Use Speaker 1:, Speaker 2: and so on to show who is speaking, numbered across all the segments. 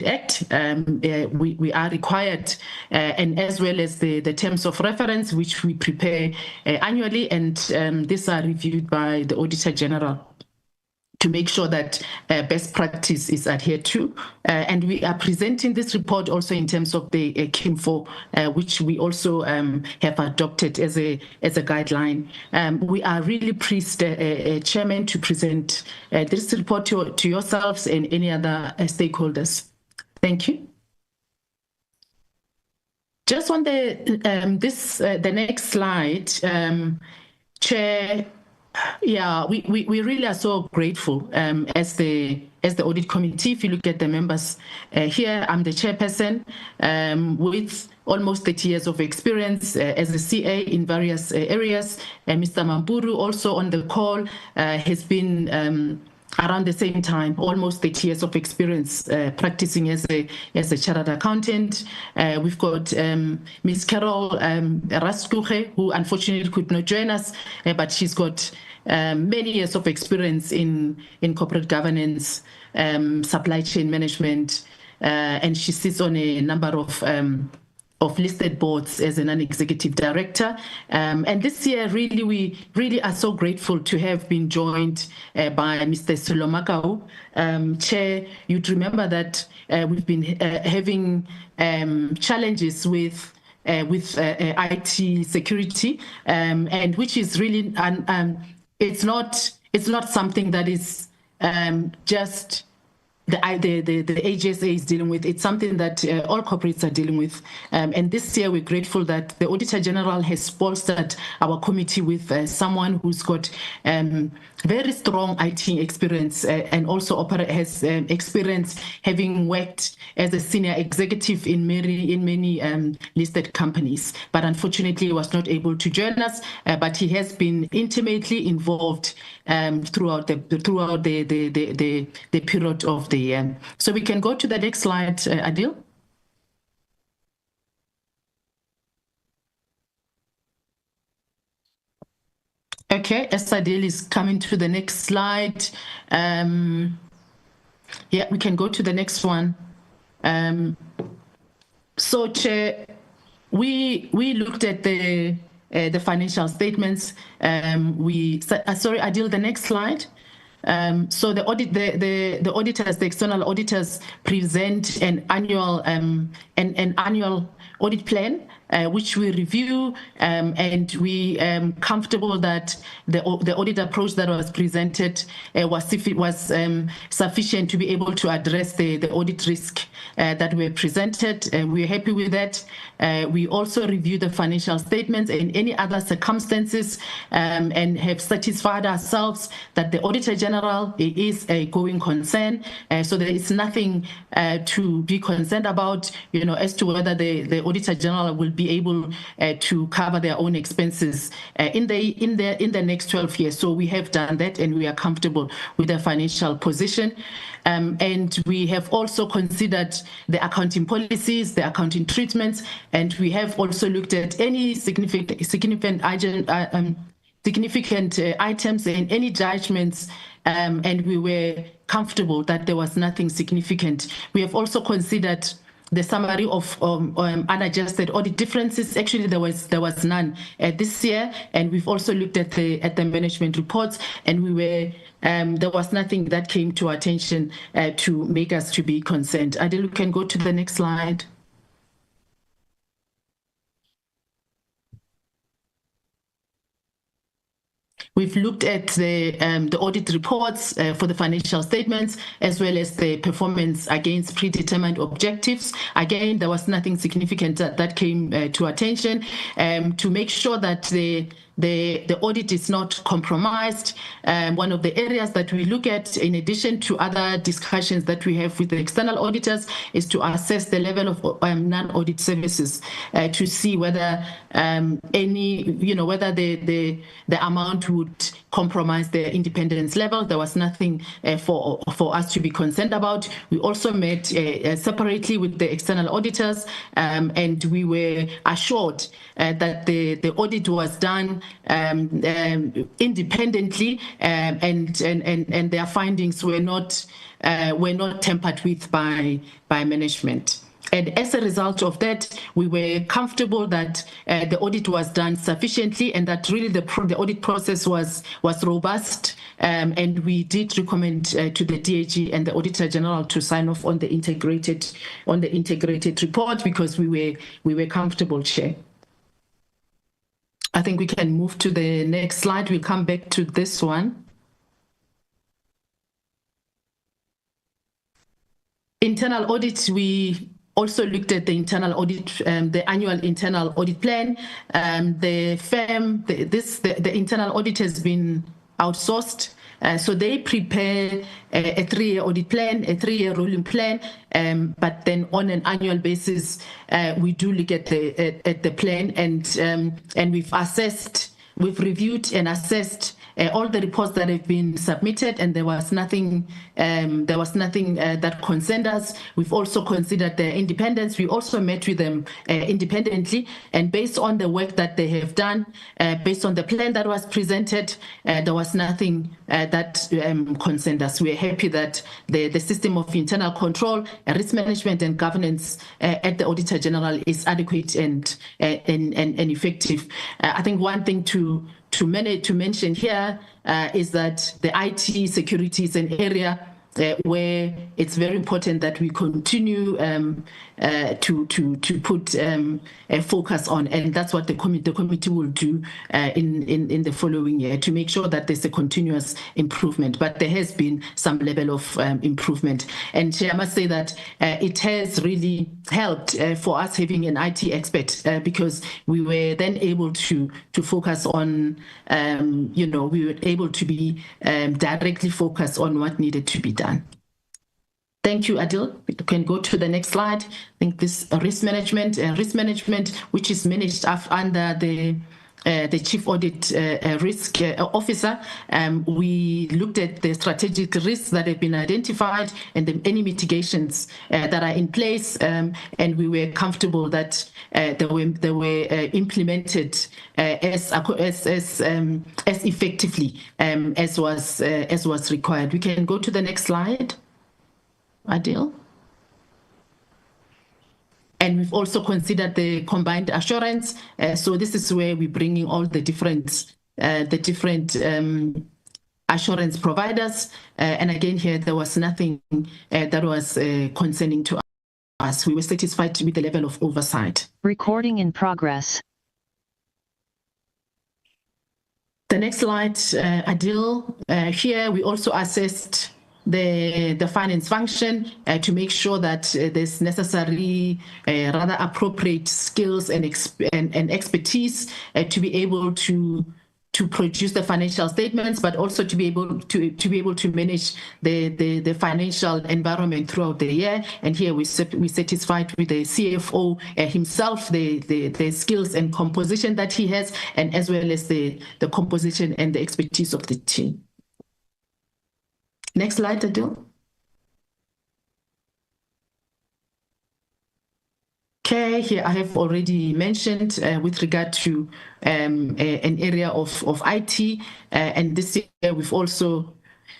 Speaker 1: Act, we are required, and as well as the terms of reference, which we prepare annually, and these are reviewed by the Auditor-General to make sure that best practice is adhered to. And we are presenting this report also in terms of the KIM4, which we also have adopted as a guideline. We are really pleased, Chairman, to present this report to yourselves and any other stakeholders. Thank you. Just on the next slide, Chair. Yeah, we really are so grateful as the audit committee. If you look at the members here, I'm the chairperson with almost 30 years of experience as a CA in various areas. Mr. Mamburu, also on the call, has been around the same time, almost 30 years of experience practicing as a chartered accountant. We've got Ms. Carol Raskuche, who unfortunately could not join us, but she's got many years of experience in corporate governance, supply chain management, and she sits on a number of listed boards as a non-executive director. And this year, really, we really are so grateful to have been joined by Mr. Sulomakau. Chair, you'd remember that we've been having challenges with IT security, and which is really, it's not something that is just the AGSA is dealing with. It's something that all corporates are dealing with. And this year, we're grateful that the Auditor-General has bolstered our committee with someone who's got very strong IT experience and also has experience having worked as a senior executive in many listed companies. But unfortunately, he was not able to join us, but he has been intimately involved throughout the period of the year. So we can go to the next slide, Adil. Okay, as Adil is coming to the next slide. Yeah, we can go to the next one. So, Chair, we looked at the financial statements. Sorry, Adil, the next slide. So the auditors, the external auditors, present an annual audit plan, which we review, and we comfortable that the audit approach that was presented was sufficient to be able to address the audit risk that were presented. We're happy with that. We also review the financial statements and any other circumstances, and have satisfied ourselves that the Auditor-General is a going concern. So there is nothing to be concerned about, as to whether the Auditor-General will be able to cover their own expenses in the next 12 years. So we have done that, and we are comfortable with their financial position. And we have also considered the accounting policies, the accounting treatments, and we have also looked at any significant items and any judgments, and we were comfortable that there was nothing significant. We have also considered the summary of unadjusted audit differences. Actually, there was none this year, and we've also looked at the management reports, and there was nothing that came to our attention to make us to be concerned. Adil, we can go to the next slide. We've looked at the audit reports for the financial statements, as well as the performance against predetermined objectives. Again, there was nothing significant that came to attention to make sure that the audit is not compromised. One of the areas that we look at, in addition to other discussions that we have with the external auditors, is to assess the level of non-audit services to see whether whether the amount would compromise their independence level. There was nothing for us to be concerned about. We also met separately with the external auditors, and we were assured that the audit was done independently, and their findings were not tampered with by management. And as a result of that, we were comfortable that the audit was done sufficiently, and that really the audit process was robust. And we did recommend to the DAG and the Auditor-General to sign off on the integrated report, because we were comfortable, Chair. I think we can move to the next slide. We'll come back to this one. Internal audit, we also looked at the internal audit, the annual internal audit plan. The internal audit has been outsourced. So they prepare a 3-year audit plan, a 3-year rolling plan, but then on an annual basis, we do look at the plan, and we've reviewed and assessed all the reports that have been submitted, and there was nothing that concerned us. We've also considered their independence. We also met with them independently, and based on the work that they have done, based on the plan that was presented, there was nothing that concerned us. We're happy that the system of internal control, risk management, and governance at the Auditor-General is adequate and effective. I think one thing to mention here is that the IT security is an area where it's very important that we continue to put a focus on, and that's what the committee will do in the following year, to make sure that there's a continuous improvement. But there has been some level of improvement, and I must say that it has really helped for us having an IT expert, because we were then able to focus on, we were able to be directly focused on what needed to be done. Thank you, Adil. We can go to the next slide. I think this risk management, which is managed under the Chief Audit Risk Officer. We looked at the strategic risks that have been identified and any mitigations that are in place, and we were comfortable that they were implemented as effectively as was required. We can go to the next slide, Adil. And we've also considered the combined assurance. So this is where we're bringing all the different assurance providers. And again, here there was nothing that was concerning to us. We were satisfied with the level of oversight.
Speaker 2: Recording in progress.
Speaker 1: The next slide, Adil. Here we also assessed the finance function to make sure that there's necessary, rather appropriate skills and expertise to be able to produce the financial statements, but also to be able to manage the financial environment throughout the year. And here we satisfied with the CFO himself, the skills and composition that he has, and as well as the composition and the expertise of the team. Next slide, Adil. Okay, here I have already mentioned with regard to an area of IT, and this year we've also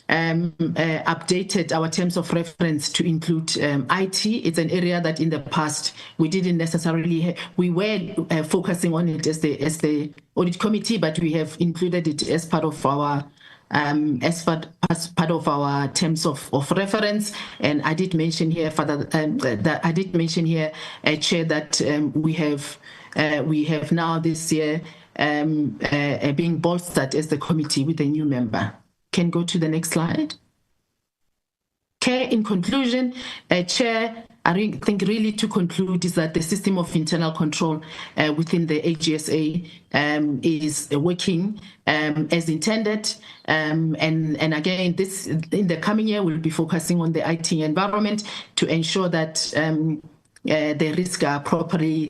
Speaker 1: updated our terms of reference to include IT. It's an area that in the past we didn't necessarily we were focusing on it as the audit committee, but we have included it as part of our part of our terms of reference. And I did mention here, Chair, that we have now this year being bolstered as the committee with a new member. Can go to the next slide. Okay, in conclusion, Chair, I think really to conclude is that the system of internal control within the AGSA is working as intended. And again, this in the coming year, we'll be focusing on the IT environment to ensure that the risks are appropriately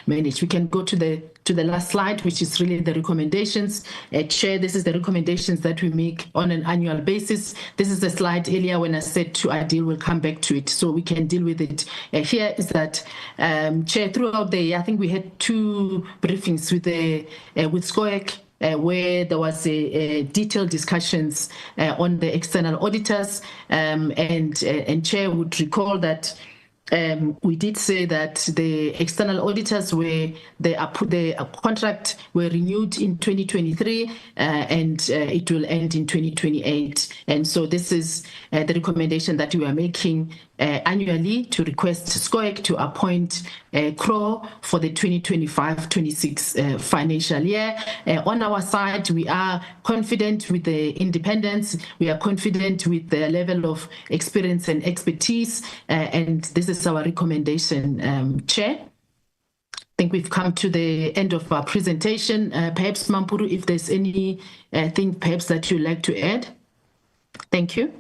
Speaker 1: managed. We can go to the to the last slide, which is really the recommendations. Chair, this is the recommendations that we make on an annual basis. This is the slide earlier when I said to Adil, we'll come back to it so we can deal with it. Here is that, Chair, throughout the year, I think we had 2 briefings with SCOEC, where there was a detailed discussions on the external auditors, and Chair would recall that we did say that the external auditors the contract were renewed in 2023 and it will end in 2028. And so this is the recommendation that we are making annually to request SCOEC to appoint CRO for the 2025-26 financial year. On our side, we are confident with the independence. We are confident with the level of experience and expertise, and this is our recommendation, Chair. I think we've come to the end of our presentation. Perhaps, Mampuru, if there's anything perhaps that you'd like to add. Thank you.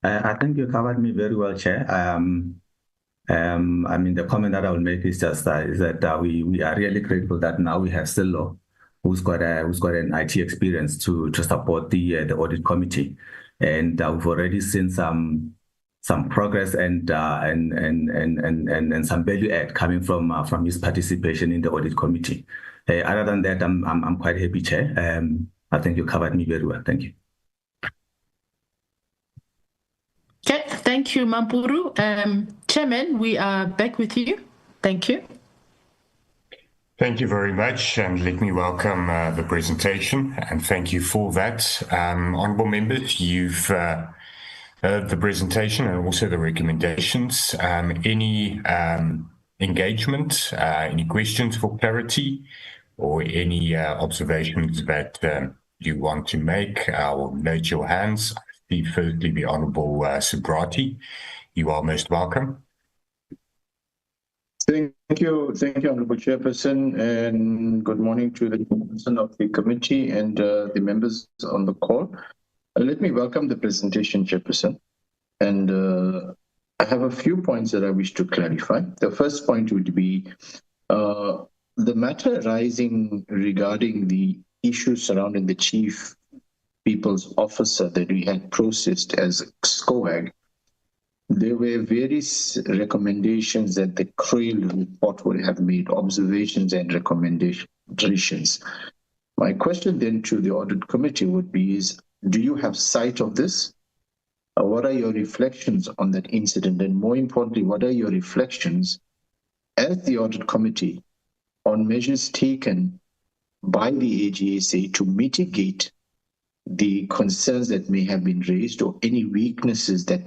Speaker 3: I think you covered me very well, Chair. I mean, the comment that I will make is just that we are really grateful that now we have Silo, who's got an IT experience to support the audit committee, and we've already seen some progress and some value add coming from his participation in the audit committee. Other than that, I'm quite happy, Chair. I think you covered me very well. Thank you.
Speaker 1: Okay, thank you, Mampuru. Chairman, we are back with you. Thank you.
Speaker 4: Thank you very much, and let me welcome the presentation, and thank you for that. Honourable members, you've heard the presentation and also the recommendations. Any engagement, any questions for clarity, or any observations that you want to make? I will note your hands. Firstly, the Honourable Subrati, you are most welcome.
Speaker 5: Thank you, Honourable Chairperson, and good morning to the chairperson of the committee and the members on the call. Let me welcome the presentation, Chairperson, and I have a few points that I wish to clarify. The first point would be the matter arising regarding the issues surrounding the Chief People's Officer that we had processed as SCOAG. There were various recommendations that the CRAIL report would have made, observations and recommendations. My question then to the audit committee would be do you have sight of this? What are your reflections on that incident? And more importantly, what are your reflections as the audit committee on measures taken by the AGSA to mitigate the concerns that may have been raised or any weaknesses that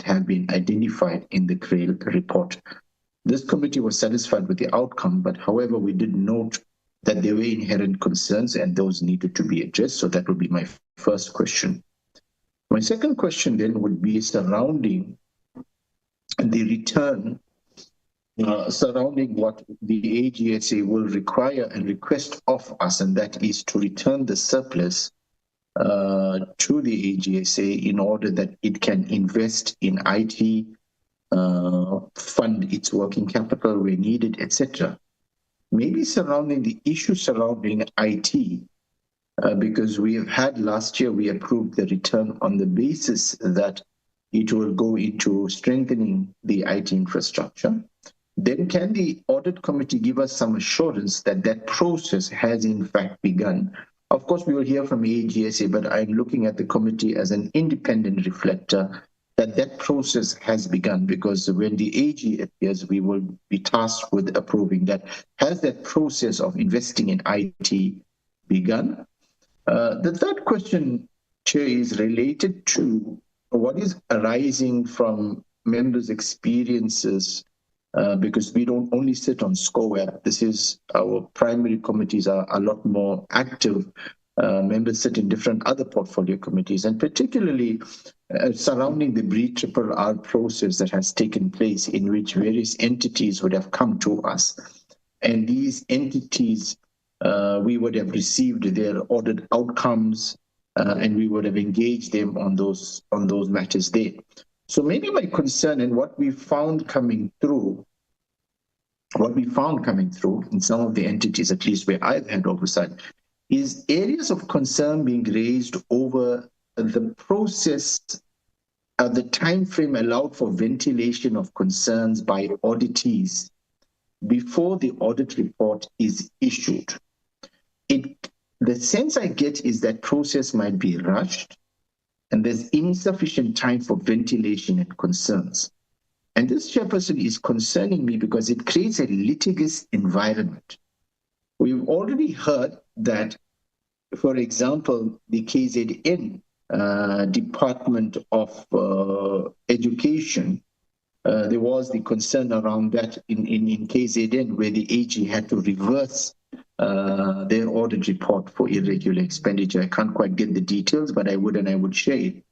Speaker 5: have been identified in the CRAIL report? This committee was satisfied with the outcome, but however, we did note that there were inherent concerns and those needed to be addressed. So that would be my first question. My second question then would be surrounding the return, surrounding what the AGSA will require and request of us, and that is to return the surplus to the AGSA in order that it can invest in IT, fund its working capital where needed, etc. Maybe surrounding the issue surrounding IT, because we have had last year, we approved the return on the basis that it will go into strengthening the IT infrastructure. Then can the audit committee give us some assurance that that process has in fact begun? Of course, we will hear from AGSA, but I'm looking at the committee as an independent reflector that that process has begun, because when the AG appears, we will be tasked with approving that. Has that process of investing in IT begun? The third question, Chair, is related to what is arising from members' experiences, because we don't only sit on SCOAG. This is our primary committees are a lot more active. Members sit in different other portfolio committees, and particularly surrounding the BREEAR process that has taken place, in which various entities would have come to us. And these entities, we would have received their audit outcomes, and we would have engaged them on those matters there. So maybe my concern and what we found coming through in some of the entities, at least where I've had oversight, is areas of concern being raised over the process, the time frame allowed for ventilation of concerns by auditees before the audit report is issued. The sense I get is that process might be rushed and there's insufficient time for ventilation and concerns. And this, Chairperson, is concerning me because it creates a litigious environment. We've already heard that, for example, the KZN Department of Education, there was the concern around that in KZN, where the AG had to reverse their audit report for irregular expenditure. I can't quite get the details, but I would share it.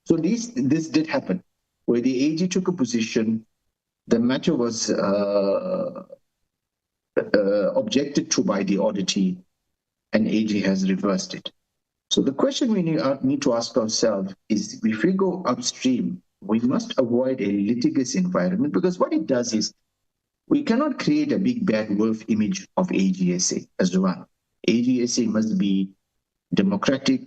Speaker 5: So this did happen, where the AG took a position, the matter was objected to by the auditee, and AG has reversed it. So the question we need to ask ourselves is, if we go upstream, we must avoid a litigious environment, because what it does is we cannot create a big bad wolf image of AGSA as well. AGSA must be democratic,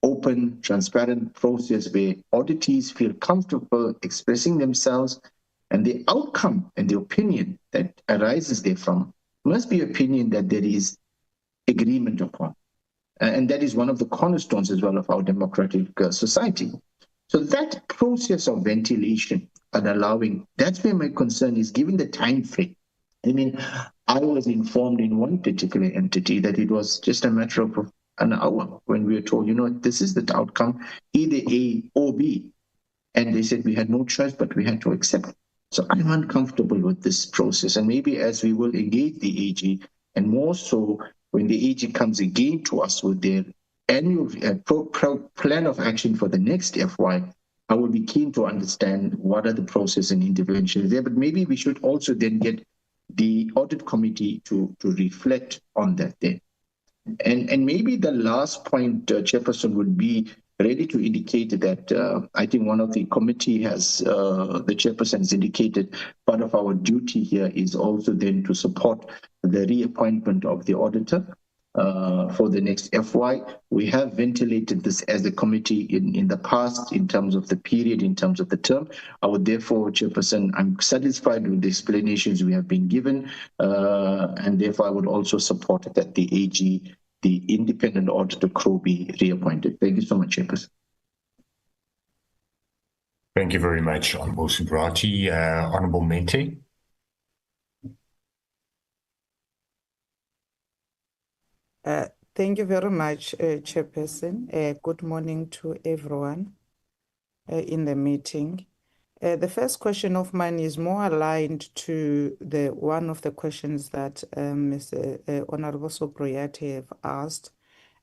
Speaker 5: open, transparent process where auditees feel comfortable expressing themselves, and the outcome and the opinion that arises therefrom must be opinion that there is agreement upon. And that is one of the cornerstones as well of our democratic society. So that process of ventilation and allowing, that's where my concern is, given the time frame. I mean, I was informed in one particular entity that it was just a matter of an hour when we were told, this is the outcome, either A or B. And they said we had no choice, but we had to accept it. So I'm uncomfortable with this process. And maybe as we will engage the AG, and more so when the AG comes again to us with their annual plan of action for the next FY, I will be keen to understand what are the process and interventions there. But maybe we should also then get the audit committee to reflect on that then. And maybe the last point, Chairperson, would be ready to indicate that I think one of the committee has, the Chairperson has indicated, part of our duty here is also then to support the reappointment of the auditor for the next FY. We have ventilated this as a committee in the past in terms of the period, in terms of the term. I would therefore, Chairperson, I'm satisfied with the explanations we have been given, and therefore I would also support that the AG, the independent auditor Crow, be reappointed. Thank you so much, Chairperson.
Speaker 4: Thank you very much, Honourable Subrati. Honourable Mente.
Speaker 6: Thank you very much, Chairperson. Good morning to everyone in the meeting. The first question of mine is more aligned to one of the questions that Mr. Honourable Subrati have asked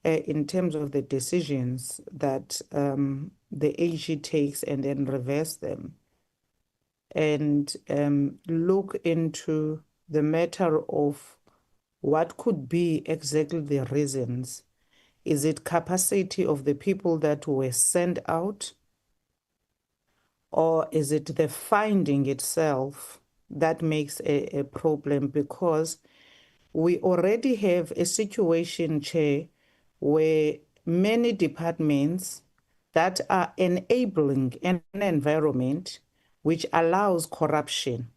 Speaker 6: in terms of the decisions that the AG takes and then reverse them, and look into the matter of what could be exactly the reasons. Is it capacity of the people that were sent out? Or is it the finding itself that makes a problem? Because we already have a situation, Chair, where many departments that are enabling an environment which allows corruption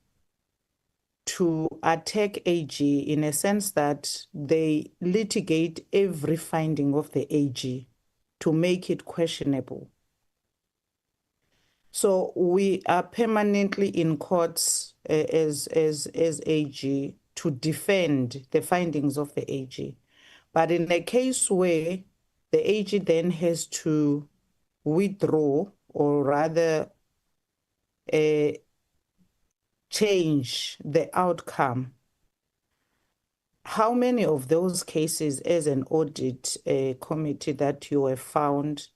Speaker 6: to attack AG, in a sense that they litigate every finding of the AG to make it questionable. So we are permanently in courts as AG to defend the findings of the AG. But in a case where the AG then has to withdraw, or rather change the outcome, how many of those cases as an audit committee that you have found,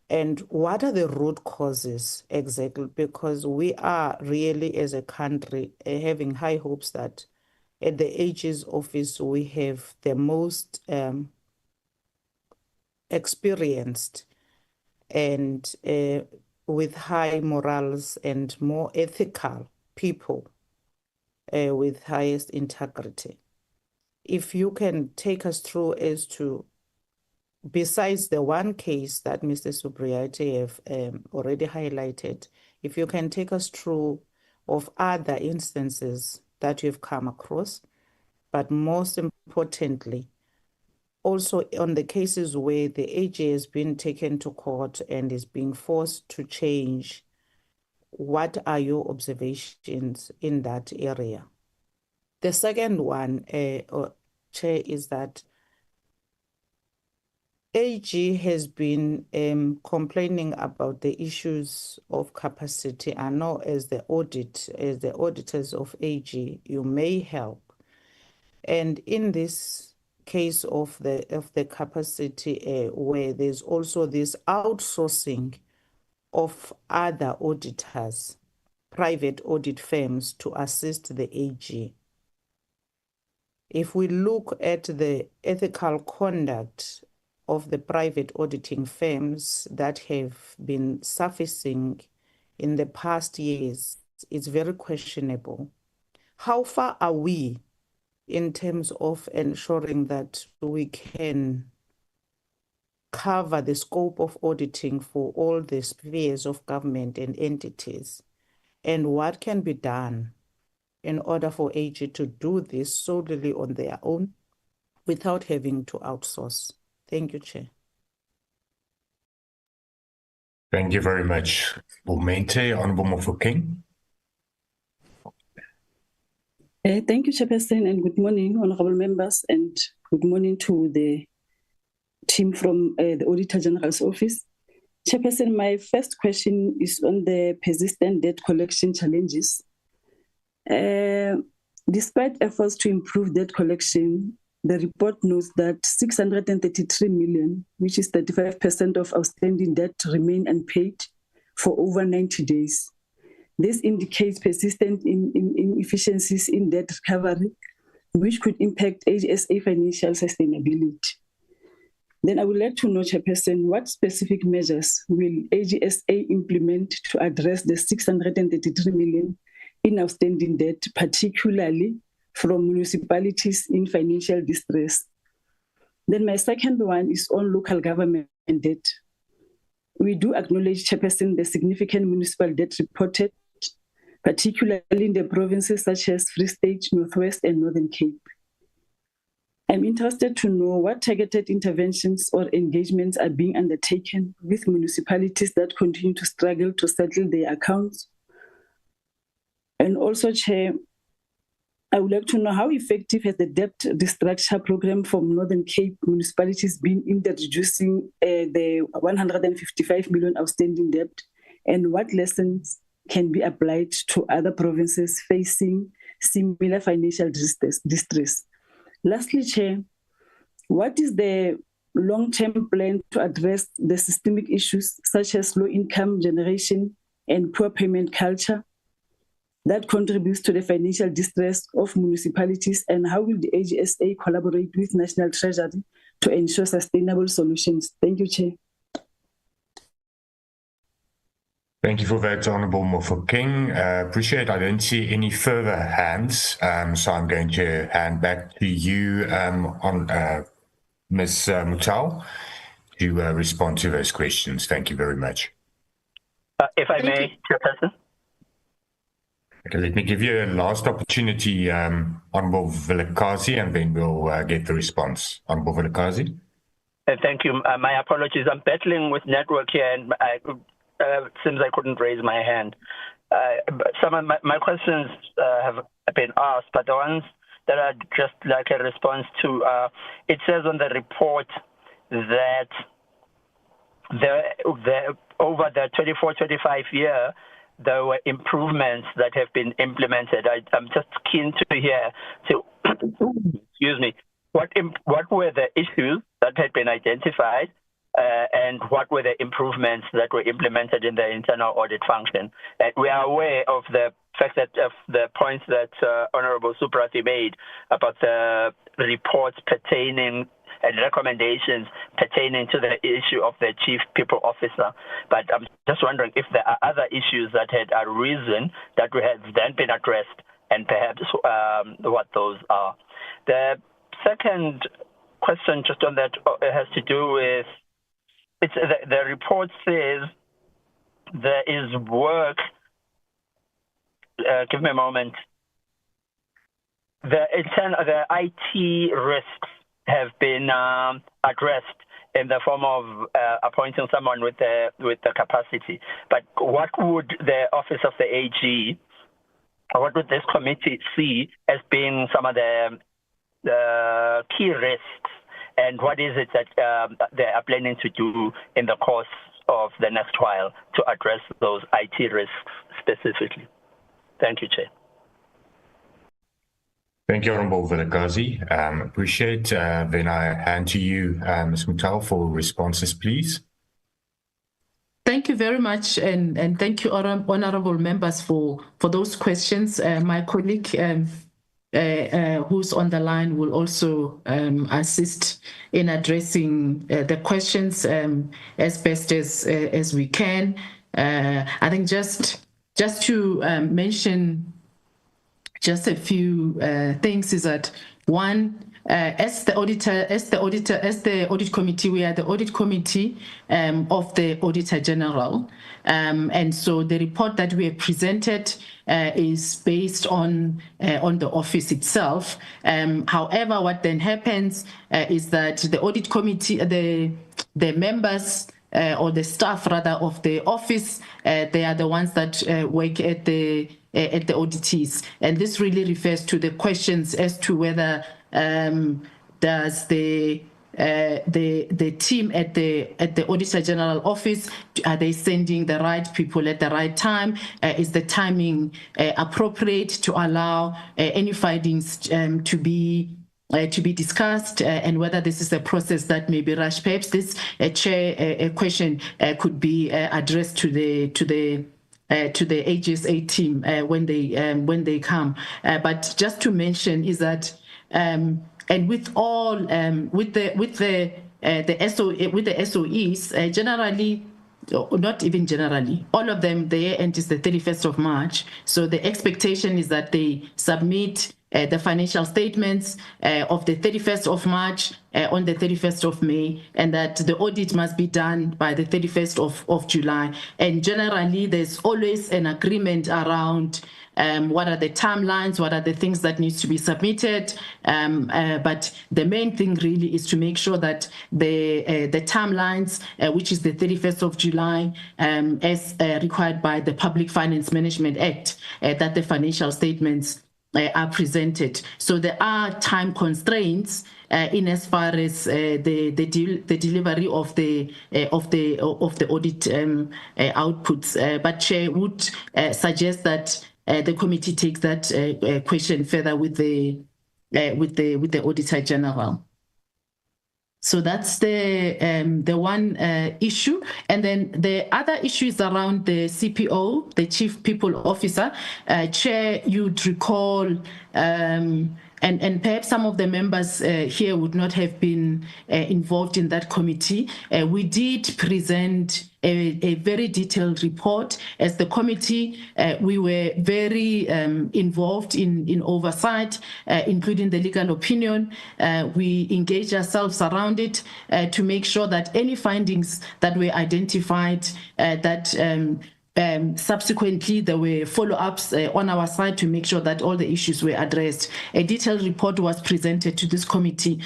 Speaker 6: and what are the root causes exactly? Because we are really, as a country, having high hopes that at the AG's office we have the most experienced and with high morals and more ethical people with highest integrity. If you can take us through as to, besides the one case that Mr. Subriyati have already highlighted, if you can take us through of other instances that you've come across, but most importantly, also on the cases where the AG has been taken to court and is being forced to change, what are your observations in that area? The second one, Chair, is that AG has been complaining about the issues of capacity. I know as the auditors of AG, you may help. And in this case of the capacity where there's also this outsourcing of other auditors, private audit firms to assist the AG. If we look at the ethical conduct of the private auditing firms that have been surfacing in the past years, it's very questionable. How far are we in terms of ensuring that we can cover the scope of auditing for all the spheres of government and entities? And what can be done in order for AG to do this solely on their own without having to outsource? Thank you, Chair.
Speaker 4: Thank you very much, Bomente. Honourable Mofokeng.
Speaker 7: Thank you, Chairperson, and good morning, honourable members, and good morning to the team from the Auditor-General's office. Chairperson, my first question is on the persistent debt collection challenges. Despite efforts to improve debt collection, the report notes that 633 million, which is 35% of outstanding debt, remain unpaid for over 90 days. This indicates persistent inefficiencies in debt recovery, which could impact AGSA financial sustainability. Then I would like to know, Chairperson, what specific measures will AGSA implement to address the 633 million in outstanding debt, particularly from municipalities in financial distress? Then my second one is on local government debt. We do acknowledge, Chairperson, the significant municipal debt reported, particularly in the provinces such as Free State, Northwest, and Northern Cape. I'm interested to know what targeted interventions or engagements are being undertaken with municipalities that continue to struggle to settle their accounts. And also, Chair, I would like to know how effective has the debt restructure program from Northern Cape municipalities been in the reducing the 155 million outstanding debt, and what lessons can be applied to other provinces facing similar financial distress. Lastly, Chair, what is the long-term plan to address the systemic issues such as low income generation and poor payment culture that contributes to the financial distress of municipalities, and how will the AGSA collaborate with National Treasury to ensure sustainable solutions? Thank you, Chair.
Speaker 4: Thank you for that, Honourable Mofokeng. Appreciate. I don't see any further hands, so I'm going to hand back to you, on Ms. Mutau, to respond to those questions. Thank you very much.
Speaker 8: If I may, Chairperson.
Speaker 4: Okay, let me give you a last opportunity, Honourable Vilakazi, and then we'll get the response. Honourable Vilakazi.
Speaker 8: Thank you. My apologies. I'm battling with network here, and seems I couldn't raise my hand. Some of my questions have been asked, but the ones that I'd just like a response to, it says on the report that over the 24-25 year, there were improvements that have been implemented. I'm just keen to hear, excuse me, what were the issues that had been identified, and what were the improvements that were implemented in the internal audit function? And we are aware of the fact that the points that Honourable Subriyati made about the reports pertaining and recommendations pertaining to the issue of the Chief People Officer. But I'm just wondering if there are other issues that had arisen that have then been addressed, and perhaps what those are. The second question just on that has to do with, the report says there is work, give me a moment, the IT risks have been addressed in the form of appointing someone with the capacity. But what would the Office of the AG, or what would this committee see as being some of the key risks, and what is it that they are planning to do in the course of the next while to address those IT risks specifically? Thank you, Chair.
Speaker 4: Thank you, Honourable Vilakazi. Appreciate. Then I hand to you, Ms. Mutau, for responses, please.
Speaker 1: Thank you very much, and thank you, honourable members, for those questions. My colleague who's on the line will also assist in addressing the questions as best as we can. I think just to mention just a few things is that, one, as the audit committee, we are the audit committee of the Auditor-General, and so the report that we have presented is based on the office itself. However, what then happens is that the audit committee, the members or the staff rather of the office, they are the ones that work at the auditees, and this really refers to the questions as to whether does the team at the Auditor-General office, are they sending the right people at the right time? Is the timing appropriate to allow any findings to be discussed, and whether this is a process that may be rushed? Perhaps this question could be addressed to the AGSA team when they come. But just to mention is that, and with all with the SOEs, generally, not even generally, all of them, their end is the 31st of March. So the expectation is that they submit the financial statements of the 31st of March on the 31st of May, and that the audit must be done by the 31st of July. And generally, there's always an agreement around what are the timelines, what are the things that needs to be submitted. But the main thing really is to make sure that the timelines, which is the 31st of July, as required by the Public Finance Management Act, that the financial statements are presented. So there are time constraints in as far as the delivery of the audit outputs. But Chair would suggest that the committee takes that question further with the Auditor-General. So that's the one issue. And then the other issue is around the CPO, the Chief People Officer. Chair, you'd recall, and perhaps some of the members here would not have been involved in that committee. We did present a very detailed report. As the committee, we were very involved in oversight, including the legal opinion. We engaged ourselves around it to make sure that any findings that were identified, that subsequently there were follow-ups on our side to make sure that all the issues were addressed. A detailed report was presented to this committee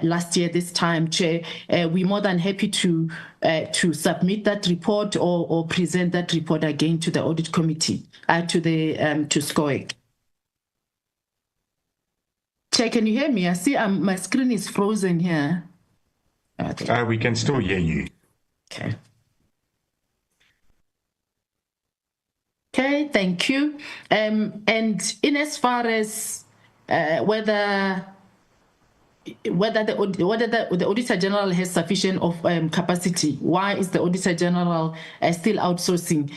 Speaker 1: last year, this time, Chair. We're more than happy to submit that report or present that report again to the audit committee, to SCOEC. Chair, can you hear me? I see my screen is frozen here.
Speaker 4: We can still hear you.
Speaker 1: Okay. Okay, thank you. And in as far as whether the Auditor-General has sufficient of capacity, why is the Auditor-General still outsourcing?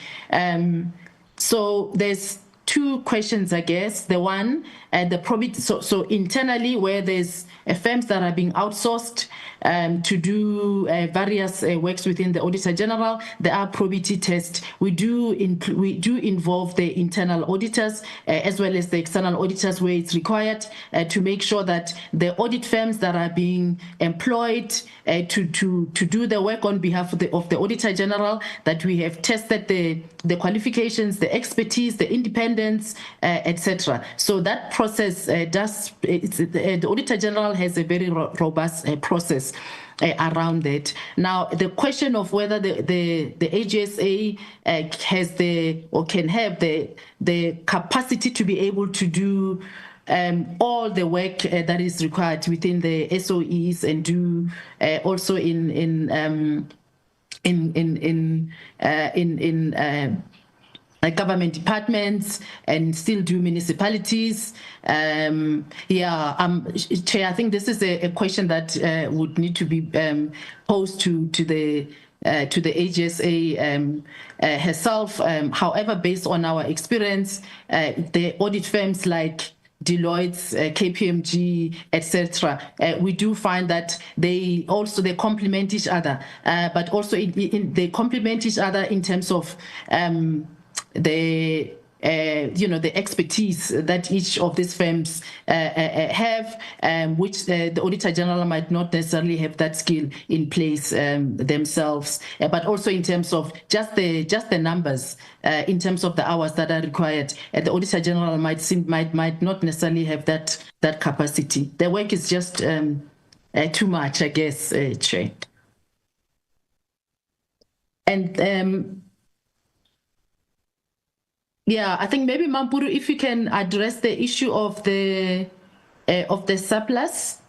Speaker 1: So there's two questions, I guess. The one, the probity. So internally, where there's firms that are being outsourced to do various works within the Auditor-General, there are probity tests. We do involve the internal auditors as well as the external auditors where it's required to make sure that the audit firms that are being employed to do the work on behalf of the Auditor-General, that we have tested the qualifications, the expertise, the independence, etc. So that process the Auditor-General has a very robust process around that. Now, the question of whether the AGSA has can have the capacity to be able to do all the work that is required within the SOEs and do also in government departments and still do municipalities. Chair, I think this is a question that would need to be posed to the AGSA herself. However, based on our experience, the audit firms like Deloitte, KPMG, etc. We do find that they complement each other, but also they complement each other in terms of the expertise that each of these firms have, which the Auditor-General might not necessarily have that skill in place themselves, but also in terms of just the numbers, in terms of the hours that are required, the Auditor-General might not necessarily have that capacity. The work is just too much, I guess, Chair. And I think maybe Mampuru, if you can address the issue of the surplus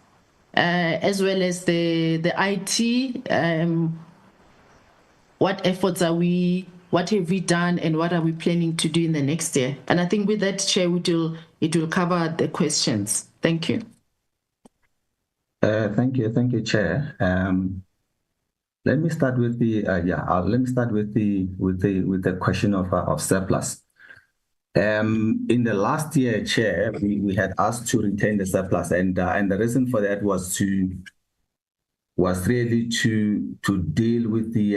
Speaker 1: as well as the IT. What efforts what have we done, and what are we planning to do in the next year? And I think with that, Chair, it will cover the questions. Thank you.
Speaker 3: Thank you, Chair. Let me start with the question of surplus. In the last year, Chair, we had asked to retain the surplus, and the reason for that was really to deal with the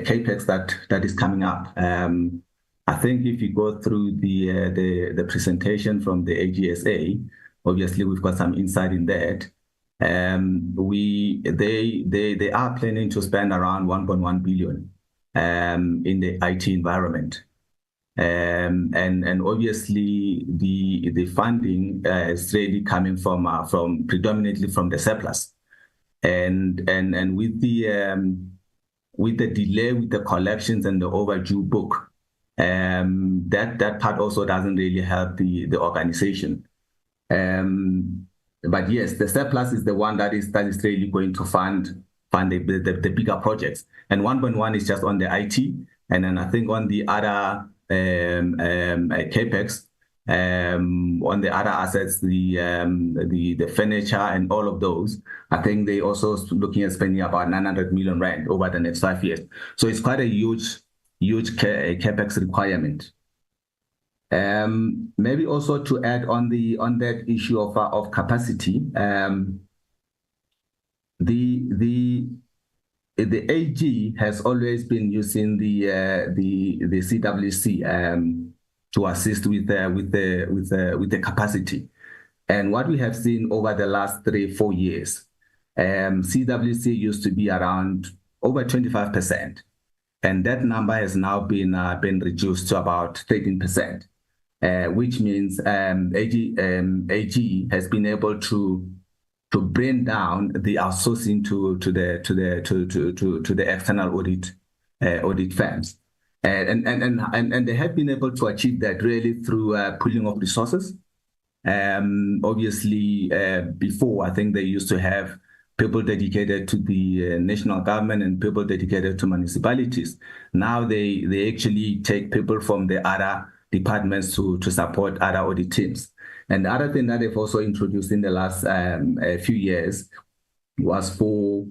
Speaker 3: capex that is coming up. I think if you go through the presentation from the AGSA, obviously we've got some insight in that. They are planning to spend around 1.1 billion in the IT environment. And obviously the funding is really coming from predominantly from the surplus, and with the delay with the collections and the overdue book, that part also doesn't really help the organization. But yes, the surplus is the one that is really going to fund the bigger projects, and 1.1 is just on the IT, and then I think on the other capex, on the other assets, the furniture and all of those, I think they also looking at spending about 900 million rand over the next 5 years. So it's quite a huge capex requirement. Maybe also to add on that issue of capacity, the AG has always been using the CWC to assist with the capacity, and what we have seen over the last 3-4 years, CWC used to be around over 25%, and that number has now been reduced to about 13%, which means AG has been able to bring down the outsourcing to the external audit firms, and they have been able to achieve that really through pooling of resources. Obviously, before I think they used to have people dedicated to the national government and people dedicated to municipalities. Now they actually take people from the other departments to support other audit teams. And the other thing that they've also introduced in the last few years was for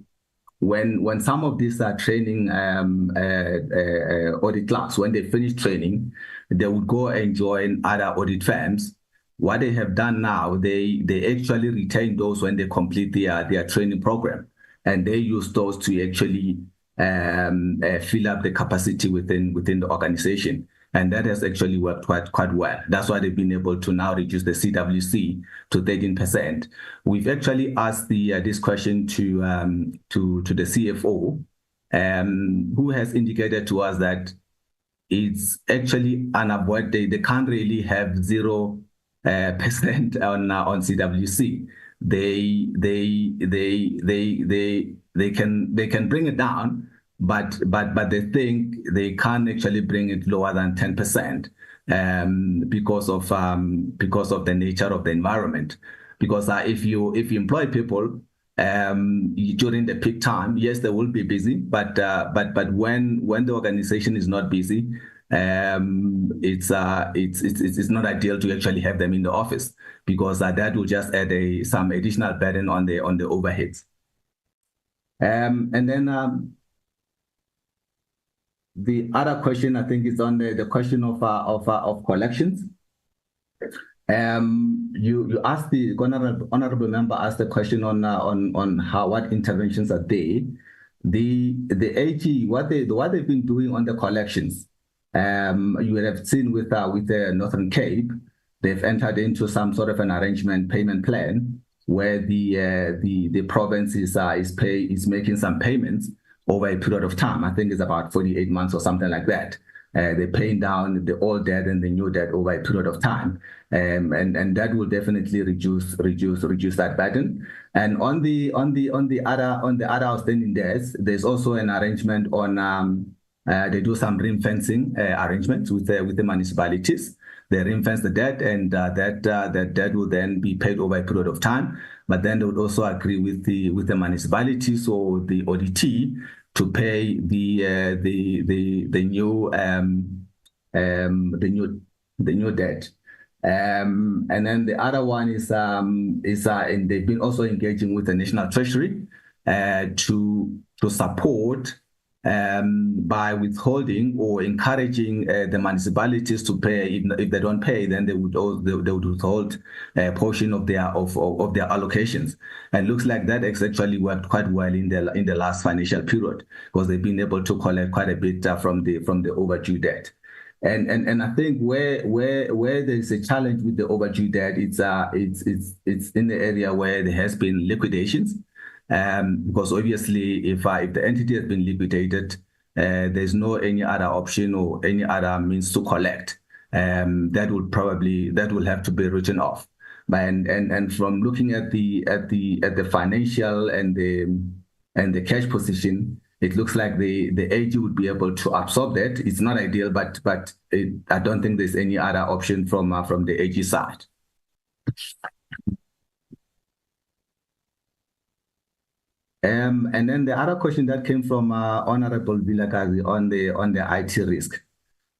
Speaker 3: when some of these are training audit clubs, when they finish training, they would go and join other audit firms. What they have done now, they actually retain those when they complete their training program, and they use those to actually fill up the capacity within the organization. And that has actually worked quite well. That's why they've been able to now reduce the CWC to 13%. We've actually asked this question to the CFO, who has indicated to us that it's actually unavoidable. They can't really have 0% on CWC. They can bring it down, but they think they can't actually bring it lower than 10% because of the nature of the environment. Because if you employ people during the peak time, yes, they will be busy, but when the organization is not busy, it's not ideal to actually have them in the office, because that will just add some additional burden on the overheads. And then the other question, I think, is on the question of collections. You asked, the honorable member asked the question on what interventions are there. The AG, what they've been doing on the collections, you would have seen with the Northern Cape, they've entered into some sort of an arrangement payment plan where the province is making some payments over a period of time. I think it's about 48 months or something like that. They're paying down the old debt and the new debt over a period of time, and that will definitely reduce that burden. And on the other outstanding debts, there's also an arrangement on they do some ring fencing arrangements with the municipalities. They ring fence the debt, and that debt will then be paid over a period of time. But then they would also agree with the municipalities or the auditee to pay the new debt. And then the other one is and they've been also engaging with the National Treasury to support by withholding or encouraging the municipalities to pay. If they don't pay, then they would withhold a portion of their allocations. And it looks like that has actually worked quite well in the last financial period, because they've been able to collect quite a bit from the overdue debt. And I think where there's a challenge with the overdue debt, it's in the area where there has been liquidations. Because obviously, if the entity has been liquidated, there's no any other option or any other means to collect. That will have to be written off. And from looking at the financial and the cash position, it looks like the AG would be able to absorb that. It's not ideal, but I don't think there's any other option from the AG side. And then the other question that came from Honorable Vilakazi on the IT risk.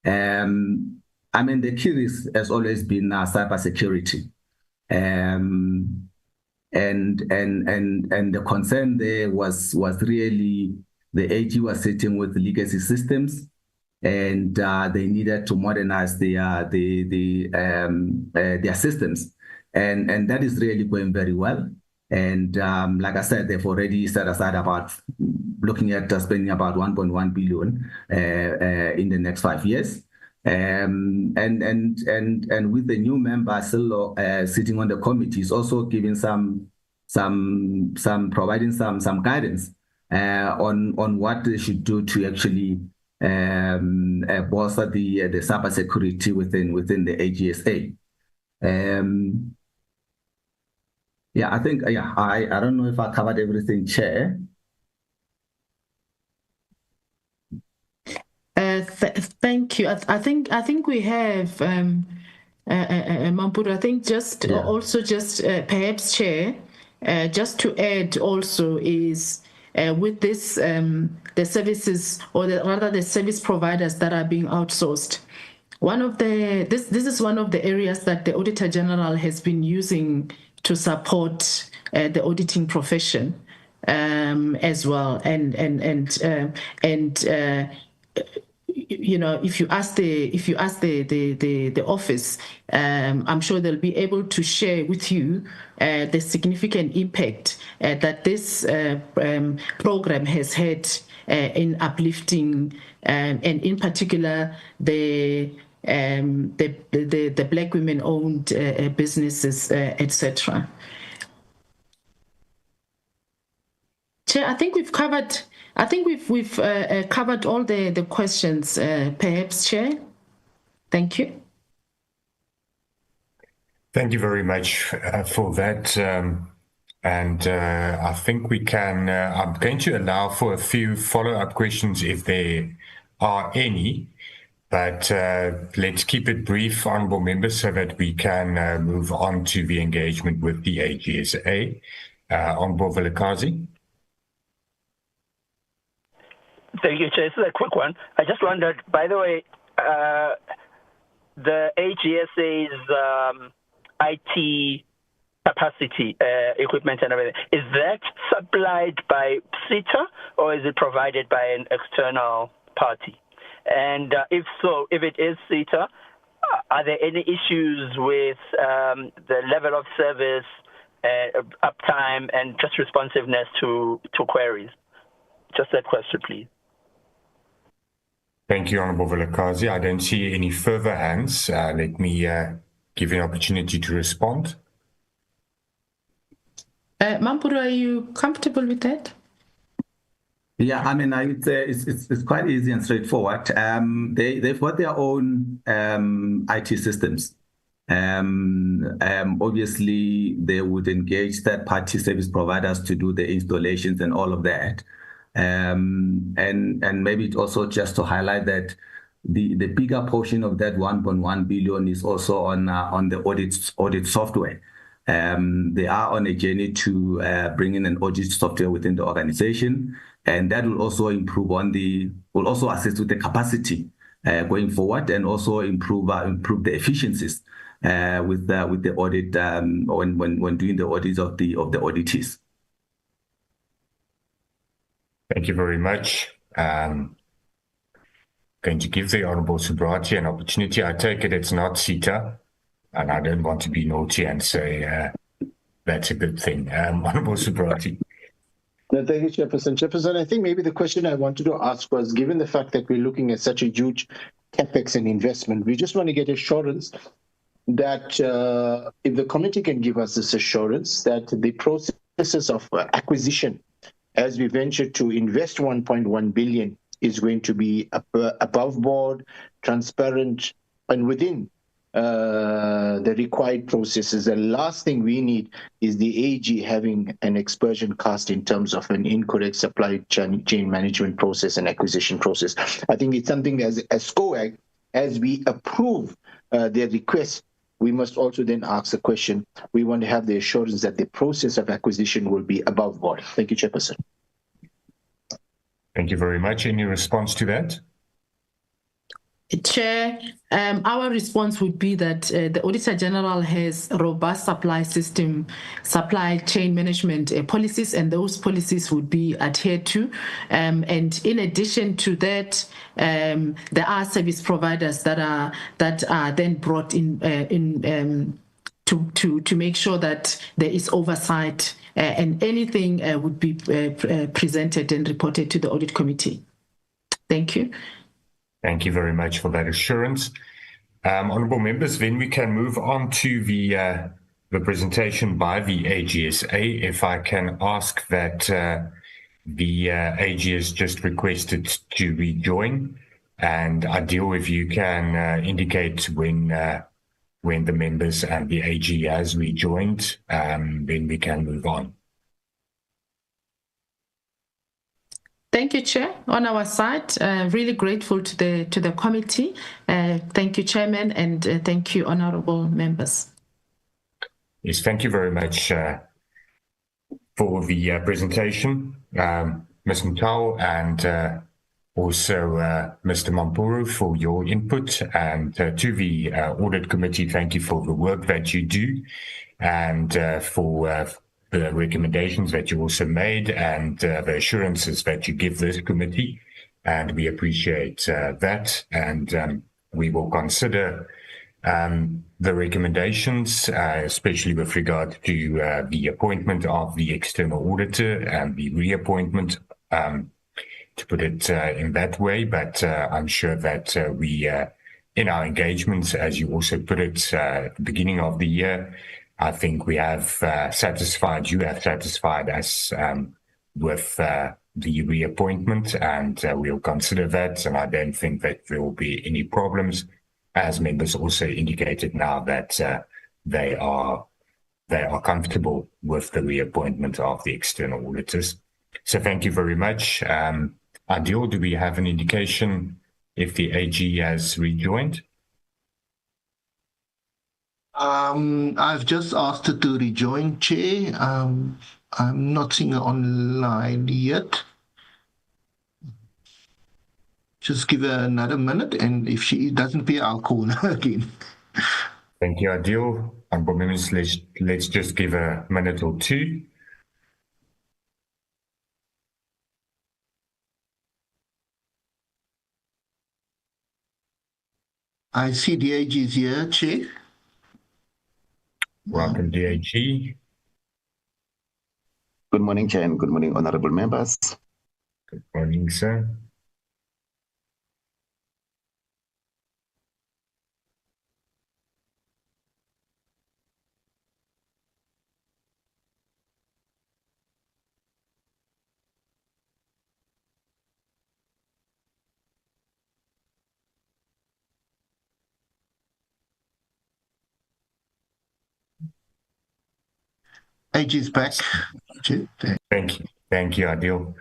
Speaker 3: I mean, the key risk has always been cybersecurity. And the concern there was really the AG was sitting with legacy systems, and they needed to modernize their systems, and that is really going very well. And like I said, they've already set aside about looking at spending about 1.1 billion in the next 5 years. And with the new member still sitting on the committee, is also giving providing some guidance on what they should do to actually bolster the cybersecurity within the AGSA. Yeah, I think, I don't know if I covered everything, Chair.
Speaker 1: Thank you. I think we have Mampuru. I think perhaps, Chair, just to add also is with this the services, or rather the service providers that are being outsourced. This is one of the areas that the Auditor-General has been using to support the auditing profession. as well. You know, if you ask the office, I'm sure they'll be able to share with you the significant impact that this program has had in uplifting, and in particular the Black women-owned businesses, etc. Chair, I think we've covered. I think we've covered all the questions. Perhaps, Chair. Thank you.
Speaker 4: Thank you very much for that. I think we can. I'm going to allow for a few follow-up questions if there are any. But let's keep it brief, honourable members, so that we can move on to the engagement with the AGSA. Honourable Vilakazi.
Speaker 8: Thank you, Chair. This is a quick one. I just wondered, by the way, the AGSA's IT capacity, equipment and everything, is that supplied by SETA or is it provided by an external party? And if so, if it is SETA, are there any issues with the level of service, uptime, and just responsiveness to queries? Just that question, please.
Speaker 4: Thank you, Honourable Vilakazi. I don't see any further hands. Let me give you an opportunity to respond.
Speaker 1: Mampuru, are you comfortable with that?
Speaker 3: Yeah, I mean, I would say it's quite easy and straightforward. They've got their own IT systems. Obviously, they would engage third-party service providers to do the installations and all of that. And maybe also just to highlight that the bigger portion of that 1.1 billion is also on the audit software. They are on a journey to bring in an audit software within the organization, and that will also improve will also assist with the capacity going forward, and also improve the efficiencies with the audit when doing the audits of the auditees.
Speaker 4: Thank you very much. Going to give the Honourable Subrati an opportunity. I take it it's not SETA, and I don't want to be naughty and say that's a good thing. Honourable Subrati.
Speaker 5: No, thank you, Chairperson. Chairperson, I think maybe the question I wanted to ask was, given the fact that we're looking at such a huge capex and investment, we just want to get assurance that if the committee can give us this assurance that the processes of acquisition, as we venture to invest 1.1 billion, is going to be above board, transparent, and within the required processes. The last thing we need is the AG having an aspersion cast in terms of an incorrect supply chain management process and acquisition process. I think it's something as SCOAG, as we approve their request, we must also then ask the question, we want to have the assurance that the process of acquisition will be above board. Thank you, Chairperson.
Speaker 4: Thank you very much. Any response to that?
Speaker 1: Chair, our response would be that the Auditor-General has robust supply chain management policies, and those policies would be adhered to. And in addition to that, there are service providers that are then brought in to make sure that there is oversight, and anything would be presented and reported to the Audit Committee. Thank you.
Speaker 4: Thank you very much for that assurance. Honourable members, then we can move on to the presentation by the AGSA. If I can ask that the AG has just requested to rejoin, and ideal if you can indicate when the members and the AG has rejoined, then we can move on.
Speaker 1: Thank you, Chair. On our side, really grateful to the committee. Thank you, Chairman, and thank you, honourable members.
Speaker 4: Yes, thank you very much for the presentation, Ms. Mtau, and also Mr. Mampuru, for your input, and to the Audit Committee, thank you for the work that you do, and for the recommendations that you also made and the assurances that you give this committee. And we appreciate that. And we will consider the recommendations, especially with regard to the appointment of the external auditor and the reappointment, to put it in that way. But I'm sure that we, in our engagements, as you also put it at the beginning of the year, I think we have satisfied, you have satisfied us with the reappointment, and we'll consider that. And I don't think that there will be any problems, as members also indicated now that they are comfortable with the reappointment of the external auditors. So thank you very much. Adil, do we have an indication if the AG has rejoined?
Speaker 9: I've just asked her to rejoin, Chair. I'm not seeing her online yet. Just give her another minute, and if she doesn't appear, I'll call her again.
Speaker 4: Thank you, Adil. Honourable members, let's just give a minute or two.
Speaker 9: I see DAG is here, Chair.
Speaker 4: Welcome, DAG.
Speaker 10: Good morning, Chair, and good morning, honourable members.
Speaker 4: Good morning, sir.
Speaker 9: AG is back.
Speaker 4: Thank you. Thank you, Adil.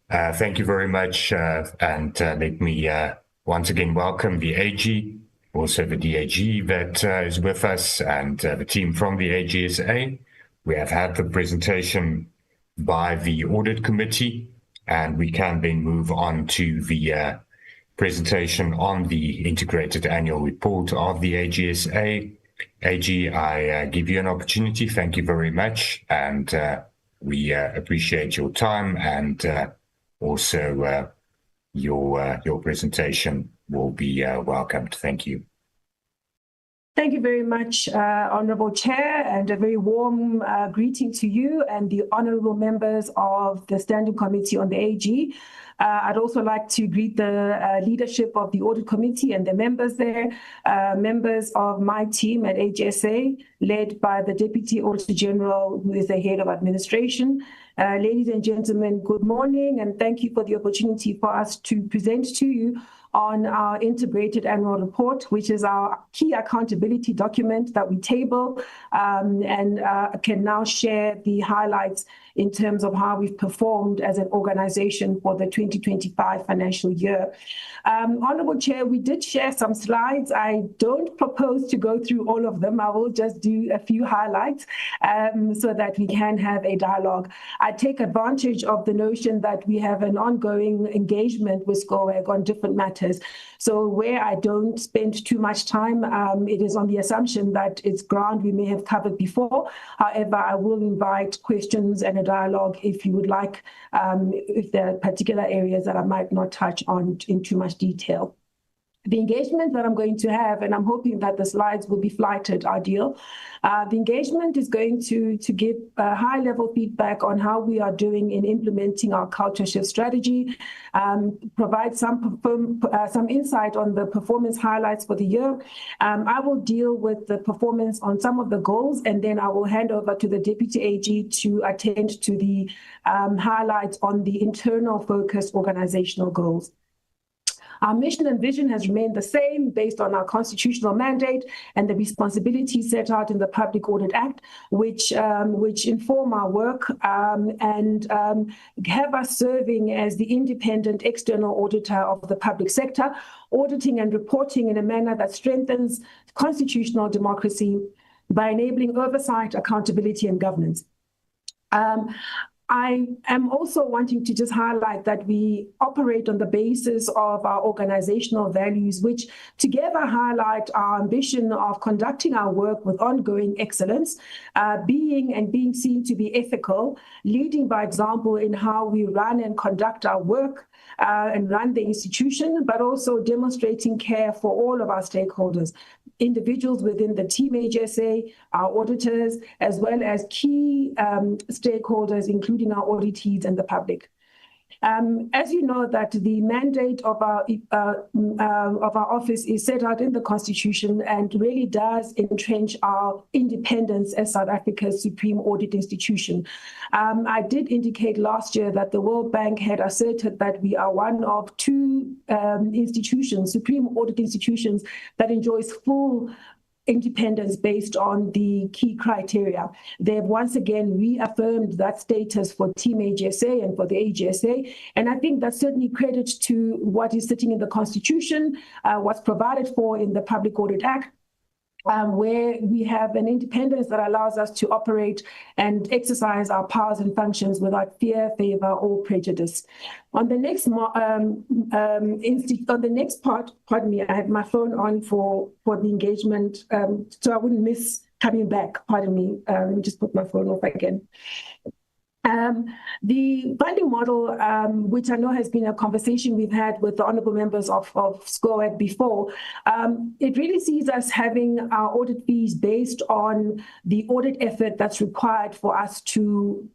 Speaker 4: Thank you very much. And let me once again welcome the AG, also the DAG that is with us, and the team from the AGSA. We have had the presentation by the Audit Committee, and we can then move on to the presentation on the Integrated Annual Report of the AGSA. AG, I give you an opportunity. Thank you very much. And we appreciate your time, and also your presentation will be welcomed. Thank you.
Speaker 11: Thank you very much, Honourable Chair, and a very warm greeting to you and the honourable members of the Standing Committee on the AG. I'd also like to greet the leadership of the Audit Committee and the members there, members of my team at AGSA, led by the Deputy Auditor-General, who is the Head of Administration. Ladies and gentlemen, good morning, and thank you for the opportunity for us to present to you on our integrated annual report, which is our key accountability document that we table and can now share the highlights in terms of how we've performed as an organization for the 2025 financial year. Honourable Chair, we did share some slides. I don't propose to go through all of them. I will just do a few highlights so that we can have a dialogue. I take advantage of the notion that we have an ongoing engagement with SCOAG on different matters. So where I don't spend too much time, it is on the assumption that it's ground we may have covered before. However, I will invite questions and a dialogue if you would like, if there are particular areas that I might not touch on in too much detail. The engagement that I'm going to have, and I'm hoping that the slides will be flighted, Adil. The engagement is going to give high-level feedback on how we are doing in implementing our culture shift strategy, provide some insight on the performance highlights for the year. I will deal with the performance on some of the goals, and then I will hand over to the Deputy AG to attend to the highlights on the internal focused organizational goals. Our mission and vision has remained the same based on our constitutional mandate and the responsibilities set out in the Public Audit Act, which inform our work and have us serving as the independent external auditor of the public sector, auditing and reporting in a manner that strengthens constitutional democracy by enabling oversight, accountability, and governance. I am also wanting to just highlight that we operate on the basis of our organizational values, which together highlight our ambition of conducting our work with ongoing excellence, being seen to be ethical, leading by example in how we run and conduct our work and run the institution, but also demonstrating care for all of our stakeholders, individuals within the team AGSA, our auditors, as well as key stakeholders, including our auditees and the public. As you know, that the mandate of our office is set out in the Constitution and really does entrench our independence as South Africa's supreme audit institution. I did indicate last year that the World Bank had asserted that we are one of two institutions, supreme audit institutions, that enjoys full independence based on the key criteria. They've once again reaffirmed that status for Team AGSA and for the AGSA. And I think that's certainly credit to what is sitting in the Constitution, what's provided for in the Public Audit Act, where we have an independence that allows us to operate and exercise our powers and functions without fear, favor, or prejudice. On the next part, pardon me, I had my phone on for the engagement, so I wouldn't miss coming back. Pardon me. Let me just put my phone off again. The funding model, which I know has been a conversation we've had with the honourable members of SCOAD before, it really sees us having our audit fees based on the audit effort that's required for us to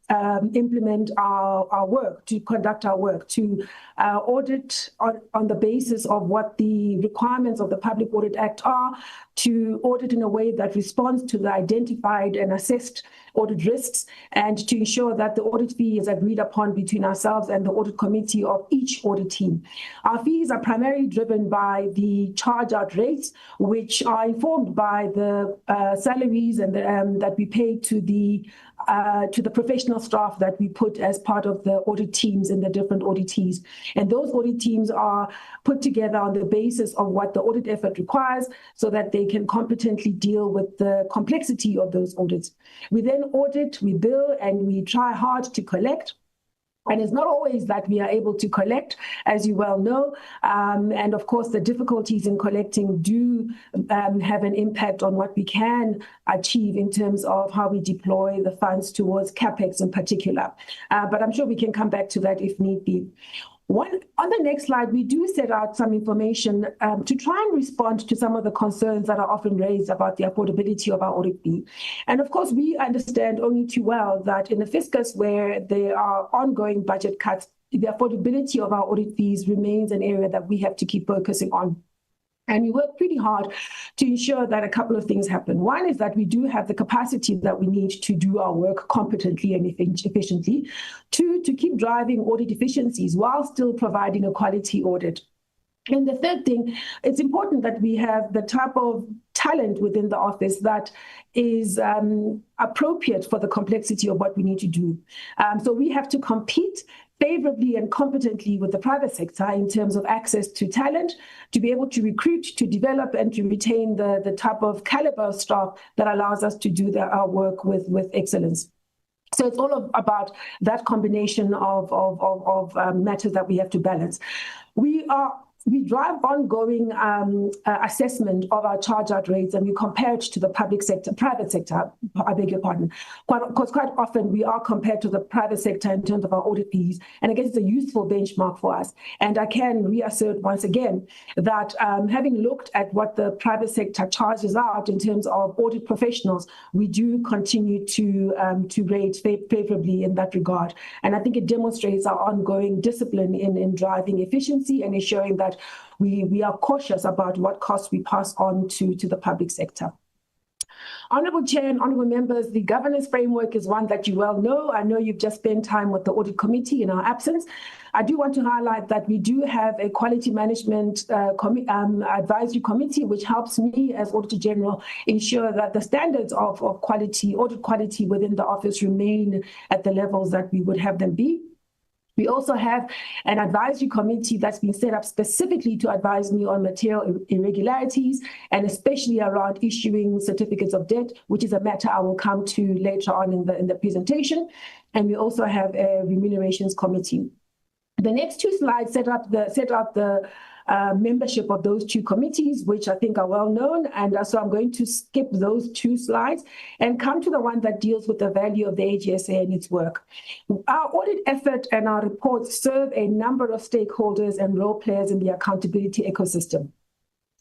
Speaker 11: implement our work, to conduct our work, to audit on the basis of what the requirements of the Public Audit Act are, to audit in a way that responds to the identified and assessed audit risks, and to ensure that the audit fee is agreed upon between ourselves and the audit committee of each audit team. Our fees are primarily driven by the charge-out rates, which are informed by the salaries and that we pay to the professional staff that we put as part of the audit teams and the different auditees. And those audit teams are put together on the basis of what the audit effort requires so that they can competently deal with the complexity of those audits. We then audit, we bill, and we try hard to collect. And it's not always that we are able to collect, as you well know. And of course, the difficulties in collecting do have an impact on what we can achieve in terms of how we deploy the funds towards CapEx in particular. But I'm sure we can come back to that if need be. On the next slide, we do set out some information to try and respond to some of the concerns that are often raised about the affordability of our audit fee. And of course, we understand only too well that in a fiscus where there are ongoing budget cuts, the affordability of our audit fees remains an area that we have to keep focusing on. And we work pretty hard to ensure that a couple of things happen. One is that we do have the capacity that we need to do our work competently and efficiently. Two, to keep driving audit efficiencies while still providing a quality audit. And the third thing, it's important that we have the type of talent within the office that is appropriate for the complexity of what we need to do. So we have to compete favorably and competently with the private sector in terms of access to talent, to be able to recruit, to develop, and to retain the type of caliber of staff that allows us to do our work with excellence. So it's all about that combination of matters that we have to balance. We drive ongoing assessment of our charge-out rates, and we compare it to the private sector, I beg your pardon. Because quite often we are compared to the private sector in terms of our audit fees, and I guess it's a useful benchmark for us. And I can reassert once again that having looked at what the private sector charges out in terms of audit professionals, we do continue to rate favorably in that regard. And I think it demonstrates our ongoing discipline in driving efficiency and ensuring that we are cautious about what costs we pass on to the public sector. Honourable Chair and honourable members, the governance framework is one that you well know. I know you've just spent time with the Audit Committee in our absence. I do want to highlight that we do have a Quality Management Advisory Committee, which helps me as Auditor-General ensure that the standards of quality, audit quality within the office remain at the levels that we would have them be. We also have an advisory committee that's been set up specifically to advise me on material irregularities, and especially around issuing certificates of debt, which is a matter I will come to later on in the presentation. And we also have a remunerations committee. The next two slides set up the membership of those two committees, which I think are well known. And so I'm going to skip those two slides and come to the one that deals with the value of the AGSA and its work. Our audit effort and our reports serve a number of stakeholders and role players in the accountability ecosystem.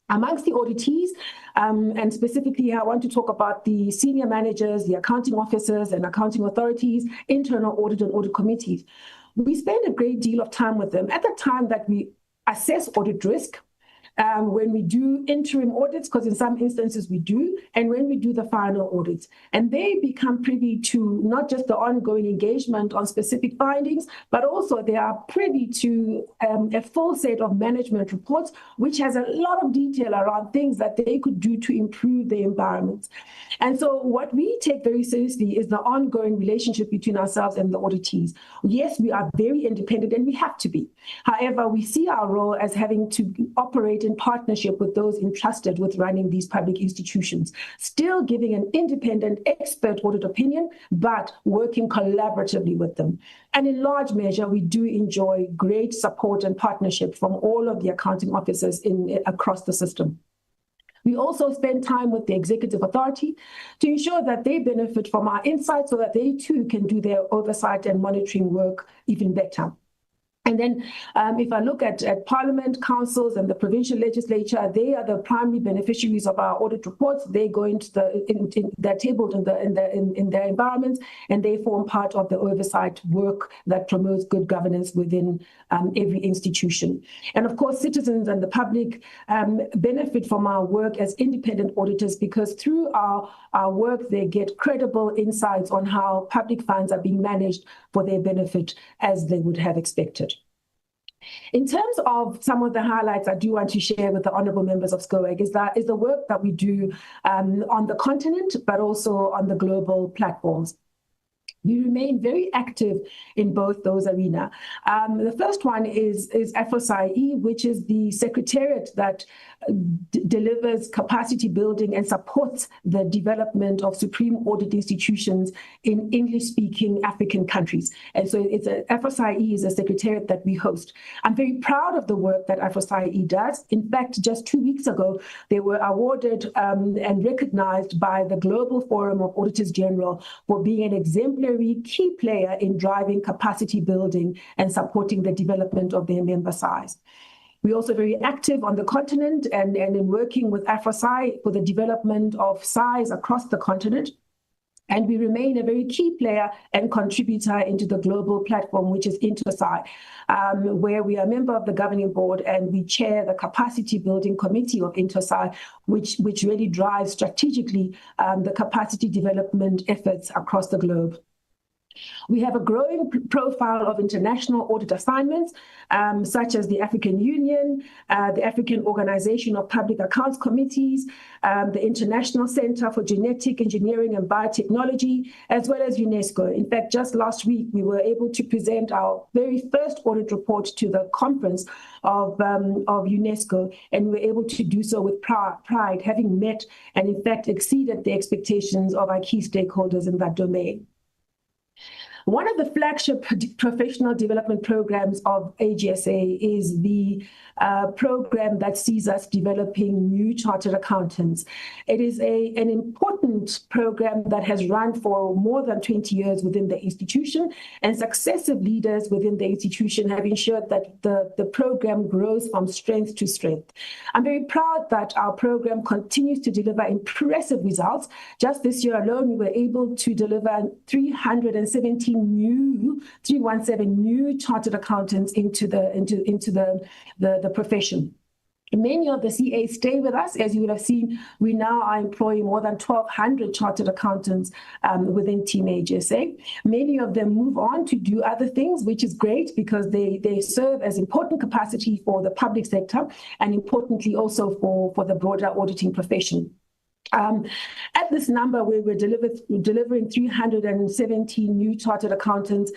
Speaker 11: Amongst the auditees, and specifically I want to talk about the senior managers, the accounting officers and accounting authorities, internal audit and audit committees. We spend a great deal of time with them at the time that we assess audit risk, when we do interim audits, because in some instances we do, and when we do the final audits. And they become privy to not just the ongoing engagement on specific findings, but also they are privy to a full set of management reports, which has a lot of detail around things that they could do to improve the environment. And so what we take very seriously is the ongoing relationship between ourselves and the auditees. Yes, we are very independent and we have to be. However, we see our role as having to operate in partnership with those entrusted with running these public institutions, still giving an independent expert audit opinion, but working collaboratively with them. And in large measure, we do enjoy great support and partnership from all of the accounting officers across the system. We also spend time with the executive authority to ensure that they benefit from our insights so that they too can do their oversight and monitoring work even better. And then if I look at Parliament, councils, and the provincial legislature, they are the primary beneficiaries of our audit reports. They go into they're tabled in their environments, and they form part of the oversight work that promotes good governance within every institution. And of course, citizens and the public benefit from our work as independent auditors, because through our work, they get credible insights on how public funds are being managed for their benefit as they would have expected. In terms of some of the highlights I do want to share with the honourable members of SCOAG is the work that we do on the continent, but also on the global platforms. We remain very active in both those arenas. The first one is AFROSAI, which is the secretariat that delivers capacity building and supports the development of supreme audit institutions in English-speaking African countries. And so AFROSAI is a secretariat that we host. I'm very proud of the work that AFROSAI does. In fact, just 2 weeks ago, they were awarded and recognized by the Global Forum of Auditors-General for being an exemplary key player in driving capacity building and supporting the development of their member SAIs. We're also very active on the continent and in working with AFROSAI for the development of SAIs across the continent. And we remain a very key player and contributor into the global platform, which is InterSAI, where we are a member of the governing board and we chair the capacity building committee of InterSAI, which really drives strategically the capacity development efforts across the globe. We have a growing profile of international audit assignments, such as the African Union, the African Organization of Public Accounts Committees, the International Center for Genetic Engineering and Biotechnology, as well as UNESCO. In fact, just last week, we were able to present our very first audit report to the conference of UNESCO, and we were able to do so with pride, having met and in fact exceeded the expectations of our key stakeholders in that domain. One of the flagship professional development programs of AGSA is the program that sees us developing new chartered accountants. It is an important program that has run for more than 20 years within the institution, and successive leaders within the institution have ensured that the program grows from strength to strength. I'm very proud that our program continues to deliver impressive results. Just this year alone, we were able to deliver 317 new chartered accountants into the profession. Many of the CAs stay with us. As you would have seen, we now are employing more than 1,200 chartered accountants within Team AGSA. Many of them move on to do other things, which is great because they serve as important capacity for the public sector and importantly also for the broader auditing profession. At this number, where we're delivering 317 new chartered accountants,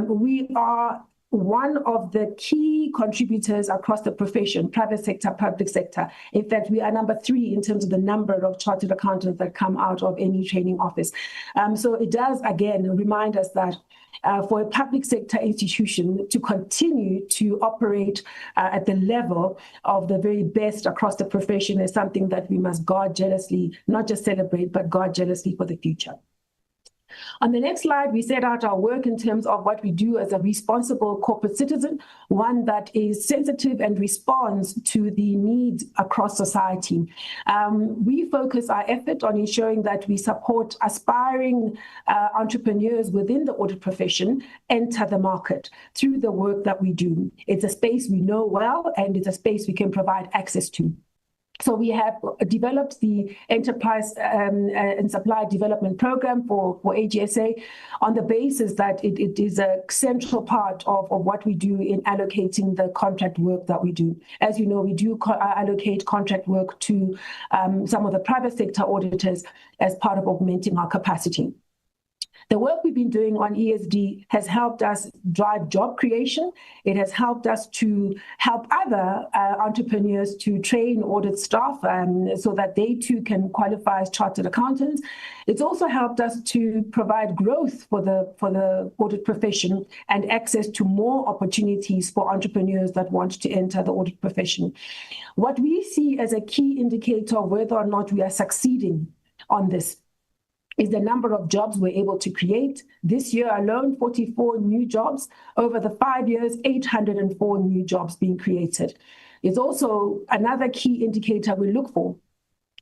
Speaker 11: we are one of the key contributors across the profession, private sector, public sector. In fact, we are number 3 in terms of the number of chartered accountants that come out of any training office. So it does, again, remind us that for a public sector institution to continue to operate at the level of the very best across the profession is something that we must guard jealously, not just celebrate, but guard jealously for the future. On the next slide, we set out our work in terms of what we do as a responsible corporate citizen, one that is sensitive and responds to the needs across society. We focus our effort on ensuring that we support aspiring entrepreneurs within the audit profession enter the market through the work that we do. It's a space we know well, and it's a space we can provide access to. So we have developed the Enterprise and Supply Development Program for AGSA on the basis that it is a central part of what we do in allocating the contract work that we do. As you know, we do allocate contract work to some of the private sector auditors as part of augmenting our capacity. The work we've been doing on ESD has helped us drive job creation. It has helped us to help other entrepreneurs to train audit staff so that they too can qualify as chartered accountants. It's also helped us to provide growth for the audit profession and access to more opportunities for entrepreneurs that want to enter the audit profession. What we see as a key indicator of whether or not we are succeeding on this is the number of jobs we're able to create. This year alone, 44 new jobs. Over the 5 years, 804 new jobs being created. It's also another key indicator we look for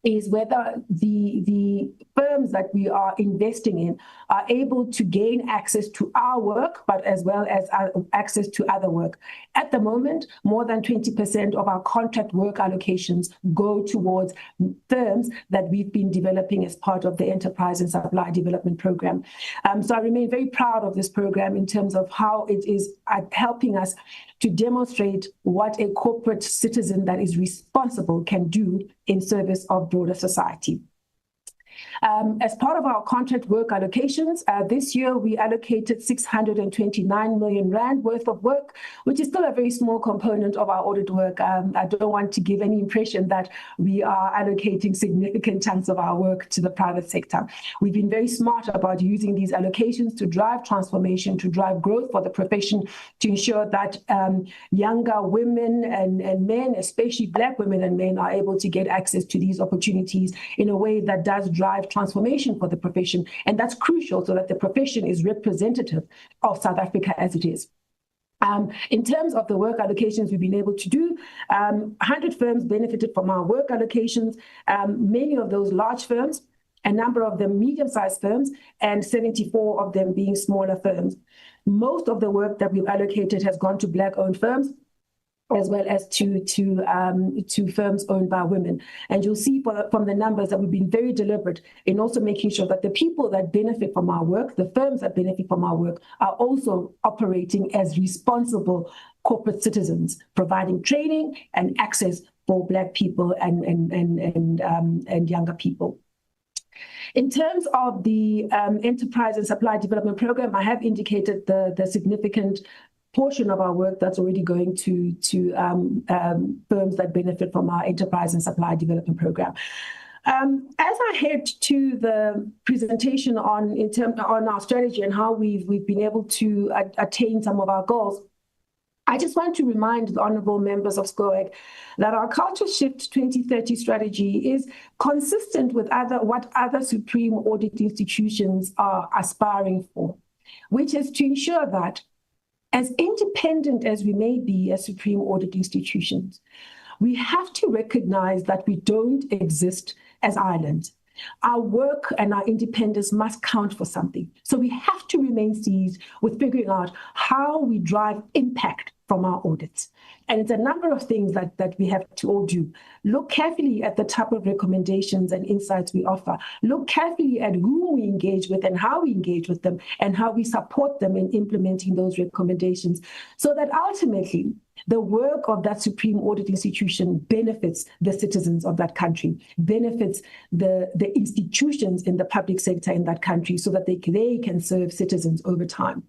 Speaker 11: is whether the firms that we are investing in are able to gain access to our work, but as well as access to other work. At the moment, more than 20% of our contract work allocations go towards firms that we've been developing as part of the Enterprise and Supply Development Program. So I remain very proud of this program in terms of how it is helping us to demonstrate what a corporate citizen that is responsible can do in service of broader society. As part of our contract work allocations, this year we allocated 629 million rand worth of work, which is still a very small component of our audit work. I don't want to give any impression that we are allocating significant chunks of our work to the private sector. We've been very smart about using these allocations to drive transformation, to drive growth for the profession, to ensure that younger women and men, especially Black women and men, are able to get access to these opportunities in a way that does drive transformation for the profession. And that's crucial so that the profession is representative of South Africa as it is. In terms of the work allocations we've been able to do, 100 firms benefited from our work allocations, many of those large firms, a number of them medium-sized firms, and 74 of them being smaller firms. Most of the work that we've allocated has gone to Black-owned firms, as well as to firms owned by women. And you'll see from the numbers that we've been very deliberate in also making sure that the people that benefit from our work, the firms that benefit from our work, are also operating as responsible corporate citizens, providing training and access for Black people and younger people. In terms of the Enterprise and Supply Development Program, I have indicated the significant portion of our work that's already going to firms that benefit from our Enterprise and Supply Development Program. As I head to the presentation on our strategy and how we've been able to attain some of our goals, I just want to remind the honourable members of SCOAG that our Culture Shift 2030 strategy is consistent with what other supreme audit institutions are aspiring for, which is to ensure that as independent as we may be as supreme audit institutions, we have to recognize that we don't exist as islands. Our work and our independence must count for something. So we have to remain seized with figuring out how we drive impact from our audits. And it's a number of things that we have to all do. Look carefully at the type of recommendations and insights we offer. Look carefully at who we engage with and how we engage with them and how we support them in implementing those recommendations so that ultimately the work of that supreme audit institution benefits the citizens of that country, benefits the institutions in the public sector in that country so that they can serve citizens over time.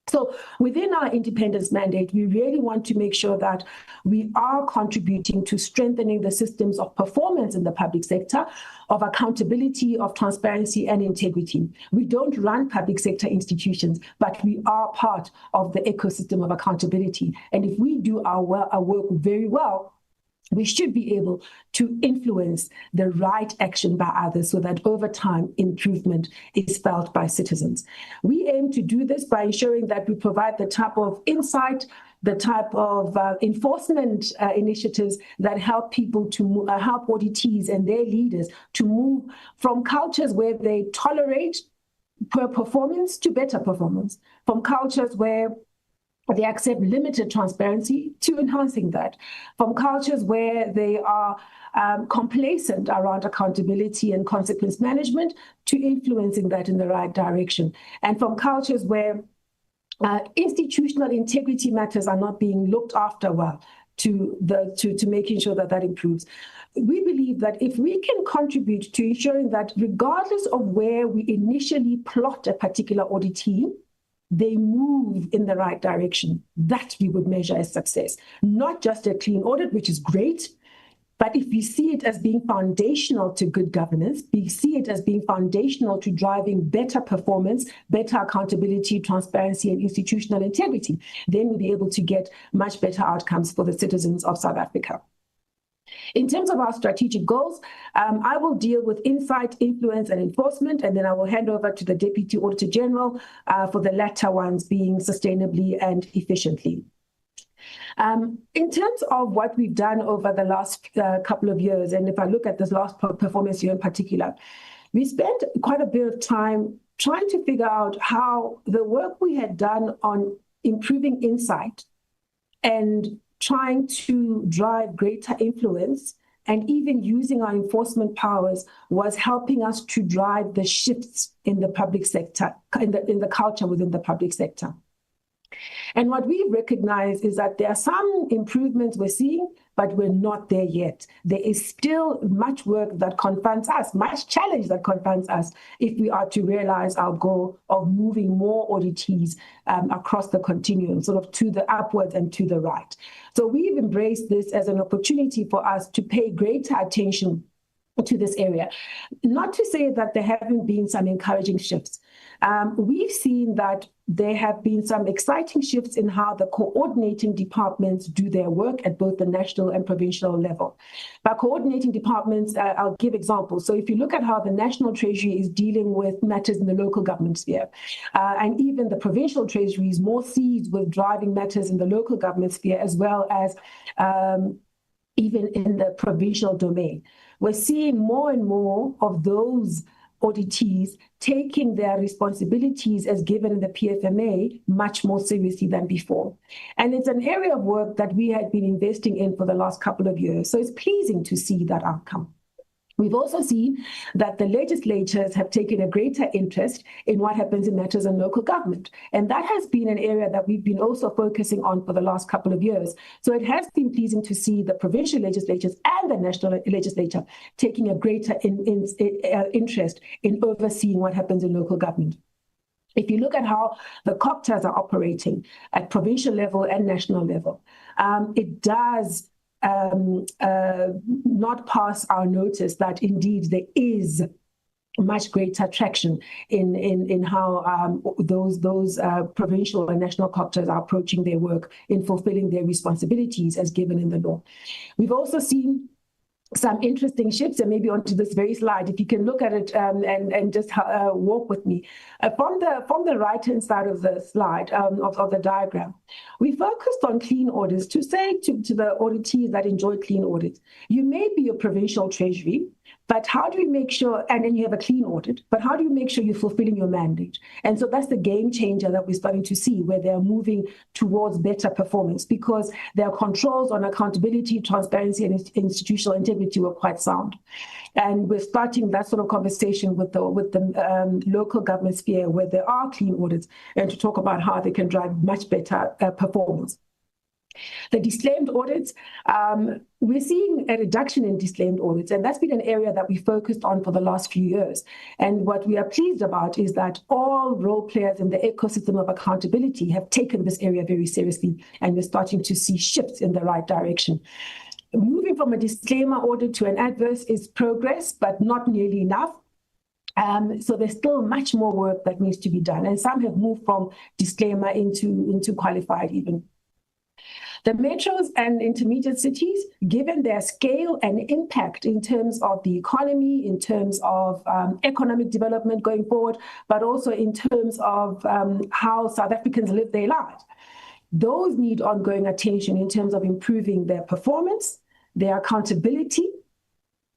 Speaker 11: So within our independence mandate, we really want to make sure that we are contributing to strengthening the systems of performance in the public sector, of accountability, of transparency and integrity. We don't run public sector institutions, but we are part of the ecosystem of accountability. And if we do our work very well, we should be able to influence the right action by others so that over time improvement is felt by citizens. We aim to do this by ensuring that we provide the type of insight, the type of enforcement initiatives that help people to help auditees and their leaders to move from cultures where they tolerate poor performance to better performance, from cultures where they accept limited transparency to enhancing that, from cultures where they are complacent around accountability and consequence management to influencing that in the right direction, and from cultures where institutional integrity matters are not being looked after well to making sure that improves. We believe that if we can contribute to ensuring that regardless of where we initially plot a particular audit team, they move in the right direction, that we would measure as success. Not just a clean audit, which is great, but if we see it as being foundational to good governance, we see it as being foundational to driving better performance, better accountability, transparency, and institutional integrity, then we'll be able to get much better outcomes for the citizens of South Africa. In terms of our strategic goals, I will deal with insight, influence, and enforcement, and then I will hand over to the Deputy Auditor-General for the latter ones being sustainably and efficiently. In terms of what we've done over the last couple of years, and if I look at this last performance year in particular, we spent quite a bit of time trying to figure out how the work we had done on improving insight and trying to drive greater influence and even using our enforcement powers was helping us to drive the shifts in the public sector, in the culture within the public sector. And what we recognize is that there are some improvements we're seeing, but we're not there yet. There is still much work that confronts us, much challenge that confronts us if we are to realize our goal of moving more auditees across the continuum, sort of to the upwards and to the right. So we've embraced this as an opportunity for us to pay greater attention to this area. Not to say that there haven't been some encouraging shifts. We've seen that there have been some exciting shifts in how the coordinating departments do their work at both the national and provincial level. By coordinating departments, I'll give examples. So if you look at how the National Treasury is dealing with matters in the local government sphere, and even the provincial treasury is more seized with driving matters in the local government sphere, as well as even in the provincial domain. We're seeing more and more of those auditees taking their responsibilities as given in the PFMA much more seriously than before. And it's an area of work that we had been investing in for the last couple of years. So it's pleasing to see that outcome. We've also seen that the legislatures have taken a greater interest in what happens in matters in local government. And that has been an area that we've been also focusing on for the last couple of years. So it has been pleasing to see the provincial legislatures and the national legislature taking a greater interest in overseeing what happens in local government. If you look at how the COPTAs are operating at provincial level and national level, it does not pass our notice that indeed there is much greater traction in how those provincial and national COPTAs are approaching their work in fulfilling their responsibilities as given in the law. We've also seen some interesting shifts, and maybe onto this very slide, if you can look at it and just walk with me. From the right-hand side of the slide, of the diagram, we focused on clean audits to say to the auditees that enjoy clean audits, you may be a provincial treasury, but how do we make sure, and then you have a clean audit, but how do you make sure you're fulfilling your mandate? And so that's the game changer that we're starting to see, where they're moving towards better performance because their controls on accountability, transparency, and institutional integrity were quite sound. And we're starting that sort of conversation with the local government sphere where there are clean audits and to talk about how they can drive much better performance. The disclaimed audits, we're seeing a reduction in disclaimed audits, and that's been an area that we focused on for the last few years. And what we are pleased about is that all role players in the ecosystem of accountability have taken this area very seriously, and we're starting to see shifts in the right direction. Moving from a disclaimer audit to an adverse is progress, but not nearly enough. So there's still much more work that needs to be done, and some have moved from disclaimer into qualified even. The metros and intermediate cities, given their scale and impact in terms of the economy, in terms of economic development going forward, but also in terms of how South Africans live their lives, those need ongoing attention in terms of improving their performance, their accountability,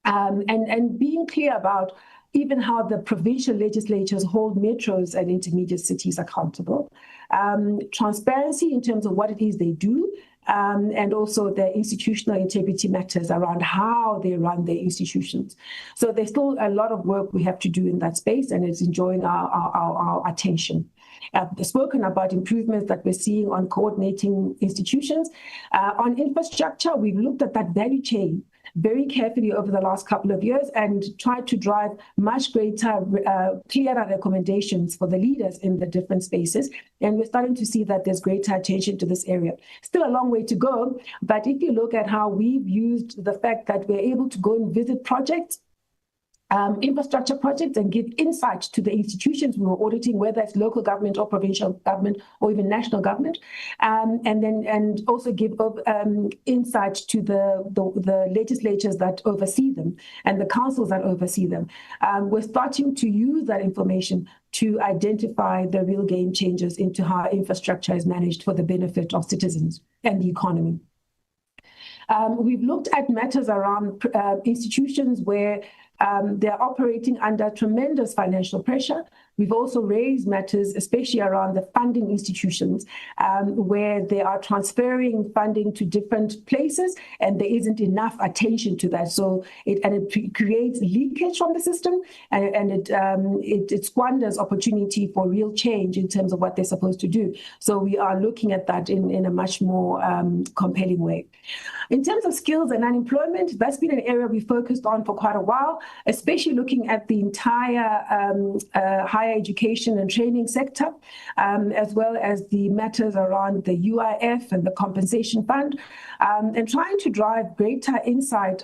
Speaker 11: and being clear about even how the provincial legislatures hold metros and intermediate cities accountable. Transparency in terms of what it is they do, and also their institutional integrity matters around how they run their institutions. So there's still a lot of work we have to do in that space, and it's enjoying our attention. I've spoken about improvements that we're seeing on coordinating institutions. On infrastructure, we've looked at that value chain very carefully over the last couple of years and tried to drive much greater, clearer recommendations for the leaders in the different spaces. And we're starting to see that there's greater attention to this area. Still a long way to go, but if you look at how we've used the fact that we're able to go and visit projects, infrastructure projects, and give insight to the institutions we were auditing, whether it's local government or provincial government or even national government, and also give insight to the legislatures that oversee them and the councils that oversee them. We're starting to use that information to identify the real game changers into how infrastructure is managed for the benefit of citizens and the economy. We've looked at matters around institutions where they're operating under tremendous financial pressure. We've also raised matters, especially around the funding institutions, where they are transferring funding to different places, and there isn't enough attention to that. So it creates leakage from the system, and it squanders opportunity for real change in terms of what they're supposed to do. So we are looking at that in a much more compelling way. In terms of skills and unemployment, that's been an area we focused on for quite a while, especially looking at the entire higher education and training sector, as well as the matters around the UIF and the compensation fund, and trying to drive greater insight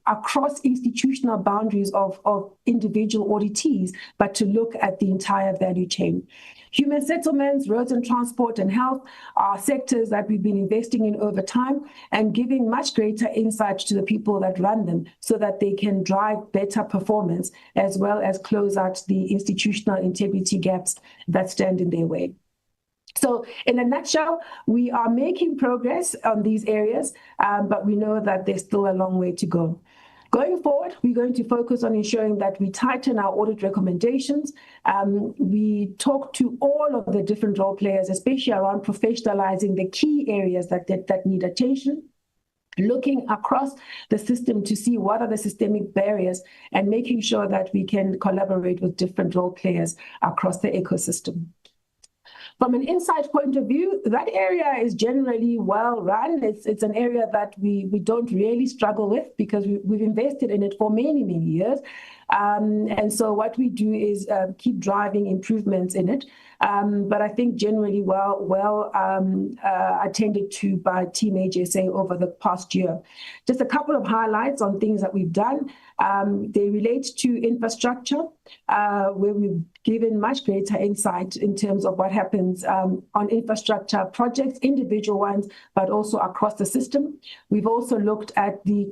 Speaker 11: across institutional boundaries of individual auditees, but to look at the entire value chain. Human settlements, roads and transport, and health are sectors that we've been investing in over time and giving much greater insight to the people that run them so that they can drive better performance as well as close out the institutional integrity gaps that stand in their way. So in a nutshell, we are making progress on these areas, but we know that there's still a long way to go. Going forward, we're going to focus on ensuring that we tighten our audit recommendations. We talk to all of the different role players, especially around professionalizing the key areas that need attention, looking across the system to see what are the systemic barriers and making sure that we can collaborate with different role players across the ecosystem. From an insight point of view, that area is generally well run. It's an area that we don't really struggle with because we've invested in it for many, many years. And so what we do is keep driving improvements in it. But I think generally well attended to by Team AGSA over the past year. Just a couple of highlights on things that we've done. They relate to infrastructure, where we've given much greater insight in terms of what happens on infrastructure projects, individual ones, but also across the system. We've also looked at the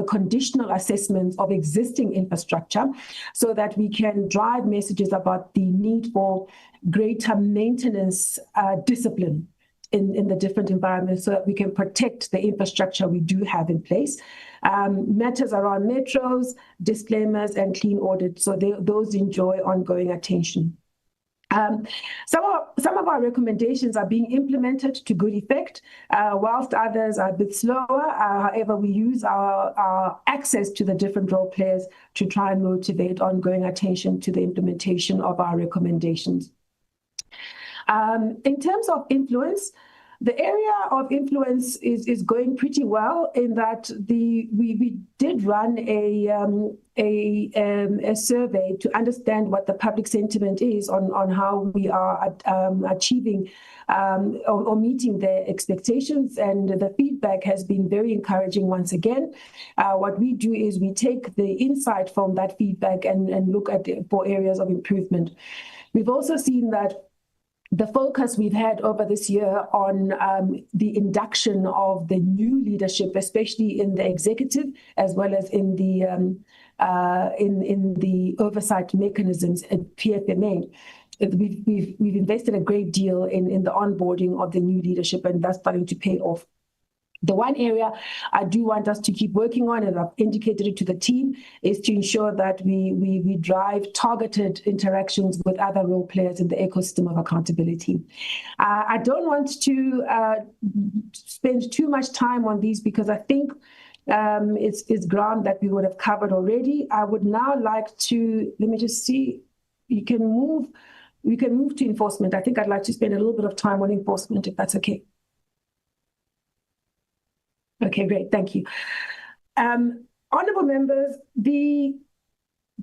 Speaker 11: conditional assessments of existing infrastructure so that we can drive messages about the need for greater maintenance discipline in the different environments so that we can protect the infrastructure we do have in place. Matters around metros, disclaimers, and clean audit. So those enjoy ongoing attention. Some of our recommendations are being implemented to good effect, whilst others are a bit slower. However, we use our access to the different role players to try and motivate ongoing attention to the implementation of our recommendations. In terms of influence, The area of influence is going pretty well in that we did run a survey to understand what the public sentiment is on how we are achieving or meeting their expectations, and the feedback has been very encouraging once again. What we do is we take the insight from that feedback and look at for areas of improvement. We've also seen that the focus we've had over this year on the induction of the new leadership, especially in the executive as well as in the oversight mechanisms at PFMA. We've invested a great deal in the onboarding of the new leadership, and that's starting to pay off. The one area I do want us to keep working on, and I've indicated it to the team, is to ensure that we drive targeted interactions with other role players in the ecosystem of accountability. I don't want to spend too much time on these because I think it's ground that we would have covered already. I would now like to, let me just see, we can move to enforcement. I think I'd like to spend a little bit of time on enforcement, if that's okay. Okay, great. Thank you. Honourable members, the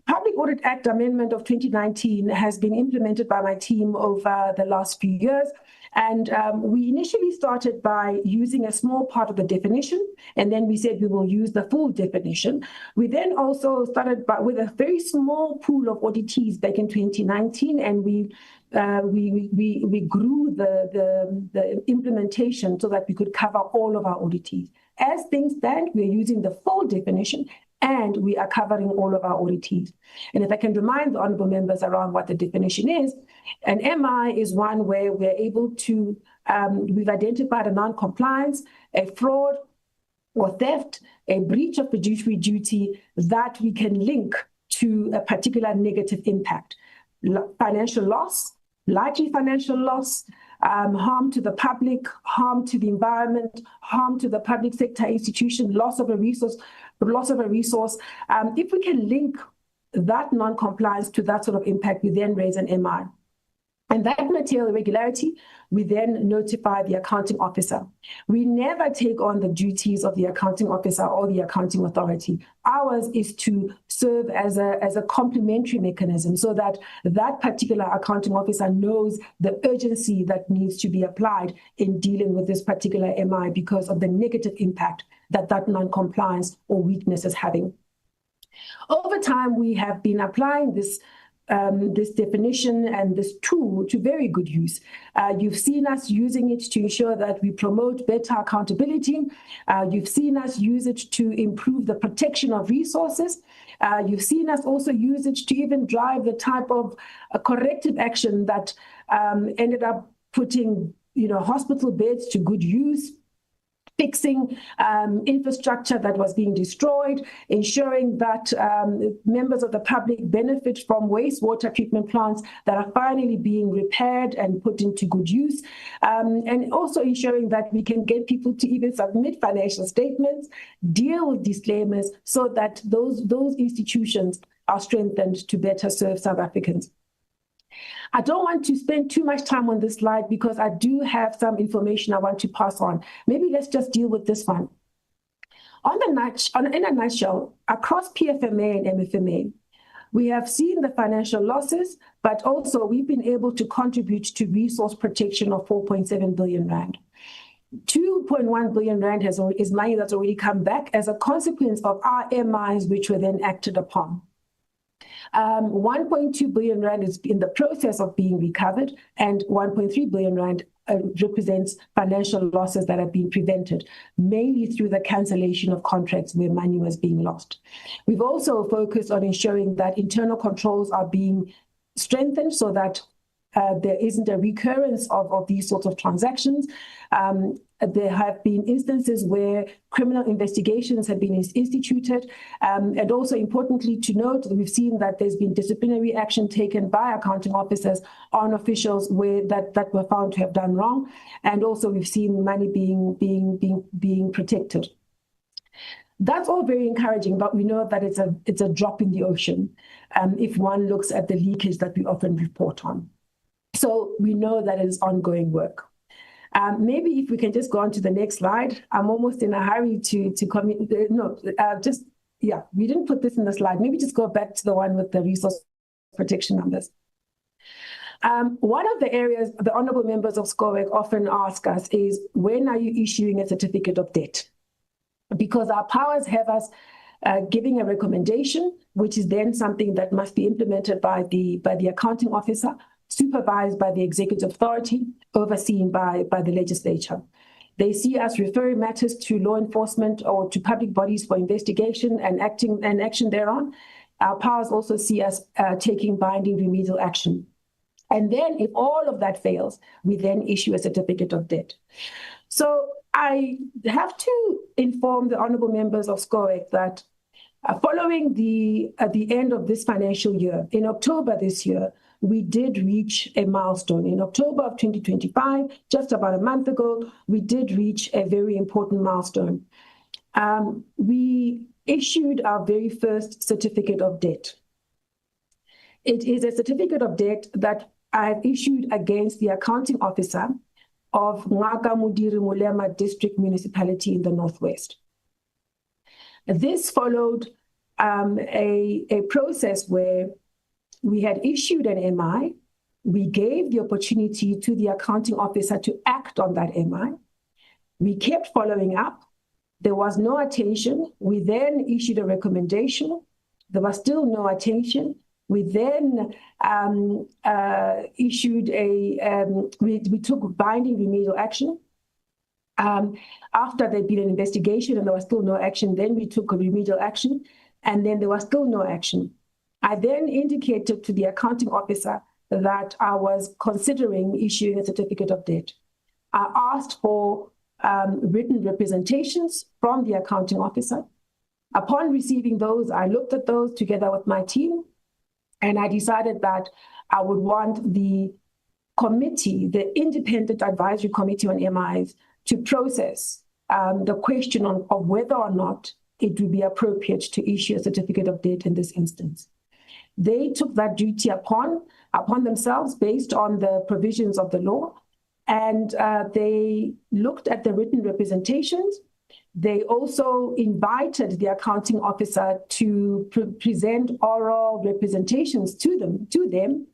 Speaker 11: Public Audit Act Amendment of 2019 has been implemented by my team over the last few years. And we initially started by using a small part of the definition, and then we said we will use the full definition. We then also started with a very small pool of auditees back in 2019, and we grew the implementation so that we could cover all of our auditees. As things stand, we're using the full definition and we are covering all of our auditees. And if I can remind the honourable members around what the definition is, an MI is one where we're able to, we've identified a non-compliance, a fraud or theft, a breach of fiduciary duty that we can link to a particular negative impact. Financial loss, likely financial loss, harm to the public, harm to the environment, harm to the public sector institution, loss of a resource. If we can link that non-compliance to that sort of impact, we then raise an MI. And that material irregularity, we then notify the accounting officer. We never take on the duties of the accounting officer or the accounting authority. Ours is to serve as a complementary mechanism so that that particular accounting officer knows the urgency that needs to be applied in dealing with this particular MI because of the negative impact that non-compliance or weakness is having. Over time, we have been applying this definition and this tool to very good use. You've seen us using it to ensure that we promote better accountability. You've seen us use it to improve the protection of resources. You've seen us also use it to even drive the type of corrective action that ended up putting, hospital beds to good use, fixing infrastructure that was being destroyed, ensuring that members of the public benefit from wastewater treatment plants that are finally being repaired and put into good use, and also ensuring that we can get people to even submit financial statements, deal with disclaimers, so that those institutions are strengthened to better serve South Africans. I don't want to spend too much time on this slide because I do have some information I want to pass on. Maybe let's just deal with this one. In a nutshell, across PFMA and MFMA, we have seen the financial losses, but also we've been able to contribute to resource protection of 4.7 billion rand. 2.1 billion rand is money that's already come back as a consequence of our MIs, which were then acted upon. 1.2 billion rand is in the process of being recovered, and 1.3 billion rand represents financial losses that have been prevented, mainly through the cancellation of contracts where money was being lost. We've also focused on ensuring that internal controls are being strengthened so that there isn't a recurrence of these sorts of transactions. There have been instances where criminal investigations have been instituted. And also importantly to note, we've seen that there's been disciplinary action taken by accounting officers on officials that were found to have done wrong. And also we've seen money being protected. That's all very encouraging, but we know that it's a drop in the ocean if one looks at the leakage that we often report on. So we know that it is ongoing work. Maybe if we can just go on to the next slide. I'm almost in a hurry to we didn't put this in the slide. Maybe just go back to the one with the resource protection numbers. One of the areas the honourable members of SCOEC often ask us is, when are you issuing a certificate of debt? Because our powers have us giving a recommendation, which is then something that must be implemented by the accounting officer, supervised by the executive authority, overseen by the legislature. They see us referring matters to law enforcement or to public bodies for investigation and action thereon. Our powers also see us taking binding remedial action. And then if all of that fails, we then issue a certificate of debt. So I have to inform the honourable members of SCOEC that following at the end of this financial year, in October this year, we did reach a milestone. In October of 2025, just about a month ago, we did reach a very important milestone. We issued our very first certificate of debt. It is a certificate of debt that I have issued against the accounting officer of Ngaka Mudiri Mulema District Municipality in the Northwest. This followed a process where we had issued an MI. We gave the opportunity to the accounting officer to act on that MI. We kept following up. There was no attention. We then issued a recommendation. There was still no attention. We then issued we took binding remedial action. After there'd been an investigation and there was still no action, then we took a remedial action, and then there was still no action. I then indicated to the accounting officer that I was considering issuing a certificate of debt. I asked for written representations from the accounting officer. Upon receiving those, I looked at those together with my team, and I decided that I would want the committee, the independent advisory committee on MIs, to process the question of whether or not it would be appropriate to issue a certificate of debt in this instance. They took that duty upon themselves based on the provisions of the law, and they looked at the written representations. They also invited the accounting officer to present oral representations to them.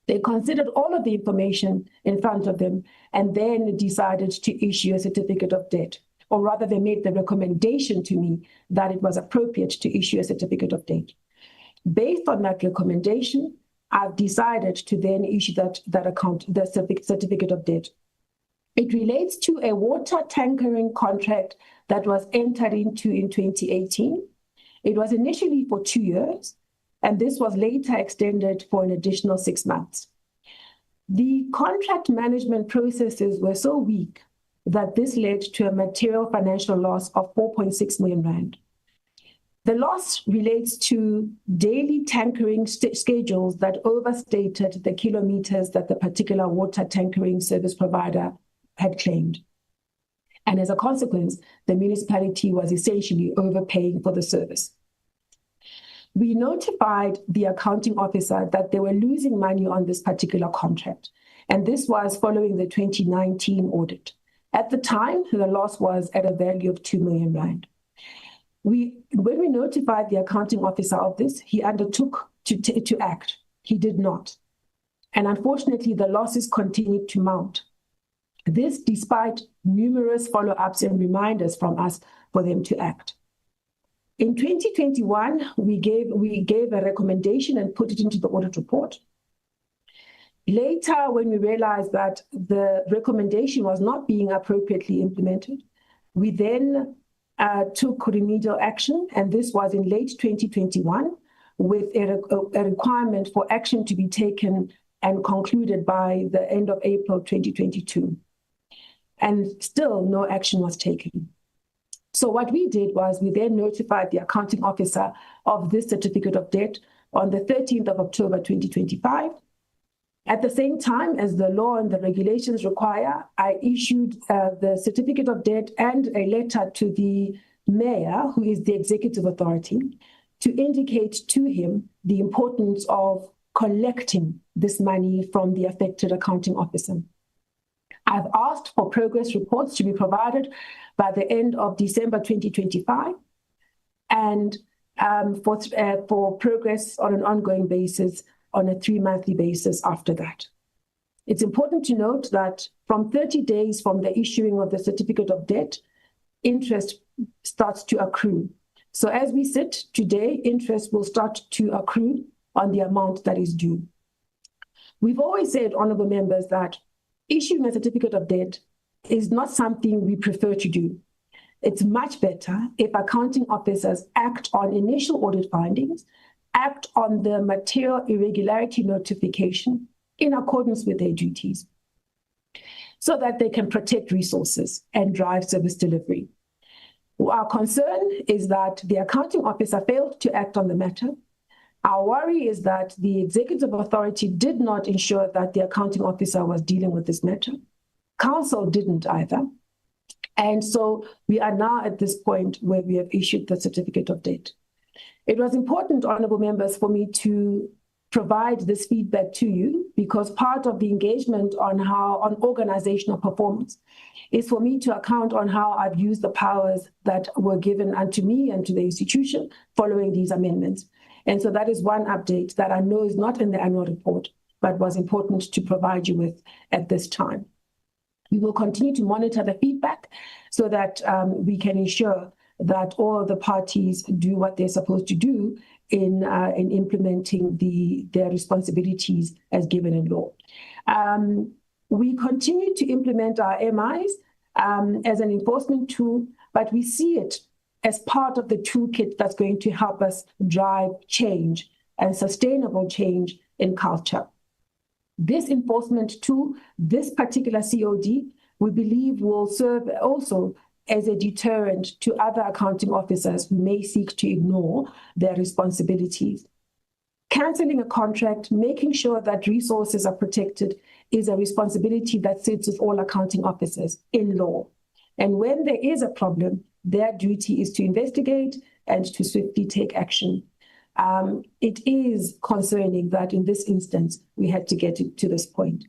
Speaker 11: They considered all of the information in front of them and then decided to issue a certificate of debt. Or rather, they made the recommendation to me that it was appropriate to issue a certificate of debt. Based on that recommendation, I've decided to then issue the certificate of debt. It relates to a water tankering contract that was entered into in 2018. It was initially for 2 years, and this was later extended for an additional 6 months. The contract management processes were so weak that this led to a material financial loss of 4.6 million rand. The loss relates to daily tankering schedules that overstated the kilometers that the particular water tankering service provider had claimed. And as a consequence, the municipality was essentially overpaying for the service. We notified the accounting officer that they were losing money on this particular contract, and this was following the 2019 audit. At the time, the loss was at a value of 2 million rand. When we notified the accounting officer of this, he undertook to act. He did not. And unfortunately, the losses continued to mount. This despite numerous follow-ups and reminders from us for them to act. In 2021, we gave a recommendation and put it into the audit report. Later, when we realized that the recommendation was not being appropriately implemented, we then took remedial action, and this was in late 2021, with a requirement for action to be taken and concluded by the end of April 2022. And still no action was taken. So what we did was we then notified the accounting officer of this certificate of debt on the 13th of October 2025. At the same time as the law and the regulations require, I issued the certificate of debt and a letter to the mayor, who is the executive authority, to indicate to him the importance of collecting this money from the affected accounting officer. I've asked for progress reports to be provided by the end of December 2025, and for progress on an ongoing basis on a 3-monthly basis after that. It's important to note that from 30 days from the issuing of the certificate of debt, interest starts to accrue. So as we sit today, interest will start to accrue on the amount that is due. We've always said, honourable members, that issuing a certificate of debt is not something we prefer to do. It's much better if accounting officers act on initial audit findings, act on the material irregularity notification in accordance with their duties, so that they can protect resources and drive service delivery. Our concern is that the accounting officer failed to act on the matter. Our worry is that the executive authority did not ensure that the accounting officer was dealing with this matter. Council didn't either. And so we are now at this point where we have issued the certificate of debt. It was important, honourable members, for me to provide this feedback to you, because part of the engagement on organizational performance is for me to account on how I've used the powers that were given unto me and to the institution following these amendments. And so that is one update that I know is not in the annual report, but was important to provide you with at this time. We will continue to monitor the feedback so that we can ensure that all the parties do what they're supposed to do in implementing their responsibilities as given in law. We continue to implement our MIs as an enforcement tool, but we see it as part of the toolkit that's going to help us drive change and sustainable change in culture. This enforcement tool, this particular COD, we believe will serve also as a deterrent to other accounting officers who may seek to ignore their responsibilities. Cancelling a contract, making sure that resources are protected, is a responsibility that sits with all accounting officers in law. And when there is a problem, their duty is to investigate and to swiftly take action. It is concerning that in this instance, we had to get to this point.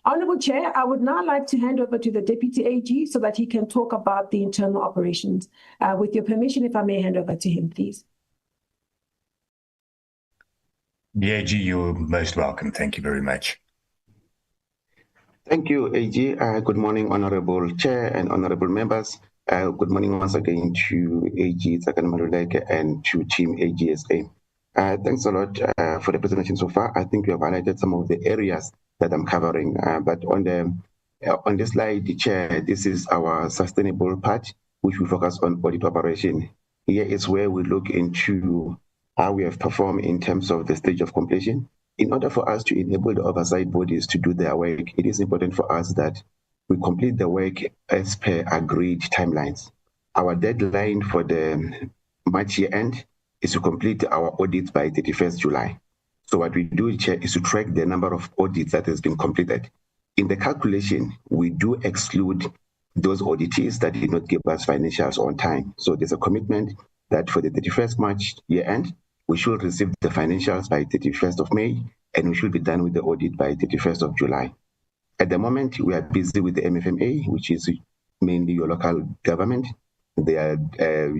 Speaker 11: Honourable Chair, I would now like to hand over to the Deputy AG so that he can talk about the internal operations. With your permission, if I may hand over to him, please.
Speaker 4: The AG, you're most welcome. Thank you very much.
Speaker 10: Thank you, AG. Good morning, Honourable Chair and Honourable members. Good morning once again to AG Maluleke and to Team AGSA. Thanks a lot for the presentation so far. I think you have highlighted some of the areas that I'm covering, but on this slide, Chair, this is our sustainable part, which we focus on audit operation. Here is where we look into how we have performed in terms of the stage of completion. In order for us to enable the oversight bodies to do their work, it is important for us that we complete the work as per agreed timelines. Our deadline for the March year end is to complete our audits by 31st July. So what we do, Chair, is to track the number of audits that has been completed. In the calculation, we do exclude those auditees that did not give us financials on time. So there's a commitment that for the 31st March year end, we should receive the financials by 31st of May, and we should be done with the audit by 31st of July. At the moment, we are busy with the MFMA, which is mainly your local government. Their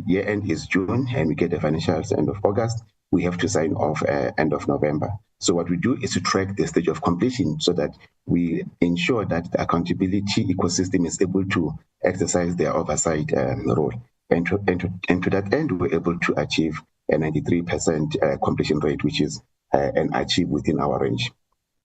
Speaker 10: year end is June, and we get the financials end of August. We have to sign off end of November. So what we do is to track the stage of completion so that we ensure that the accountability ecosystem is able to exercise their oversight role. And to that end, we're able to achieve a 93% completion rate, which is an achieve within our range.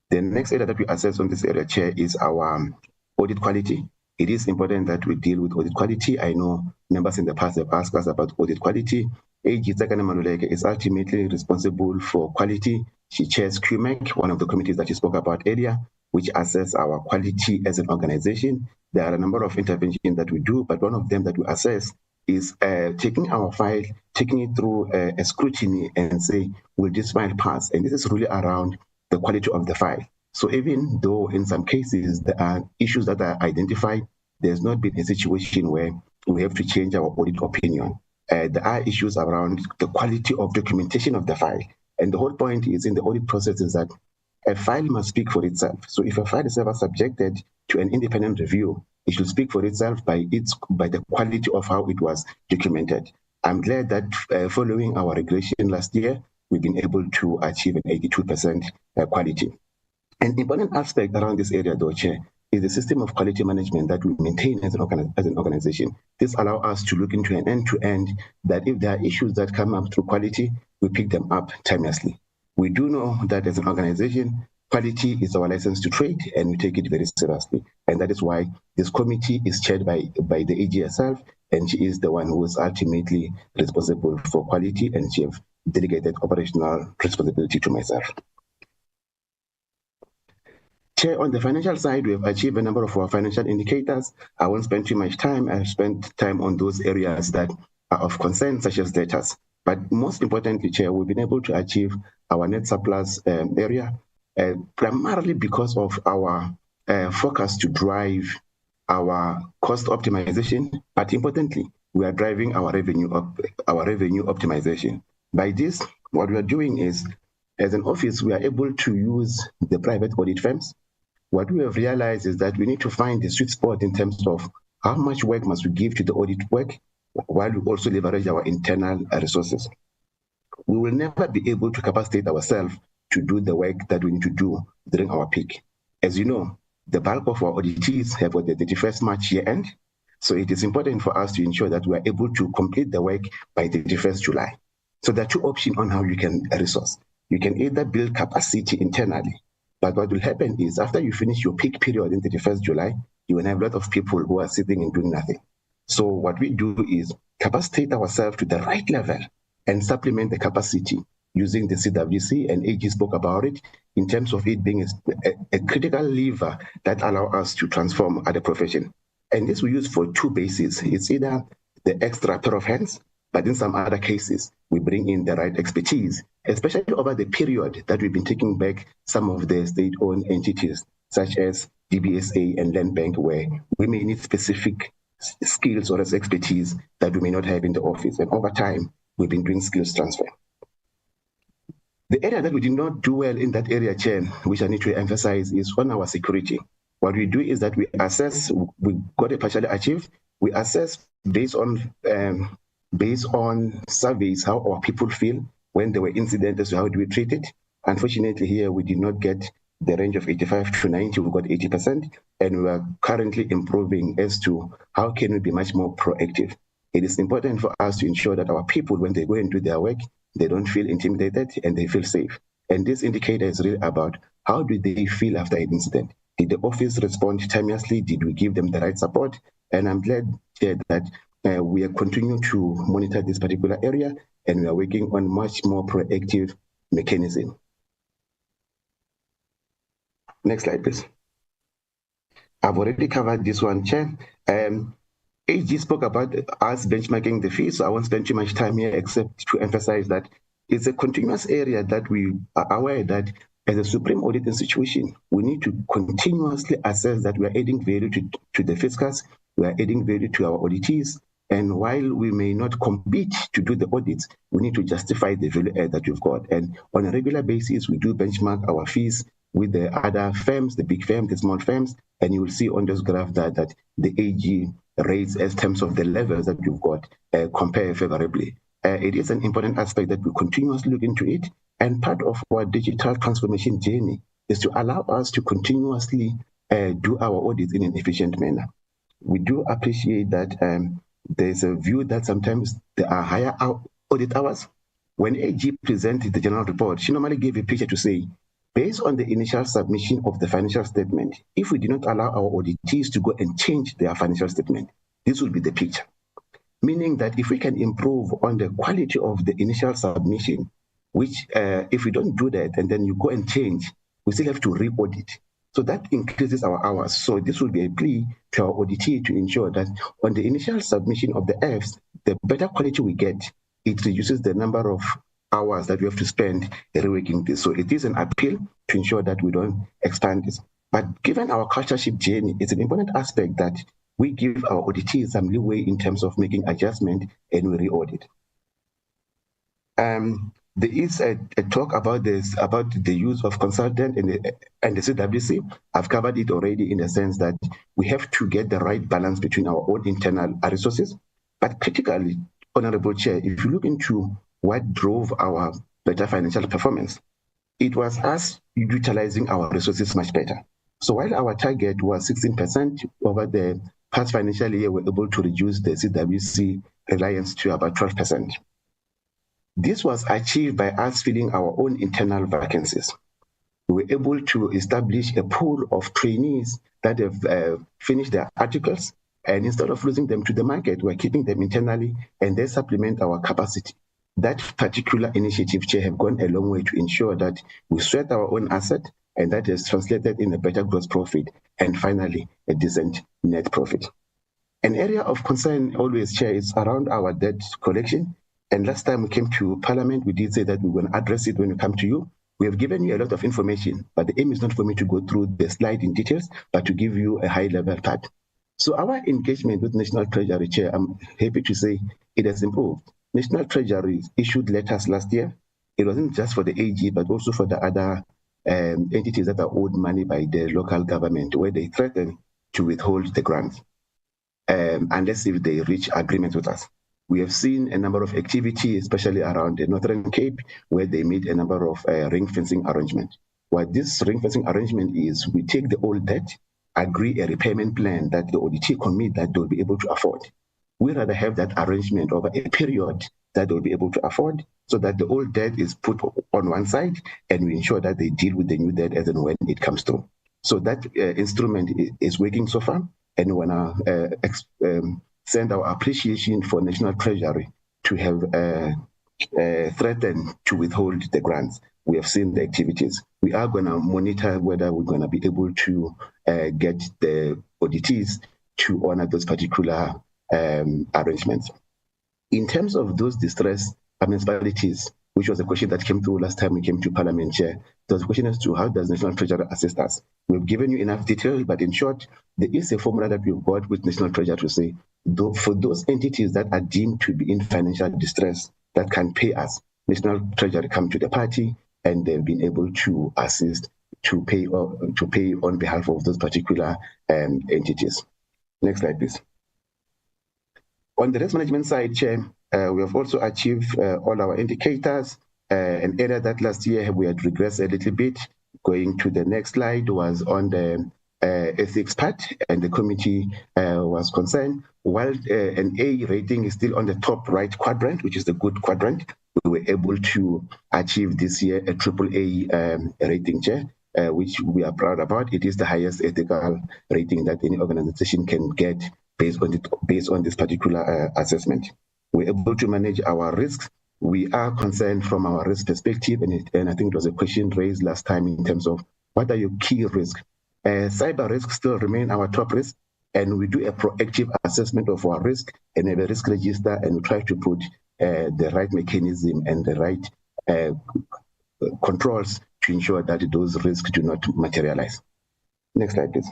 Speaker 10: The next area that we assess on this area, Chair, is our audit quality. It is important that we deal with audit quality. I know members in the past have asked us about audit quality. AGSA Maluleke is ultimately responsible for quality. She chairs QMEC, one of the committees that you spoke about earlier, which assess our quality as an organization. There are a number of interventions that we do, but one of them that we assess is taking our file, taking it through a scrutiny and say, will this file pass? And this is really around the quality of the file. So even though in some cases there are issues that are identified, there's not been a situation where we have to change our audit opinion. There are issues around the quality of documentation of the file. And the whole point is in the audit process is that a file must speak for itself. So if a file is ever subjected to an independent review, it should speak for itself by the quality of how it was documented. I'm glad that following our regulation last year, we've been able to achieve an 82% quality. An important aspect around this area, though, Chair, is the system of quality management that we maintain as an organization. This allows us to look into an end-to-end that if there are issues that come up through quality, we pick them up timelessly. We do know that as an organization, quality is our license to trade, and we take it very seriously. And that is why this committee is chaired by the AG herself, and she is the one who is ultimately responsible for quality, and she has delegated operational responsibility to myself. Chair, on the financial side, we have achieved a number of our financial indicators. I won't spend too much time. I've spent time on those areas that are of concern, such as debtors. But most importantly, Chair, we've been able to achieve our net surplus area, primarily because of our focus to drive our cost optimization. But importantly, we are driving our revenue optimization. By this, what we are doing is, as an office, we are able to use the private audit firms. What we have realized is that we need to find the sweet spot in terms of how much work must we give to the audit work, while we also leverage our internal resources. We will never be able to capacitate ourselves to do the work that we need to do during our peak. As you know, the bulk of our auditees have the 31st March year end, so it is important for us to ensure that we are able to complete the work by 31st July. So there are two options on how you can resource. You can either build capacity internally, but what will happen is after you finish your peak period in 31st July, you will have a lot of people who are sitting and doing nothing. So what we do is capacitate ourselves to the right level and supplement the capacity using the CWC, and AG spoke about it, in terms of it being a critical lever that allows us to transform other profession. And this we use for two bases. It's either the extra pair of hands, but in some other cases, we bring in the right expertise, especially over the period that we've been taking back some of the state-owned entities, such as DBSA and Land Bank, where we may need specific skills or expertise that we may not have in the office. And over time, we've been doing skills transfer. The area that we did not do well in that area, Chair, which I need to emphasize, is on our security. What we do is that we assess, we got it partially achieved, we assess based on surveys how our people feel when there were incidents, as to how do we treat it. Unfortunately, here we did not get the range of 85 to 90, we got 80%, and we are currently improving as to how can we be much more proactive. It is important for us to ensure that our people, when they go and do their work, they don't feel intimidated and they feel safe. And this indicator is really about how do they feel after an incident. Did the office respond timelessly? Did we give them the right support? And I'm glad, Chair, that we are continuing to monitor this particular area, and we are working on much more proactive mechanism. Next slide, please. I've already covered this one, Chair. AG spoke about us benchmarking the fees, so I won't spend too much time here except to emphasize that it's a continuous area that we are aware that as a Supreme Audit Institution, we need to continuously assess that we are adding value to the fiscals, we are adding value to our auditees, and while we may not compete to do the audits, we need to justify the value add that we've got. And on a regular basis, we do benchmark our fees with the other firms, the big firms, the small firms, and you will see on this graph that the AG rates as terms of the levels that you've got compare favorably. It is an important aspect that we continuously look into it, and part of our digital transformation journey is to allow us to continuously do our audits in an efficient manner. We do appreciate that there's a view that sometimes there are higher audit hours. When AG presented the general report, she normally gave a picture to say, based on the initial submission of the financial statement, if we do not allow our auditees to go and change their financial statement, this will be the picture. Meaning that if we can improve on the quality of the initial submission, which if we don't do that and then you go and change, we still have to re-audit. So that increases our hours. So this will be a plea to our auditee to ensure that on the initial submission of the Fs, the better quality we get, it reduces the number of hours that we have to spend reworking this. So it is an appeal to ensure that we don't expand this. But given our culture shift journey, it's an important aspect that we give our auditees some leeway in terms of making adjustment and we re-audit. there is a talk about this, about the use of consultant and the CWC. I've covered it already in the sense that we have to get the right balance between our own internal resources. But critically, Honorable Chair, if you look into what drove our better financial performance, it was us utilizing our resources much better. So while our target was 16% over the past financial year, we're able to reduce the CWC reliance to about 12%. This was achieved by us filling our own internal vacancies. We were able to establish a pool of trainees that have finished their articles, and instead of losing them to the market, we're keeping them internally, and they supplement our capacity. That particular initiative, Chair, have gone a long way to ensure that we sweat our own asset, and that is translated in a better gross profit, and finally, a decent net profit. An area of concern always, Chair, is around our debt collection. And last time we came to Parliament, we did say that we will address it when we come to you. We have given you a lot of information, but the aim is not for me to go through the slide in details, but to give you a high-level part. So our engagement with National Treasury, Chair, I'm happy to say it has improved. National Treasury issued letters last year. It wasn't just for the AG, but also for the other entities that are owed money by the local government, where they threaten to withhold the grants, unless if they reach agreement with us. We have seen a number of activity, especially around the Northern Cape, where they made a number of ring fencing arrangements. What this ring fencing arrangement is, we take the old debt, agree a repayment plan that the auditee commit that they'll be able to afford. We rather have that arrangement over a period that they'll be able to afford, so that the old debt is put on one side, and we ensure that they deal with the new debt as and when it comes through. So that instrument is working so far, and we want to send our appreciation for National Treasury to have threatened to withhold the grants. We have seen the activities. We are going to monitor whether we're going to be able to get the auditees to honor those particular arrangements. In terms of those distressed municipalities, which was a question that came through last time we came to Parliament, Chair, there was a question as to how does National Treasury assist us. We've given you enough detail, but in short, there is a formula that we've got with National Treasury to say, for those entities that are deemed to be in financial distress that can pay us, National Treasury come to the party, and they've been able to assist to pay on behalf of those particular entities. Next slide, please. On the risk management side, Chair, we have also achieved all our indicators. An area that last year we had regressed a little bit. Going to the next slide was on the ethics part, and the committee was concerned. While an A rating is still on the top right quadrant, which is the good quadrant, we were able to achieve this year a AAA rating, Chair, which we are proud about. It is the highest ethical rating that any organization can get based on this particular assessment. We're able to manage our risks. We are concerned from our risk perspective, and I think it was a question raised last time in terms of what are your key risks. Cyber risks still remain our top risk, and we do a proactive assessment of our risk and have a risk register, and we try to put the right mechanism and the right controls to ensure that those risks do not materialize. Next slide, please.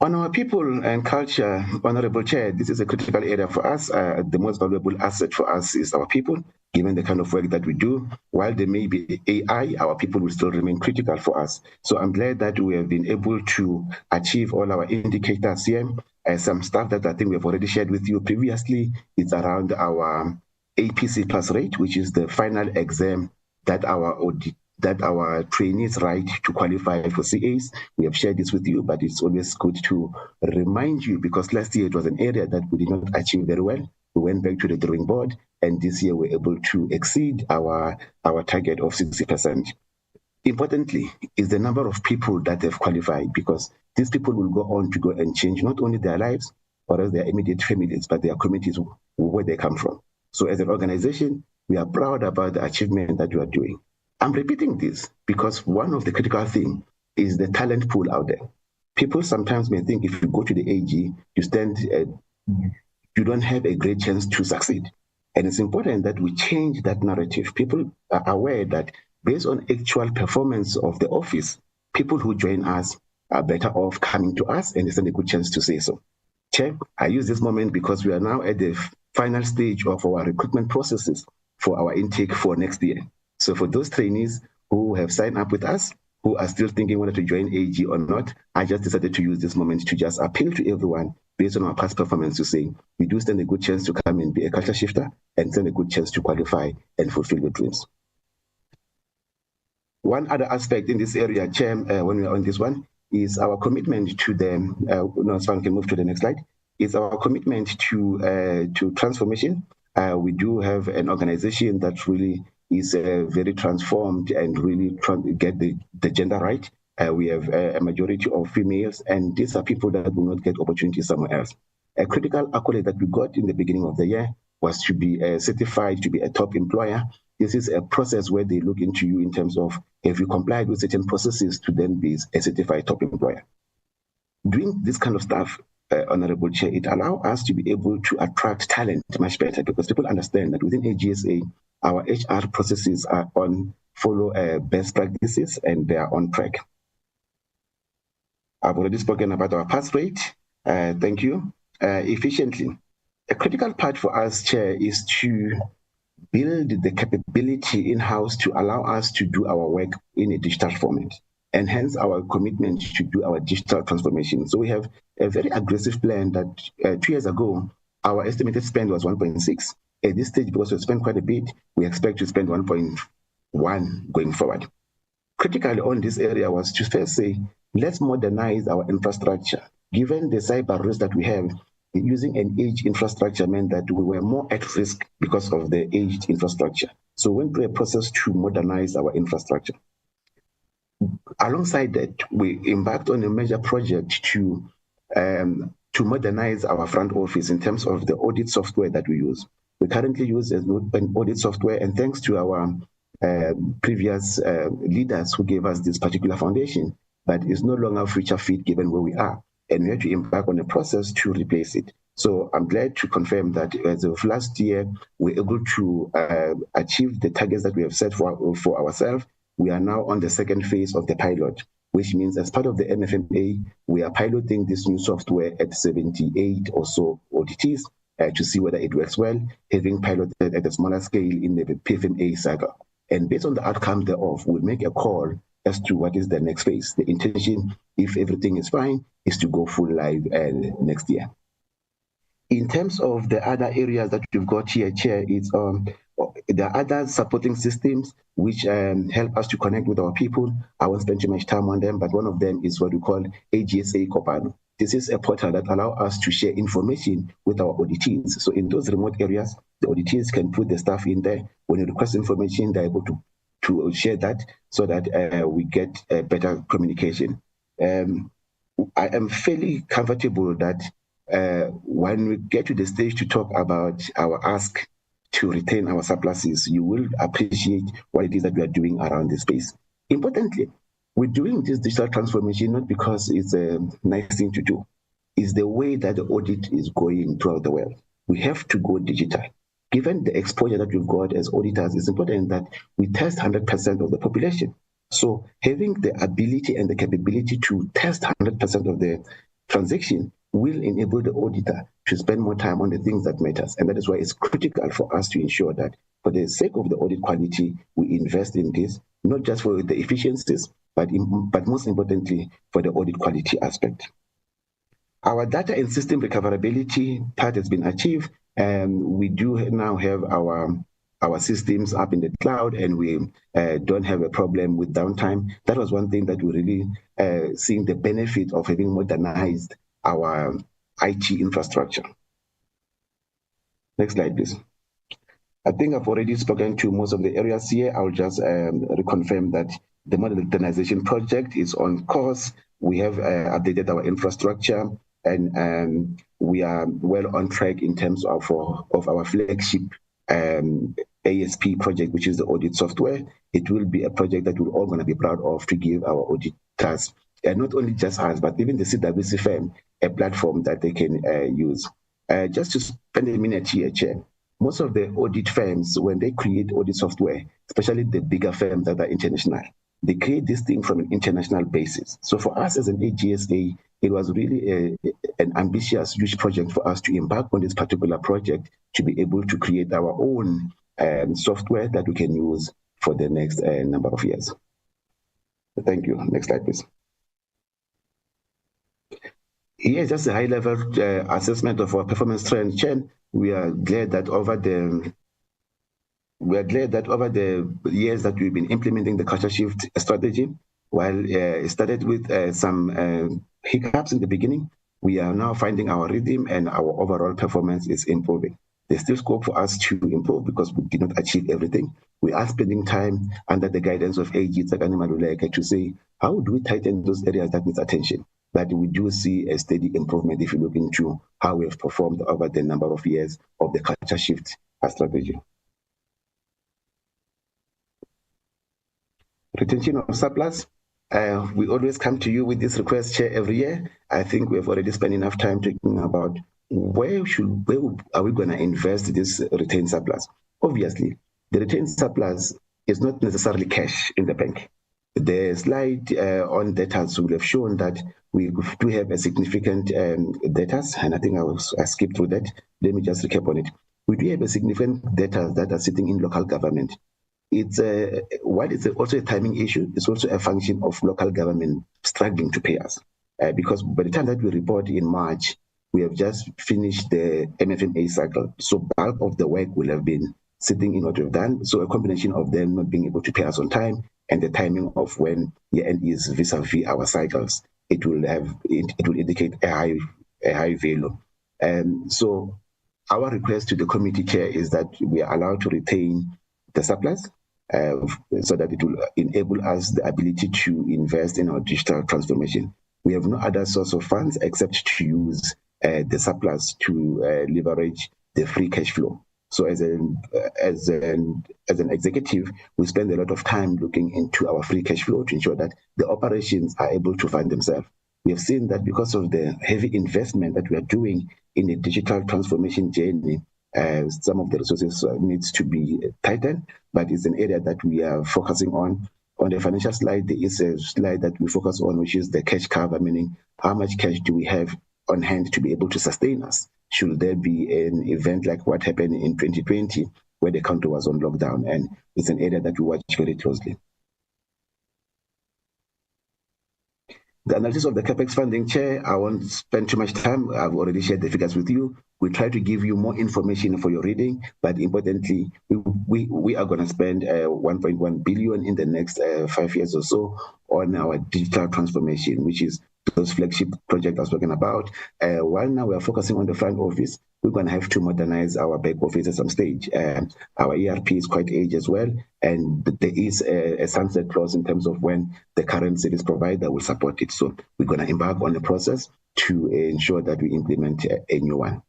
Speaker 10: On our people and culture, Honorable Chair, this is a critical area for us. The most valuable asset for us is our people, given the kind of work that we do. While there may be AI, our people will still remain critical for us. So I'm glad that we have been able to achieve all our indicators here. Some stuff that I think we have already shared with you previously is around our APC plus rate, which is the final exam that our trainees write to qualify for CAs. We have shared this with you, but it's always good to remind you, because last year it was an area that we did not achieve very well. We went back to the drawing board, and this year we're able to exceed our target of 60%. Importantly, is the number of people that have qualified, because these people will go on to go and change not only their lives, or as their immediate families, but their communities where they come from. So as an organization, we are proud about the achievement that we are doing. I'm repeating this because one of the critical things is the talent pool out there. People sometimes may think if you go to the AG, you don't have a great chance to succeed. And it's important that we change that narrative. People are aware that based on actual performance of the office, people who join us are better off coming to us, and it's a good chance to say so. Chair, I use this moment because we are now at the final stage of our recruitment processes for our intake for next year. So for those trainees who have signed up with us, who are still thinking whether to join AG or not, I just decided to use this moment to just appeal to everyone based on our past performance to say, we do stand a good chance to come and be a culture shifter and stand a good chance to qualify and fulfill your dreams. One other aspect in this area, Chair, when we're on this one, is our commitment to the, no, so I can move to the next slide, is our commitment to transformation. We do have an organization that really is very transformed and really trying to get the gender right. We have a majority of females, and these are people that will not get opportunities somewhere else. A critical accolade that we got in the beginning of the year was to be certified to be a top employer. This is a process where they look into you in terms of if you complied with certain processes to then be a certified top employer. Doing this kind of stuff, Honorable Chair, it allows us to be able to attract talent much better because people understand that within AGSA, our HR processes are follow best practices and they are on track. I've already spoken about our pass rate. Thank you. Efficiently. A critical part for us, Chair, is to build the capability in-house to allow us to do our work in a digital format, and hence our commitment to do our digital transformation. So we have a very aggressive plan that 2 years ago, our estimated spend was 1.6. At this stage, because we spent quite a bit, we expect to spend 1.1 going forward. Critically on this area was to first say, let's modernize our infrastructure. Given the cyber risk that we have, using an aged infrastructure meant that we were more at risk because of the aged infrastructure. So we went through a process to modernize our infrastructure. Alongside that, we embarked on a major project to modernize our front office in terms of the audit software that we use. We currently use an audit software, and thanks to our previous leaders who gave us this particular foundation, but it's no longer future fit given where we are. And we have to embark on a process to replace it. So I'm glad to confirm that as of last year, we're able to achieve the targets that we have set for ourselves. We are now on the second phase of the pilot, which means as part of the MFMA, we are piloting this new software at 78 or so auditees to see whether it works well, having piloted at a smaller scale in the PFMA cycle. And based on the outcome thereof, we'll make a call as to what is the next phase. The intention, if everything is fine, is to go full live next year. In terms of the other areas that we've got here, Chair, it's there are other supporting systems which help us to connect with our people. I won't spend too much time on them, but one of them is what we call AGSA Copano. This is a portal that allows us to share information with our auditees. So in those remote areas, the auditees can put the stuff in there. When you request information, they're able to share that so that we get better communication. I am fairly comfortable that when we get to the stage to talk about our ask to retain our surpluses, you will appreciate what it is that we are doing around this space. Importantly, we're doing this digital transformation not because it's a nice thing to do. It's the way that the audit is going throughout the world. We have to go digital. Given the exposure that we've got as auditors, it's important that we test 100% of the population. So having the ability and the capability to test 100% of the transaction will enable the auditor to spend more time on the things that matters. And that is why it's critical for us to ensure that for the sake of the audit quality, we invest in this, not just for the efficiencies, but most importantly, for the audit quality aspect. Our data and system recoverability part has been achieved. We do now have our systems up in the cloud, and we don't have a problem with downtime. That was one thing that we really seeing the benefit of having modernized our IT infrastructure. Next slide, please. I think I've already spoken to most of the areas here. I'll just reconfirm that the modernization project is on course. We have updated our infrastructure, and we are well on track in terms of our flagship ASP project, which is the audit software. It will be a project that we're all going to be proud of to give our auditors, and not only just us, but even the CWC firm, a platform that they can use. Just to spend a minute here, Chair, most of the audit firms, when they create audit software, especially the bigger firms that are international, they create this thing from an international basis. So for us as an AGSA, It was really an ambitious, huge project for us to embark on this particular project to be able to create our own software that we can use for the next number of years. Thank you. Next slide, please. Here is just a high-level assessment of our performance trend. Chen, we are glad that over the years that we've been implementing the culture shift strategy, while it started with some hiccups in the beginning, we are now finding our rhythm and our overall performance is improving. There's still scope for us to improve because we did not achieve everything. We are spending time under the guidance of AGSA to say, how do we tighten those areas that need attention? But we do see a steady improvement if you look into how we have performed over the number of years of the culture shift strategy. Retention of surplus. We always come to you with this request, Chair, every year. I think we've already spent enough time talking about where are we going to invest this retained surplus. Obviously, the retained surplus is not necessarily cash in the bank. The slide on debtors will have shown that we do have a significant debtors, and I think I skipped through that. Let me just recap on it. We do have a significant debtors that are sitting in local government. It's while it's also a timing issue, it's also a function of local government struggling to pay us. Because by the time that we report in March, we have just finished the MFMA cycle. So bulk of the work will have been sitting in what we've done. So a combination of them not being able to pay us on time and the timing of when year-end is vis-a-vis our cycles, it will indicate a high value. So our request to the committee, Chair, is that we are allowed to retain the surplus so that it will enable us the ability to invest in our digital transformation. We have no other source of funds except to use the surplus to leverage the free cash flow. So as an executive, we spend a lot of time looking into our free cash flow to ensure that the operations are able to fund themselves. We have seen that because of the heavy investment that we are doing in the digital transformation journey, some of the resources needs to be tightened, but it's an area that we are focusing on. On the financial slide, there is a slide that we focus on, which is the cash cover, meaning how much cash do we have on hand to be able to sustain us should there be an event like what happened in 2020 where the country was on lockdown, and it's an area that we watch very closely. The analysis of the CapEx funding, Chair, I won't spend too much time. I've already shared the figures with you. We try to give you more information for your reading, but importantly, we are going to spend 1.1 billion in the next 5 years or so on our digital transformation, which is those flagship projects I was talking about. While now we are focusing on the front office, we're going to have to modernize our back office at some stage. Our ERP is quite aged as well, and there is a sunset clause in terms of when the current service provider will support it. So we're going to embark on the process to ensure that we implement a new one.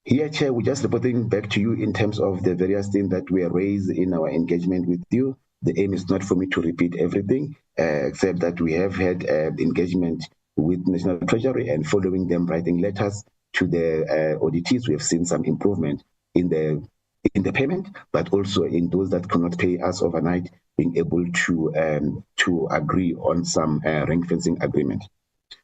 Speaker 10: Here, Chair, we're just reporting back to you in terms of the various things that were raised in our engagement with you. The aim is not for me to repeat everything, except that we have had engagement with National Treasury, and following them writing letters to the auditees, we have seen some improvement in the payment, but also in those that cannot pay us overnight, being able to agree on some ring fencing agreement.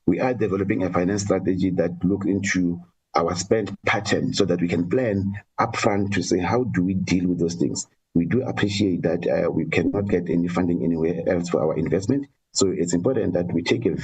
Speaker 10: We are developing a finance strategy that looks into our spend pattern so that we can plan upfront to say, how do we deal with those things? We do appreciate that we cannot get any funding anywhere else for our investment. So it's important that we take a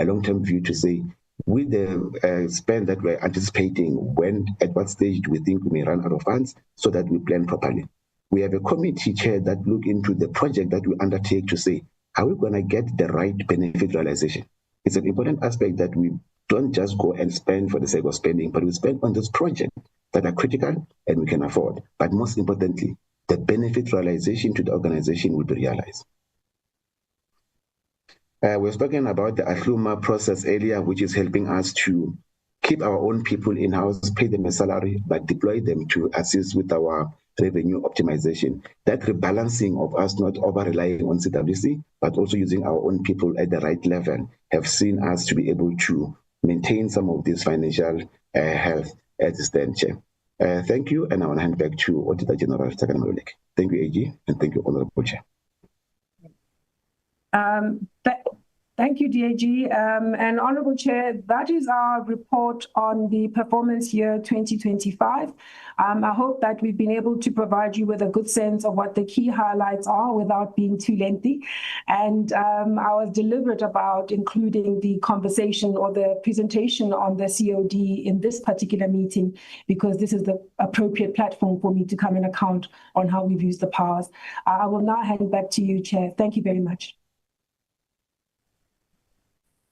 Speaker 10: long-term view to say, with the spend that we're anticipating, at what stage do we think we may run out of funds, so that we plan properly. We have a committee, Chair, that look into the project that we undertake to say, are we going to get the right benefit realization? It's an important aspect that we don't just go and spend for the sake of spending, but we spend on those projects that are critical and we can afford. But most importantly, the benefit realization to the organization will be realized. We've spoken about the Ahluma process earlier, which is helping us to keep our own people in-house, pay them a salary, but deploy them to assist with our revenue optimization. That rebalancing of us not over-relying on CWC, but also using our own people at the right level, have seen us to be able to maintain some of this financial health as it stands, Chair. Thank you, and I want to hand back to Auditor-General Thank you, AG, and thank you, Honorable Chair.
Speaker 11: Thank you, DAG. And Honourable Chair, that is our report on the performance year 2025. I hope that we've been able to provide you with a good sense of what the key highlights are without being too lengthy. And I was deliberate about including the conversation or the presentation on the COD in this particular meeting, because this is the appropriate platform for me to come and account on how we've used the powers. I will now hand back to you, Chair. Thank you very much.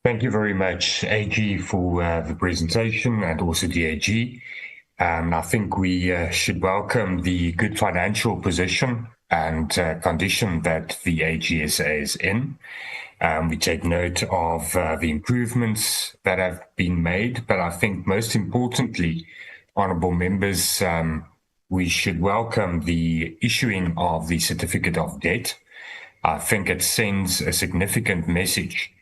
Speaker 4: Thank you very much, AG, for the presentation, and also DAG. I think we should welcome the good financial position and condition that the AGSA is in. We take note of the improvements that have been made, but I think most importantly, honourable members, we should welcome the issuing of the certificate of debt. I think it sends a significant message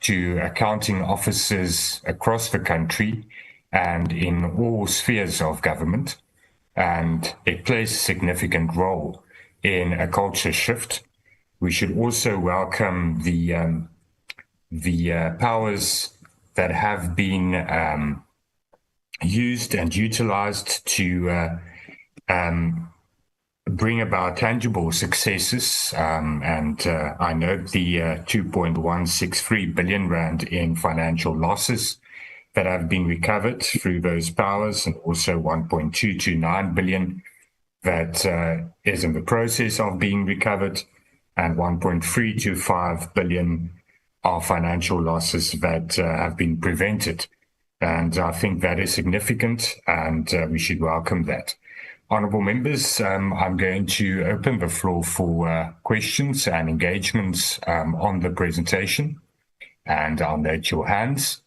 Speaker 4: to accounting officers across the country and in all spheres of government, and it plays a significant role in a culture shift. We should also welcome the powers that have been used and utilized to bring about tangible successes, and I note the 2.163 billion rand in financial losses that have been recovered through those powers, and also 1.229 billion that is in the process of being recovered, and 1.325 billion of financial losses that have been prevented. And I think that is significant, and we should welcome that. Honourable members, I'm going to open the floor for questions and engagements on the presentation, and I'll note your hands.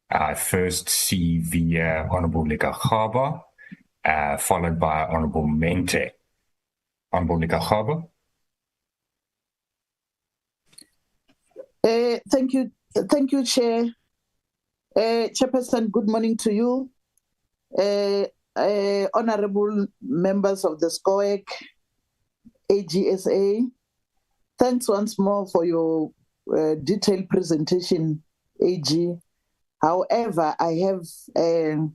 Speaker 4: I first see the Honourable Lekagaba, followed by Honourable Mente. Honourable Lekagaba.
Speaker 12: Thank you, Chair. Chairperson, good morning to you. Honourable members of the SCOEC, AGSA, thanks once more for your detailed presentation, AG. However, I have a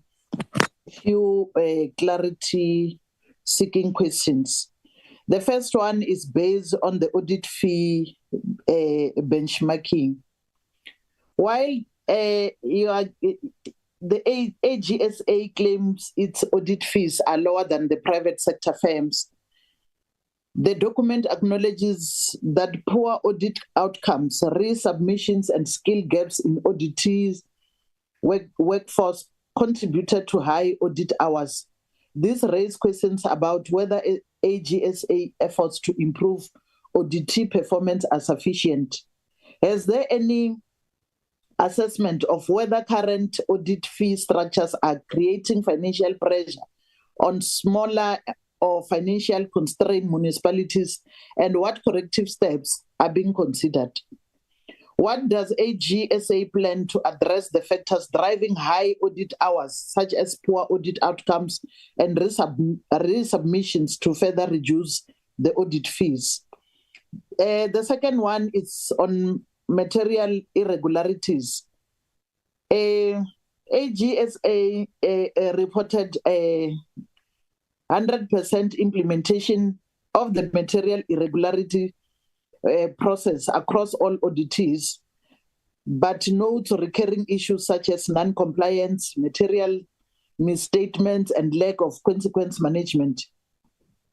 Speaker 12: few clarity-seeking questions. The first one is based on the audit fee benchmarking. While the AGSA claims its audit fees are lower than the private sector firms, the document acknowledges that poor audit outcomes, resubmissions, and skill gaps in auditees' workforce contributed to high audit hours. This raises questions about whether AGSA efforts to improve auditee performance are sufficient. Has there any assessment of whether current audit fee structures are creating financial pressure on smaller or financial constrained municipalities, and what corrective steps are being considered? What does AGSA plan to address the factors driving high audit hours, such as poor audit outcomes and resubmissions, to further reduce the audit fees? The second one is on material irregularities. AGSA reported a 100% implementation of the material irregularity process across all auditees, but notes recurring issues such as non-compliance, material misstatements, and lack of consequence management.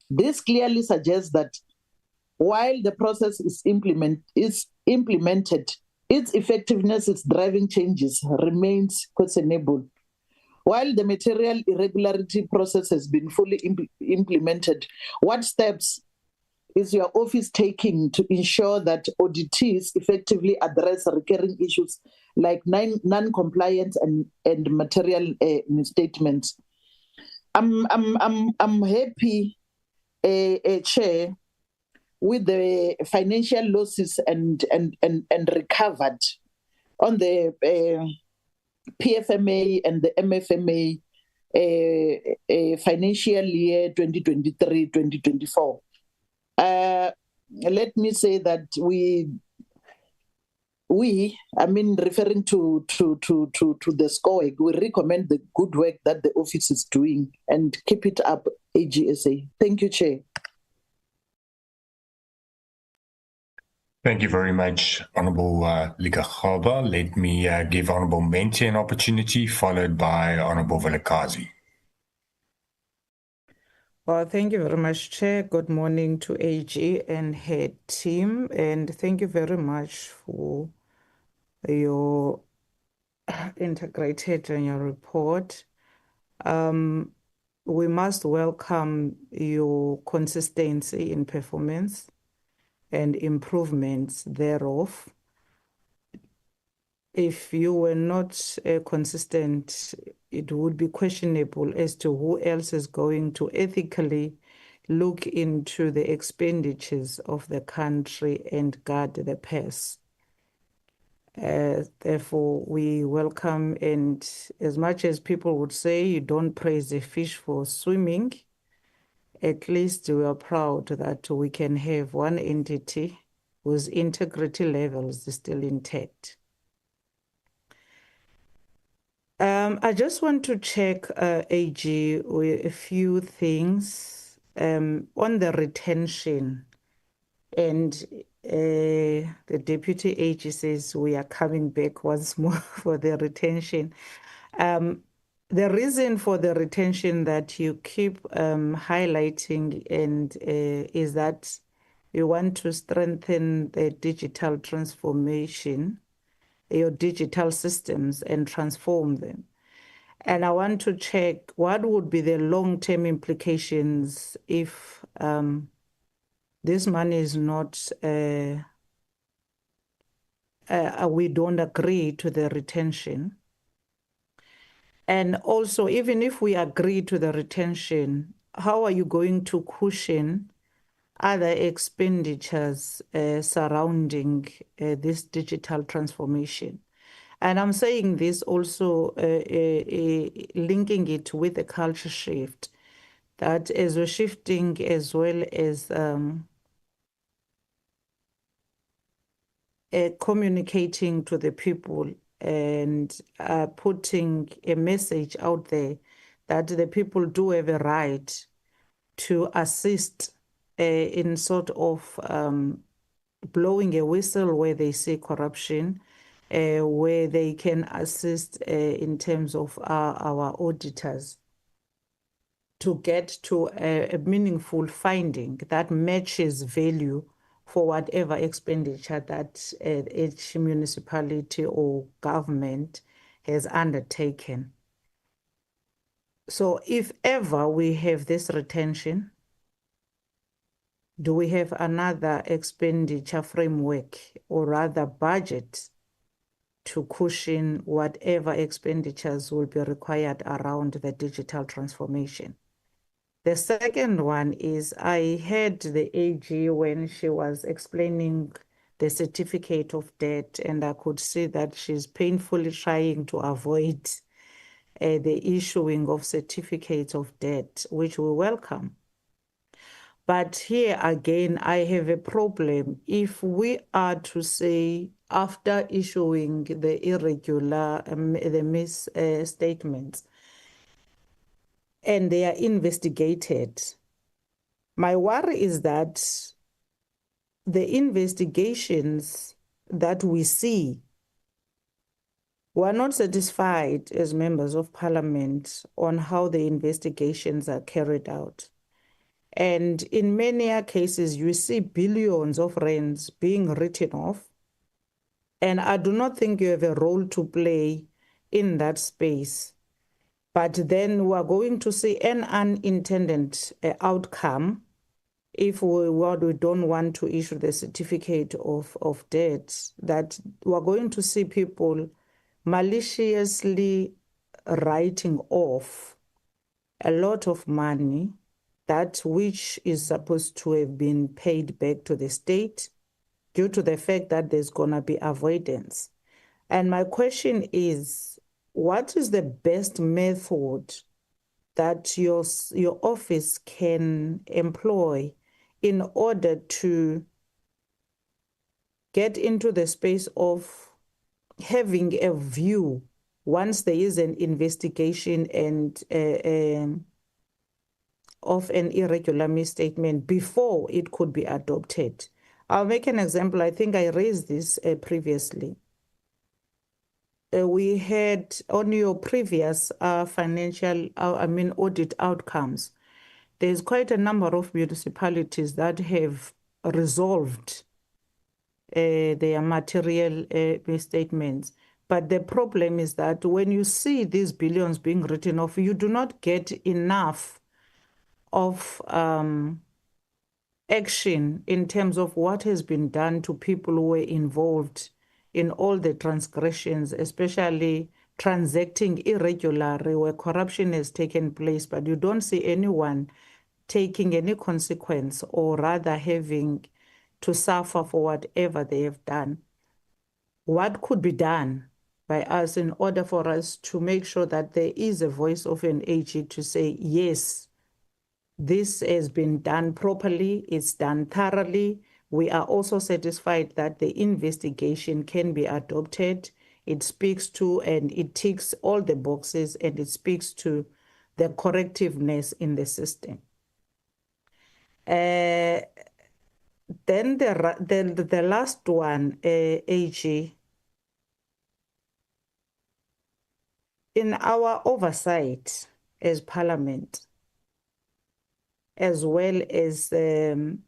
Speaker 12: This clearly suggests that while the process is implemented, its effectiveness in driving changes remains questionable. While the material irregularity process has been fully implemented, what steps is your office taking to ensure that auditees effectively address recurring issues like non-compliance and material misstatements? I'm happy, Chair, with the financial losses and recovered on the PFMA and the MFMA financial year 2023-2024. Let me say that we referring to the SCOEG, we recommend the good work that the office is doing and keep it up, AGSA. Thank you, Chair.
Speaker 4: Thank you very much, Honourable Likachaba. Let me give Honourable Mente an opportunity, followed by Honourable Vilakazi.
Speaker 6: Well, thank you very much, Chair. Good morning to AG and her team, and thank you very much for your integrated annual report. We must welcome your consistency in performance and improvements thereof. If you were not consistent, it would be questionable as to who else is going to ethically look into the expenditures of the country and guard the purse. Therefore, we welcome, and as much as people would say you don't praise a fish for swimming, at least we are proud that we can have one entity whose integrity levels is still intact. I just want to check, AG, with a few things on the retention. And the Deputy AG says we are coming back once more for the retention. The reason for the retention that you keep highlighting is that you want to strengthen the digital transformation, your digital systems, and transform them. And I want to check what would be the long-term implications if this money is not, we don't agree to the retention. And also, even if we agree to the retention, how are you going to cushion other expenditures surrounding this digital transformation? And I'm saying this also linking it with the culture shift, that as we're shifting as well as communicating to the people and putting a message out there that the people do have a right to assist in sort of blowing a whistle where they see corruption, where they can assist in terms of our auditors to get to a meaningful finding that matches value for whatever expenditure that each municipality or government has undertaken. So if ever we have this retention, do we have another expenditure framework or rather budget to cushion whatever expenditures will be required around the digital transformation? The second one is I heard the AG when she was explaining the certificate of debt, and I could see that she's painfully trying to avoid the issuing of certificates of debt, which we welcome. But here again, I have a problem. If we are to say after issuing the irregular, the misstatements, and they are investigated, my worry is that the investigations that we see, we're not satisfied as members of parliament on how the investigations are carried out. And in many cases, you see billions of rands being written off. And I do not think you have a role to play in that space. But then we're going to see an unintended outcome if we don't want to issue the certificate of debt, that we're going to see people maliciously writing off a lot of money, that which is supposed to have been paid back to the state due to the fact that there's going to be avoidance. And my question is, what is the best method that your office can employ in order to get into the space of having a view once there is an investigation and of an irregular misstatement before it could be adopted. I'll make an example. I think I raised this previously. We had on your previous audit outcomes, there's quite a number of municipalities that have resolved their material misstatements. But the problem is that when you see these billions being written off, you do not get enough of action in terms of what has been done to people who were involved in all the transgressions, especially transacting irregularly where corruption has taken place, but you don't see anyone taking any consequence or rather having to suffer for whatever they have done. What could be done by us in order for us to make sure that there is a voice of an AG to say, yes, this has been done properly, it's done thoroughly. We are also satisfied that the investigation can be adopted. It speaks to and it ticks all the boxes and it speaks to the correctiveness in the system. Then the last one, AG, in our oversight as Parliament, as well as the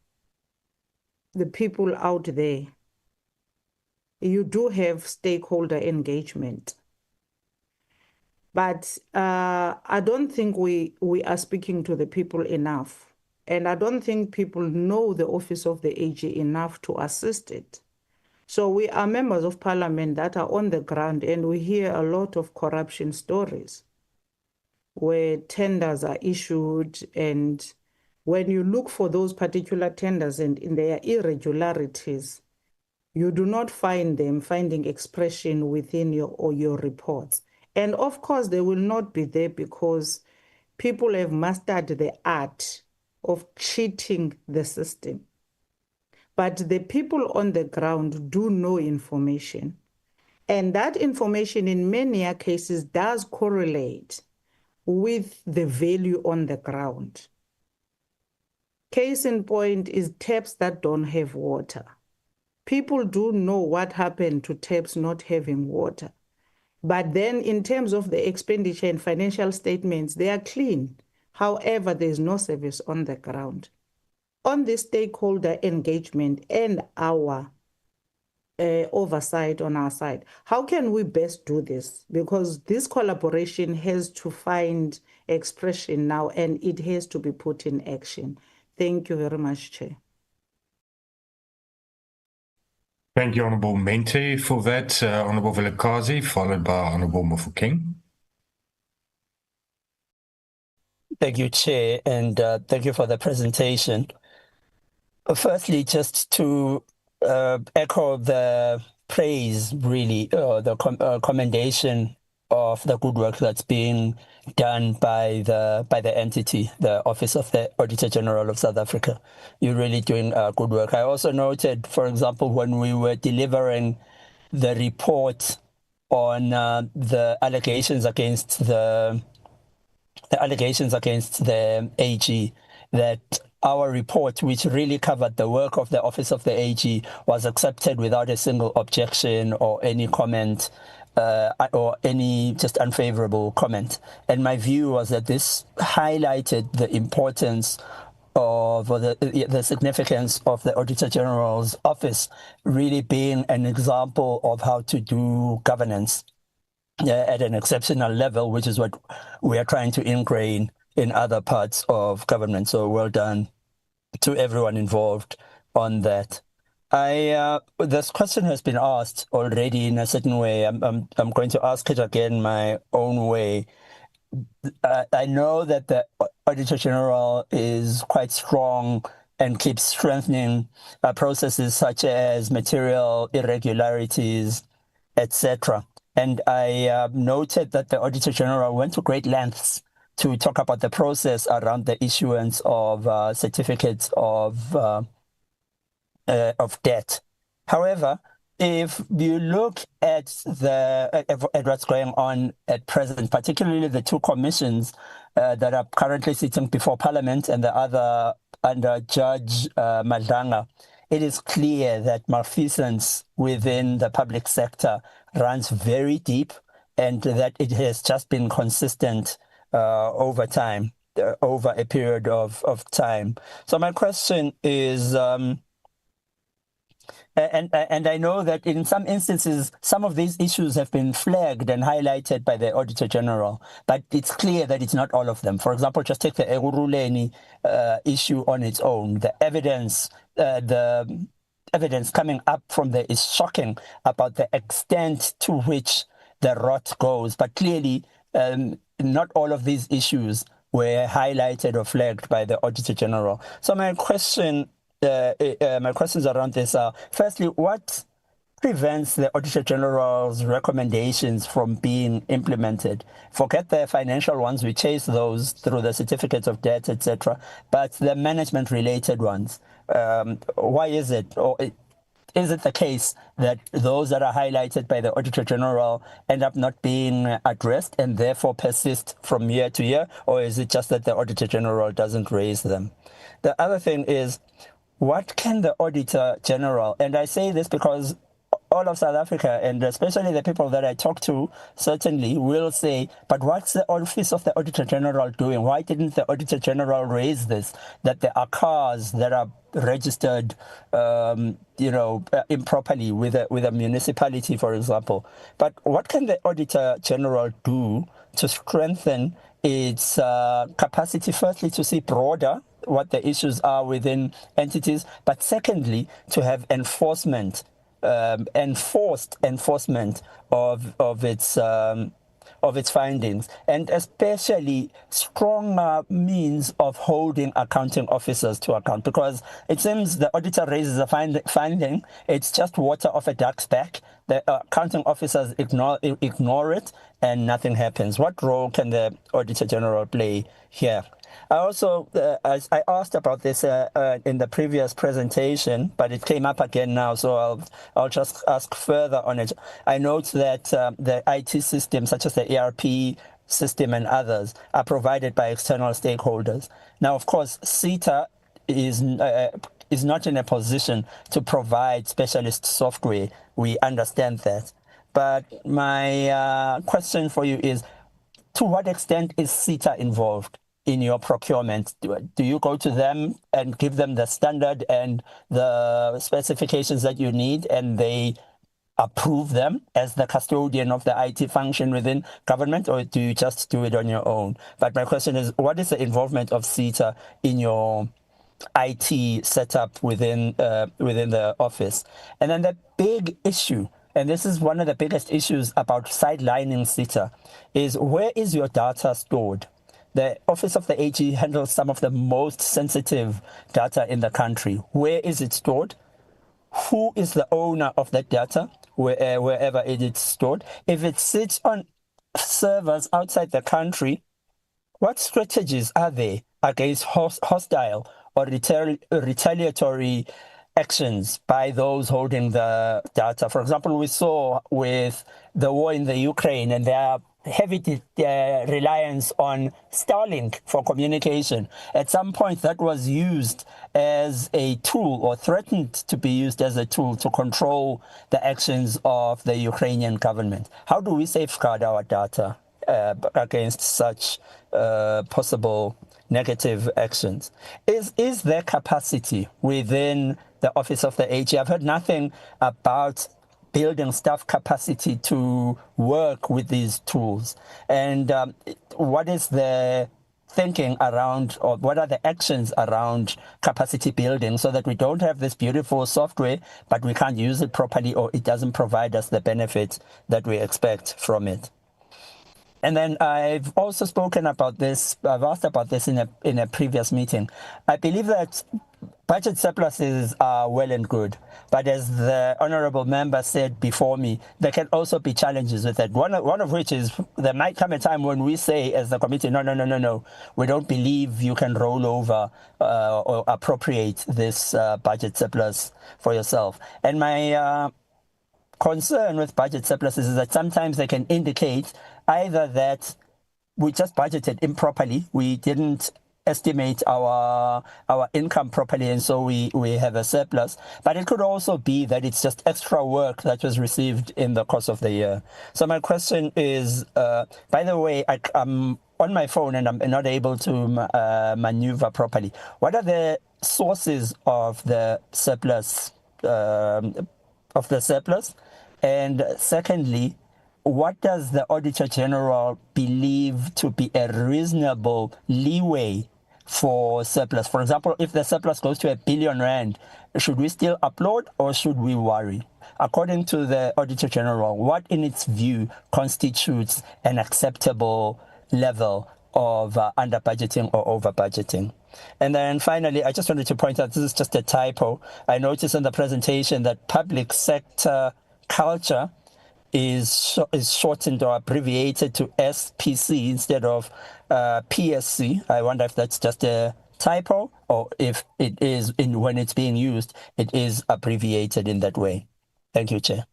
Speaker 6: people out there, you do have stakeholder engagement. But I don't think we are speaking to the people enough. And I don't think people know the office of the AG enough to assist it. So we are members of Parliament that are on the ground and we hear a lot of corruption stories where tenders are issued, and when you look for those particular tenders and in their irregularities, you do not find them finding expression within your reports. And of course, they will not be there because people have mastered the art of cheating the system. But the people on the ground do know information. And that information in many cases does correlate with the value on the ground. Case in point is taps that don't have water. People do know what happened to taps not having water. But then in terms of the expenditure and financial statements, they are clean. However, there's no service on the ground. On this stakeholder engagement and our oversight on our side, how can we best do this? Because this collaboration has to find expression now and it has to be put in action. Thank you very much, Chair.
Speaker 4: Thank you, Honourable Mente, for that. Honourable Vilakazi, followed by Honourable Mofokeng.
Speaker 8: Thank you, Chair, and thank you for the presentation. Firstly, just to echo the praise, really, the commendation of the good work that's being done by the entity, the Office of the Auditor-General of South Africa. You're really doing good work. I also noted, for example, when we were delivering the report on the allegations against the AG, that our report, which really covered the work of the Office of the AG, was accepted without a single objection or any comment or any just unfavorable comment. And my view was that this highlighted the importance of the significance of the Auditor General's office really being an example of how to do governance at an exceptional level, which is what we are trying to ingrain in other parts of government. So well done to everyone involved on that. This question has been asked already in a certain way. I'm going to ask it again my own way. I know that the Auditor General is quite strong and keeps strengthening processes such as material irregularities, etc. And I noted that the Auditor General went to great lengths to talk about the process around the issuance of certificates of debt.
Speaker 13: However, if you look at what's going on at present, particularly the two commissions that are currently sitting before Parliament and the other under Judge Madlanga, it is clear that malfeasance within the public sector runs very deep, and that it has just been consistent over time, over a period of time. So my question is, and I know that in some instances, some of these issues have been flagged and highlighted by the Auditor-General, but it's clear that it's not all of them. For example, just take the Ekurhuleni issue on its own. The evidence coming up from there is shocking about the extent to which the rot goes, but clearly not all of these issues were highlighted or flagged by the Auditor-General. So my questions around this are, firstly, what prevents the Auditor-General's recommendations from being implemented? Forget the financial ones, we chase those through the certificates of debt, etc., but the management-related ones, why is it? Or is it the case that those that are highlighted by the Auditor-General end up not being addressed and therefore persist from year to year? Or is it just that the Auditor-General doesn't raise them? The other thing is, what can the Auditor-General, and I say this because all of South Africa, and especially the people that I talk to, certainly will say, but what's the Office of the Auditor-General doing? Why didn't the Auditor-General raise this, that there are cars that are registered, improperly with a municipality, for example? But what can the Auditor-General do to strengthen its capacity, firstly, to see broader what the issues are within entities, but secondly, to have enforcement, enforced enforcement of its findings, and especially stronger means of holding accounting officers to account? Because it seems the auditor raises a finding, it's just water off a duck's back. The accounting officers ignore it, and nothing happens. What role can the Auditor-General play here? I also, I asked about this in the previous presentation, but it came up again now, so I'll just ask further on it. I note that the IT systems, such as the ERP system and others, are provided by external stakeholders. Now, of course, SETA is not in a position to provide specialist software. We understand that. But my question for you is, to what extent is SETA involved in your procurement? Do you go to them and give them the standard and the specifications that you need, and they approve them as the custodian of the IT function within government, or do you just do it on your own? But my question is, what is the involvement of SETA in your IT setup within the office? And then the big issue, and this is one of the biggest issues about sidelining SETA, is where is your data stored? The Office of the AG handles some of the most sensitive data in the country. Where is it stored? Who is the owner of that data, wherever it is stored? If it sits on servers outside the country, what strategies are there against hostile or retaliatory actions by those holding the data? For example, we saw with the war in the Ukraine and their heavy reliance on Starlink for communication. At some point, that was used as a tool, or threatened to be used as a tool, to control the actions of the Ukrainian government. How do we safeguard our data against such possible negative actions? Is there capacity within the Office of the AG? I've heard nothing about building staff capacity to work with these tools. And what is the thinking around, or what are the actions around capacity building, so that we don't have this beautiful software, but we can't use it properly, or it doesn't provide us the benefits that we expect from it? And then I've also spoken about this, I've asked about this in a previous meeting. I believe that budget surpluses are well and good, but as the honourable member said before me, there can also be challenges with that. One of which is there might come a time when we say as the committee, no, we don't believe you can roll over or appropriate this budget surplus for yourself. And my concern with budget surpluses is that sometimes they can indicate either that we just budgeted improperly, we didn't estimate our income properly, and so we have a surplus. But it could also be that it's just extra work that was received in the course of the year. So my question is, by the way, I'm on my phone and I'm not able to maneuver properly. What are the sources of the surplus? And secondly, what does the Auditor-General believe to be a reasonable leeway for surplus? For example, if the surplus goes to R1 billion, should we still upload or should we worry? According to the Auditor-General, what in its view constitutes an acceptable level of under-budgeting or over-budgeting? And then finally, I just wanted to point out, this is just a typo. I noticed in the presentation that public sector culture is shortened or abbreviated to SPC instead of PSC. I wonder if that's just a typo or if it is, when it's being used, it is abbreviated in that way. Thank you, Chair.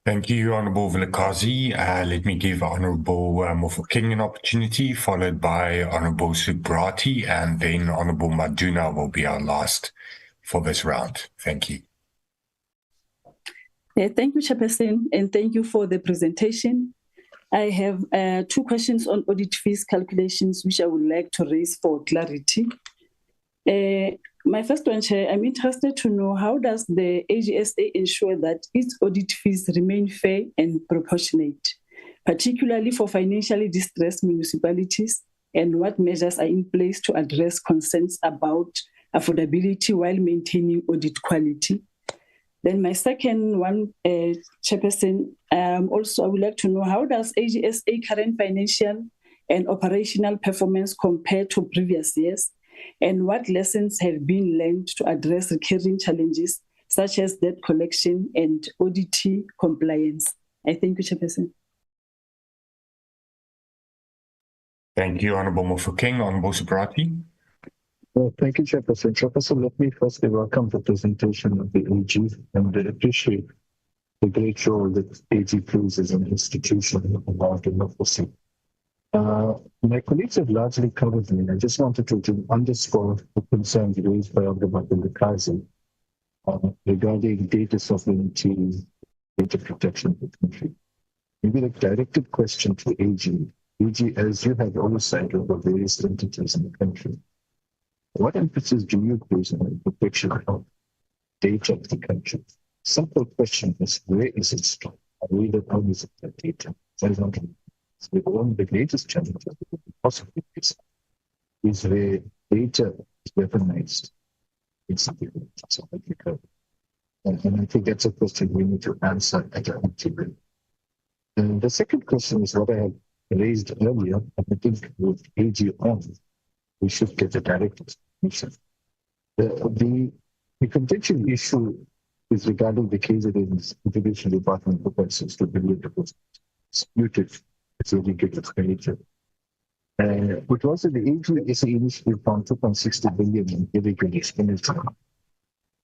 Speaker 4: Thank you, Honourable Vilakazi. Let me give Honourable Mofokeng an opportunity, followed by Honourable Subrati, and then Honourable Maduna will be our last for this round. Thank you.
Speaker 7: Thank you, Chairperson, and thank you for the presentation. I have 2 questions on audit fees calculations, which I would like to raise for clarity. My first one, Chair, I'm interested to know how does the AGSA ensure that its audit fees remain fair and proportionate, particularly for financially distressed municipalities, and what measures are in place to address concerns about affordability while maintaining audit quality? Then my second one, Chairperson, also I would like to know how does AGSA current financial and operational performance compare to previous years, and what lessons have been learned to address recurring challenges such as debt collection and audit compliance? I thank you, Chairperson.
Speaker 4: Thank you, Honourable Mofokeng. Honourable Subrati.
Speaker 14: Well, thank you, Chairperson. Chairperson, let me firstly welcome the presentation of the AG and appreciate the great role that AG plays as an institution involved in democracy. My colleagues have largely covered me, and I just wanted to underscore the concerns raised by Honourable Vilakazi regarding data sovereignty, data protection of the country. Maybe a directed question to AG. AG, as you have oversight over various entities in the country, what emphasis do you place on the protection of data of the country? Simple question is, where is it stored? How is it that data? For example, one of the greatest challenges that we could possibly face is where data is weaponized in something like and I think that's a question we need to answer at a level. And the second question is what I had raised earlier, and I think with AG on, we should get a direct explanation. The contention issue is regarding the KZN's Integration Department proposals to billion was disputed as a legal expenditure. But also the AGSA initially found 2.60 billion in illegal expenditure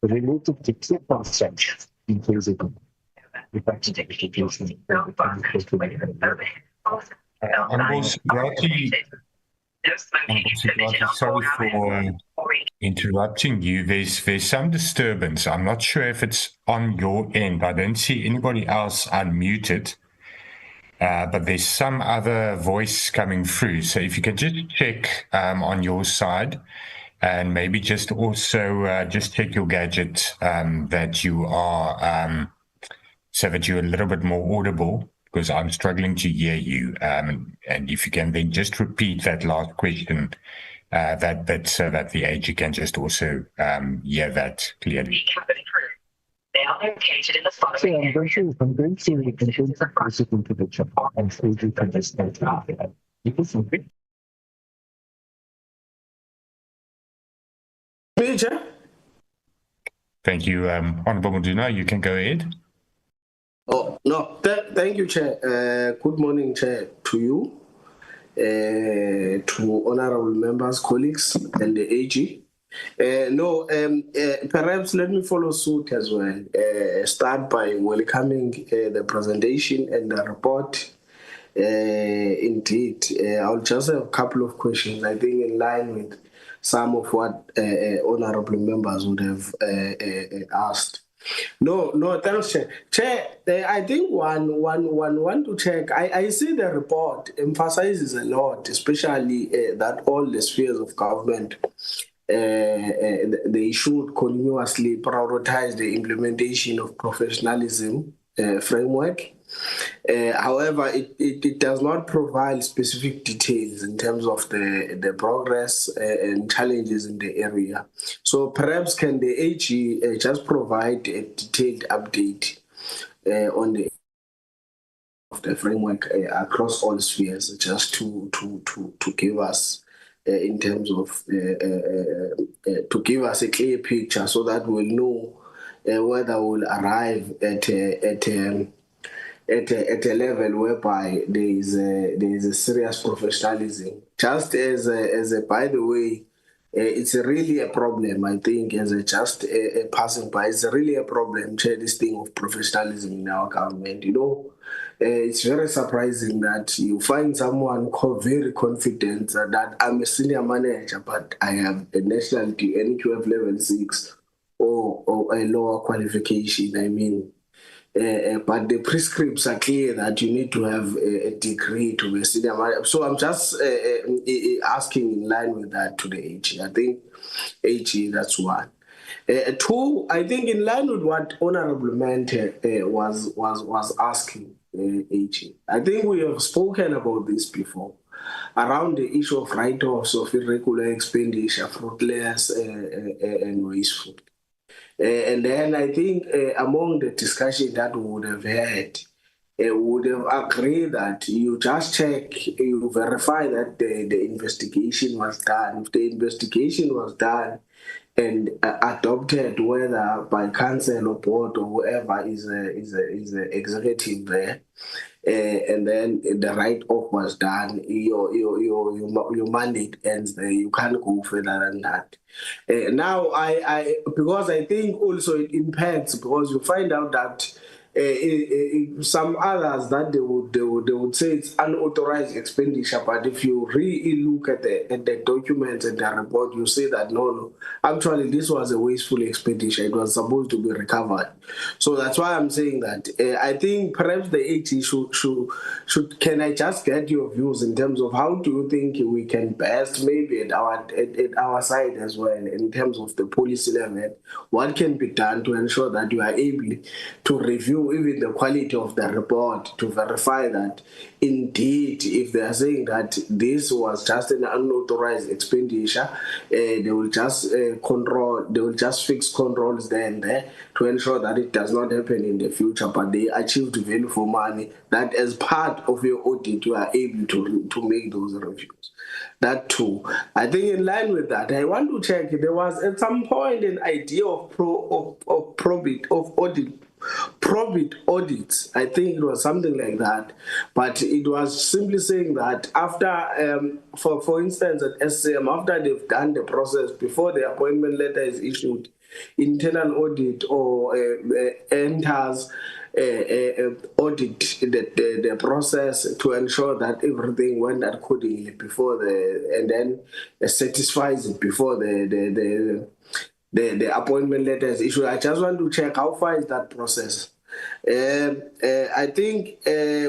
Speaker 14: related to 2% in KZN.
Speaker 4: Honourable Subrati, sorry for interrupting you. There's some disturbance. I'm not sure if it's on your end. I don't see anybody else unmuted, but there's some other voice coming through. So if you could just check on your side, and maybe just also just check your gadget that you are, so that you're a little bit more audible, because I'm struggling to hear you. And if you can then just repeat that last question, so that the AG can just also hear that clearly.
Speaker 15: They are located in the following areas.
Speaker 14: I'm going to visit into the chat and show you can just
Speaker 16: Major.
Speaker 4: Thank you, Honourable Muduna. You can go ahead.
Speaker 16: Oh, no, thank you, Chair. Good morning, Chair, to you, to honourable members, colleagues, and the AG. Perhaps let me follow suit as well. Start by welcoming the presentation and the report. Indeed, I'll just have a couple of questions, I think, in line with some of what honourable members would have asked. No, thanks, Chair. Chair, I think one to check. I see the report emphasizes a lot, especially that all the spheres of government they should continuously prioritize the implementation of professionalism framework. However, it does not provide specific details in terms of the progress and challenges in the area. So perhaps can the AG just provide a detailed update on the framework across all spheres, just to give us in terms of to give us a clear picture so that we'll know whether we'll arrive at a level whereby there is a serious professionalism. Just as a by the way, it's really a problem. I think as a passing by, it's really a problem. This thing of professionalism in our government. It's very surprising that you find someone very confident that I'm a senior manager, but I have a nationality NQF level 6 or a lower qualification. I mean. But the prescripts are clear that you need to have a degree to be a senior manager. So I'm just asking in line with that to the AG. I think AG, that's one. Two, I think in line with what Honourable Mente was asking AG. I think we have spoken about this before around the issue of write-offs of irregular expenditure, fruitless and wasteful. And then I think among the discussion that we would have had, would have agreed that you just check, you verify that the investigation was done. If the investigation was done and adopted, whether by council or board or whoever is the executive there, and then the write-off was done, your mandate ends there. You can't go further than that. Now, because I think also it impacts, because you find out that some others that they would say it's unauthorized expenditure, but if you really look at the documents and the report, you say that no, actually this was a wasteful expenditure. It was supposed to be recovered. So that's why I'm saying that I think perhaps the AG should. Can I just get your views in terms of how do you think we can best, maybe at our side as well, in terms of the policy level, what can be done to ensure that you are able to review even the quality of the report to verify that indeed, if they are saying that this was just an unauthorized expenditure, they will just fix controls there and there to ensure that it does not happen in the future, but they achieved value for money, that as part of your audit, you are able to make those reviews. That too. I think in line with that, I want to check, there was at some point an idea of probate audits. I think it was something like that, but it was simply saying that after, for instance, at SCM, after they've done the process, before the appointment letter is issued, internal audit or enters audit the process to ensure that everything went accordingly before and then satisfies it before the appointment letter is issued. I just want to check how far is that process. I think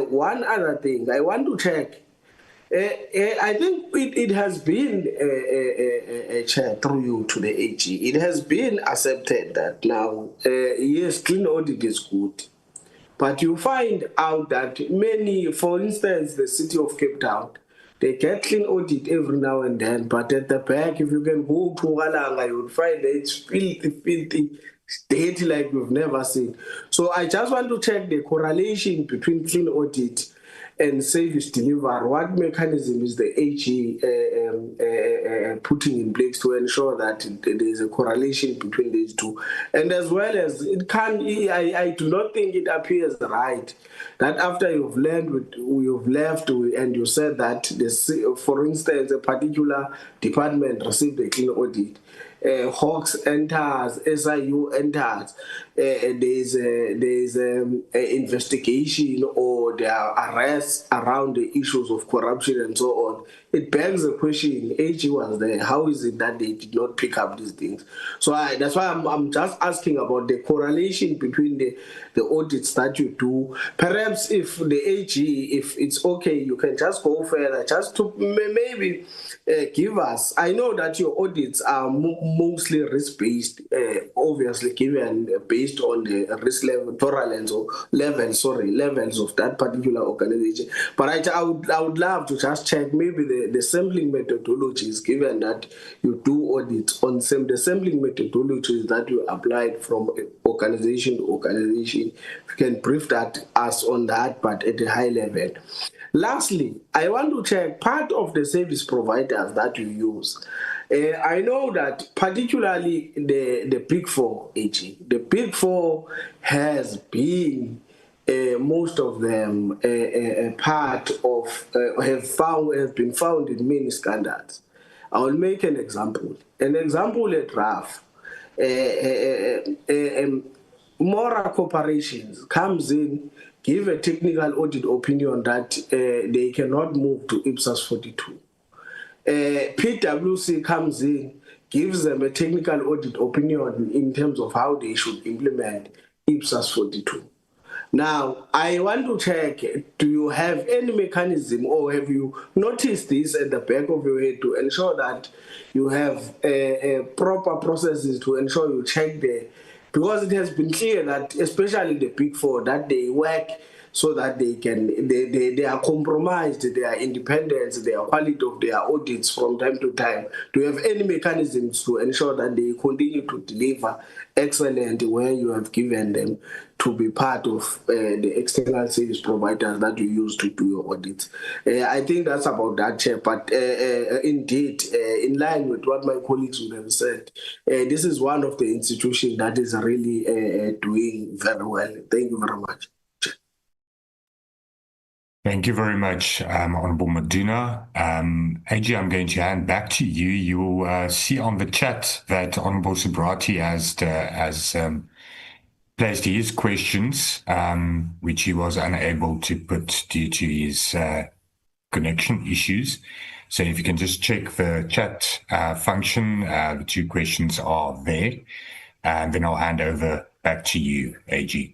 Speaker 16: one other thing I want to check. I think it has been a chair through you to the AG. It has been accepted that now, yes, clean audit is good, but you find out that many, for instance, the city of Cape Town, they get clean audit every now and then, but at the back, if you can go to Walanga, you would find that it's filthy, dirty like we've never seen. So I just want to check the correlation between clean audit and service delivery, what mechanism is the AG putting in place to ensure that there is a correlation between these two? And as well as it can, I do not think it appears right that after you've left and you said that, for instance, a particular department received a clean audit, Hawks enters, SIU enters, there's an investigation or there are arrests around the issues of corruption and so on. It begs the question, AG was there, how is it that they did not pick up these things? So that's why I'm just asking about the correlation between the audits that you do. Perhaps if the AG, if it's okay, you can just go further, just to maybe give us, I know that your audits are mostly risk-based, obviously given based on the risk level, tolerance or levels of that particular organization. But I would love to just check maybe the sampling methodologies, given that you do audits on the sampling methodologies that you applied from organization to organization. If you can brief us on that, but at a high level. Lastly, I want to check part of the service providers that you use. I know that particularly the Big Four, AG, the Big Four has been most of them part of have been found in many scandals. I will make an example. An example at RAF. Mora Corporations comes in, give a technical audit opinion that they cannot move to IPSAS 42. PwC comes in, gives them a technical audit opinion in terms of how they should implement IPSAS 42. Now, I want to check, do you have any mechanism or have you noticed this at the back of your head to ensure that you have proper processes to ensure you check because it has been clear that, especially the Big Four, that they work so that they are compromised, their independence, their quality of their audits from time to time. Do you have any mechanisms to ensure that they continue to deliver excellent where you have given them to be part of the external service providers that you use to do your audits? I think that's about that, Chair. But indeed, in line with what my colleagues would have said, this is one of the institutions that is really doing very well. Thank you very much.
Speaker 4: Thank you very much, Honourable Maduna. AG, I'm going to hand back to you. You'll see on the chat that Honourable Subrati has placed his questions, which he was unable to put due to his connection issues. So if you can just check the chat function, the two questions are there, and then I'll hand over back to you, AG.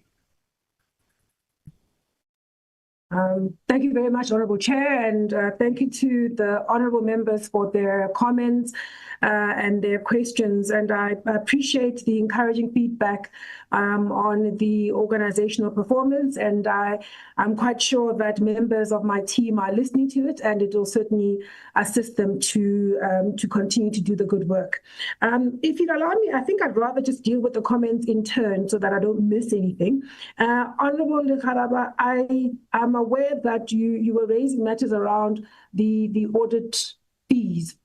Speaker 11: Thank you very much, Honourable Chair, and thank you to the honourable members for their comments and their questions. And I appreciate the encouraging feedback on the organizational performance, and I'm quite sure that members of my team are listening to it, and it will certainly assist them to continue to do the good work. If you'd allow me, I think I'd rather just deal with the comments in turn so that I don't miss anything. Honourable Lekharaba, I'm aware that you were raising matters around the audit fees.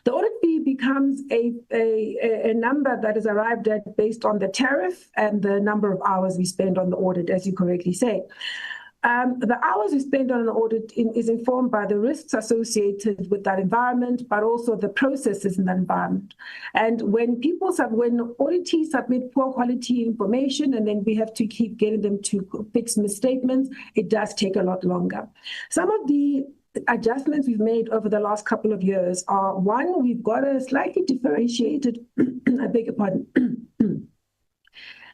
Speaker 11: The audit fee becomes a number that is arrived at based on the tariff and the number of hours we spend on the audit, as you correctly say. The hours we spend on an audit is informed by the risks associated with that environment, but also the processes in that environment. And when auditees submit poor quality information, and then we have to keep getting them to fix misstatements, it does take a lot longer. Some of the adjustments we've made over the last couple of years are, one, we've got a slightly differentiated, I beg your pardon,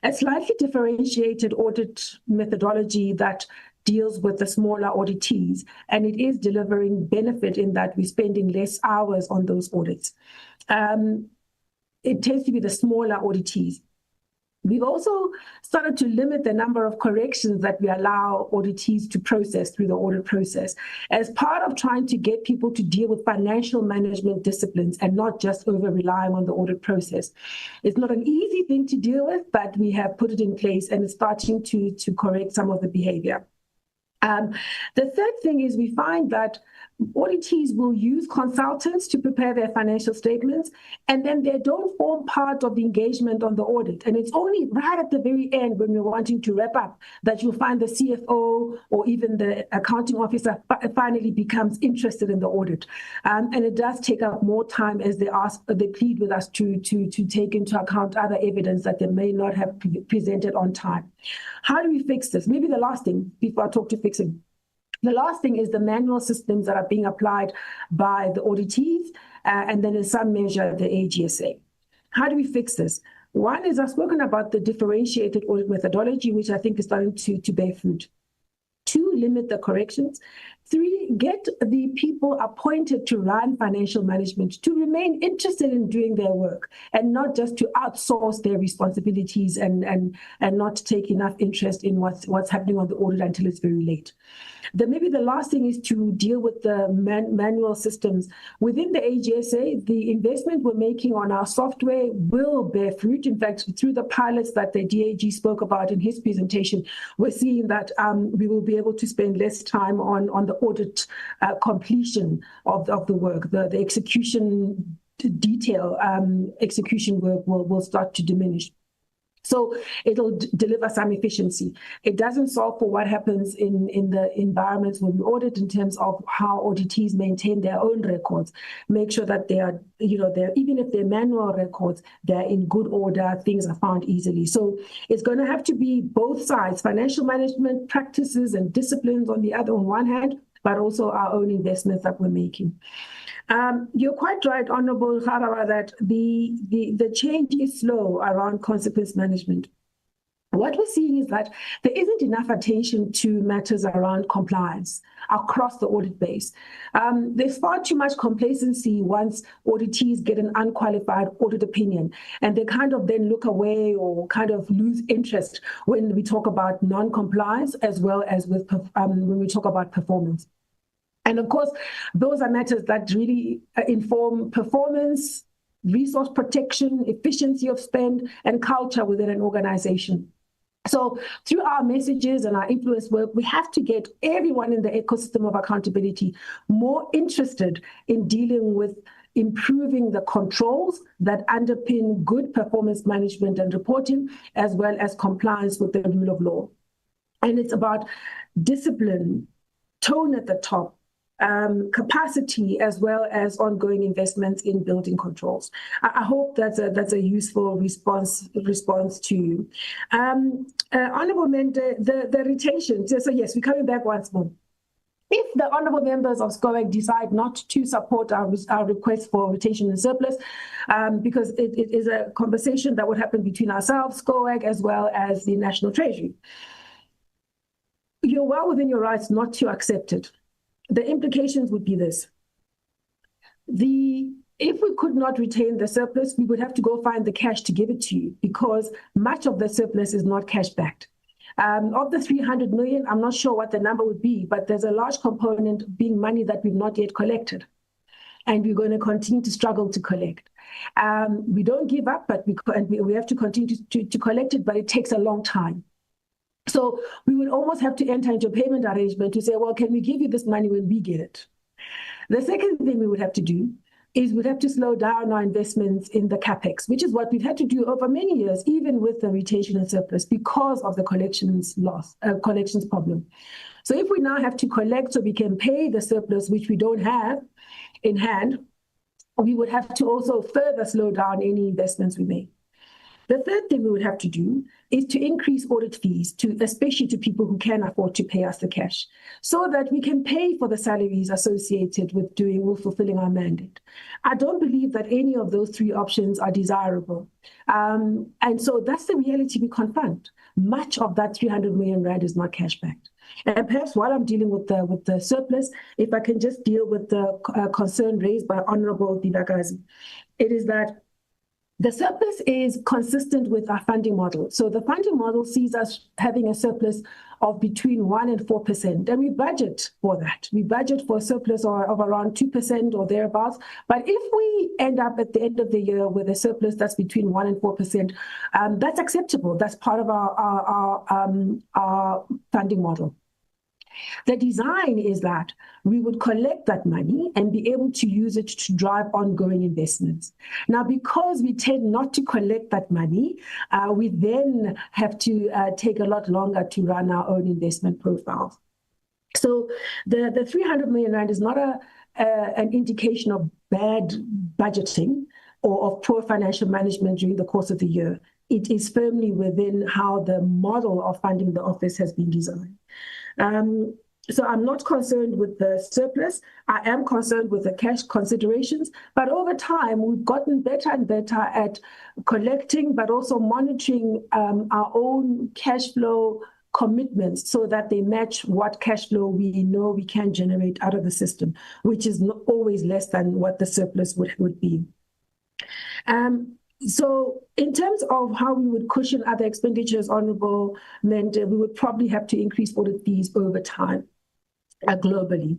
Speaker 11: a slightly differentiated audit methodology that deals with the smaller auditees, and it is delivering benefit in that we're spending less hours on those audits. It tends to be the smaller auditees. We've also started to limit the number of corrections that we allow auditees to process through the audit process as part of trying to get people to deal with financial management disciplines and not just over-relying on the audit process. It's not an easy thing to deal with, but we have put it in place and it's starting to correct some of the behavior. The third thing is we find that auditees will use consultants to prepare their financial statements, and then they don't form part of the engagement on the audit. And it's only right at the very end, when we're wanting to wrap up, that you'll find the CFO or even the accounting officer finally becomes interested in the audit. And it does take up more time as they plead with us to take into account other evidence that they may not have presented on time. How do we fix this? Maybe the last thing before I talk to fixing. The last thing is the manual systems that are being applied by the auditees, and then in some measure, the AGSA. How do we fix this? One is I've spoken about the differentiated audit methodology, which I think is starting to bear fruit. 2, limit the corrections. 3, get the people appointed to run financial management to remain interested in doing their work and not just to outsource their responsibilities and not take enough interest in what's happening on the audit until it's very late. Maybe the last thing is to deal with the manual systems. Within the AGSA, the investment we're making on our software will bear fruit. In fact, through the pilots that the DAG spoke about in his presentation, we're seeing that we will be able to spend less time on the audit completion of the work. The execution detail, execution work will start to diminish. So it'll deliver some efficiency. It doesn't solve for what happens in the environments when we audit in terms of how auditees maintain their own records, make sure that they are, even if they're manual records, they're in good order, things are found easily. So it's going to have to be both sides, financial management practices and disciplines on one hand, but also our own investments that we're making. You're quite right, Honorable Harawa, that the change is slow around consequence management. What we're seeing is that there isn't enough attention to matters around compliance across the audit base. There's far too much complacency once auditees get an unqualified audit opinion, and they kind of then look away or kind of lose interest when we talk about non-compliance as well as when we talk about performance. And of course, those are matters that really inform performance, resource protection, efficiency of spend, and culture within an organization. So through our messages and our influence work, we have to get everyone in the ecosystem of accountability more interested in dealing with improving the controls that underpin good performance management and reporting, as well as compliance with the rule of law. And it's about discipline, tone at the top, capacity, as well as ongoing investments in building controls. I hope that's a useful response to you. Honourable Member, the retention. So yes, we're coming back once more. If the honourable members of SCOAG decide not to support our request for retention and surplus, because it is a conversation that would happen between ourselves, SCOAG, as well as the National Treasury, you're well within your rights not to accept it. The implications would be this. If we could not retain the surplus, we would have to go find the cash to give it to you, because much of the surplus is not cash backed. Of the 300 million, I'm not sure what the number would be, but there's a large component being money that we've not yet collected. And we're going to continue to struggle to collect. We don't give up, but we have to continue to collect it, but it takes a long time. So we would almost have to enter into a payment arrangement to say, well, can we give you this money when we get it? The second thing we would have to do is we'd have to slow down our investments in the capex, which is what we've had to do over many years, even with the retention and surplus, because of the collections problem. So if we now have to collect so we can pay the surplus, which we don't have in hand, we would have to also further slow down any investments we make. The third thing we would have to do is to increase audit fees, especially to people who can afford to pay us the cash, so that we can pay for the salaries associated with fulfilling our mandate. I don't believe that any of those three options are desirable. And so that's the reality we confront. Much of that 300 million rand is not cash backed. And perhaps while I'm dealing with the surplus, if I can just deal with the concern raised by Honourable Dilakazi, it is that the surplus is consistent with our funding model. So the funding model sees us having a surplus of between 1% and 4%, and we budget for that. We budget for a surplus of around 2% or thereabouts. But if we end up at the end of the year with a surplus that's between 1% and 4%, that's acceptable. That's part of our funding model. The design is that we would collect that money and be able to use it to drive ongoing investments. Now, because we tend not to collect that money, we then have to take a lot longer to run our own investment profiles. So the 300 million rand is not an indication of bad budgeting or of poor financial management during the course of the year. It is firmly within how the model of funding the office has been designed. So I'm not concerned with the surplus. I am concerned with the cash considerations. But over time, we've gotten better and better at collecting, but also monitoring our own cash flow commitments so that they match what cash flow we know we can generate out of the system, which is not always less than what the surplus would be. So in terms of how we would cushion other expenditures, Honourable Member, we would probably have to increase audit fees over time globally.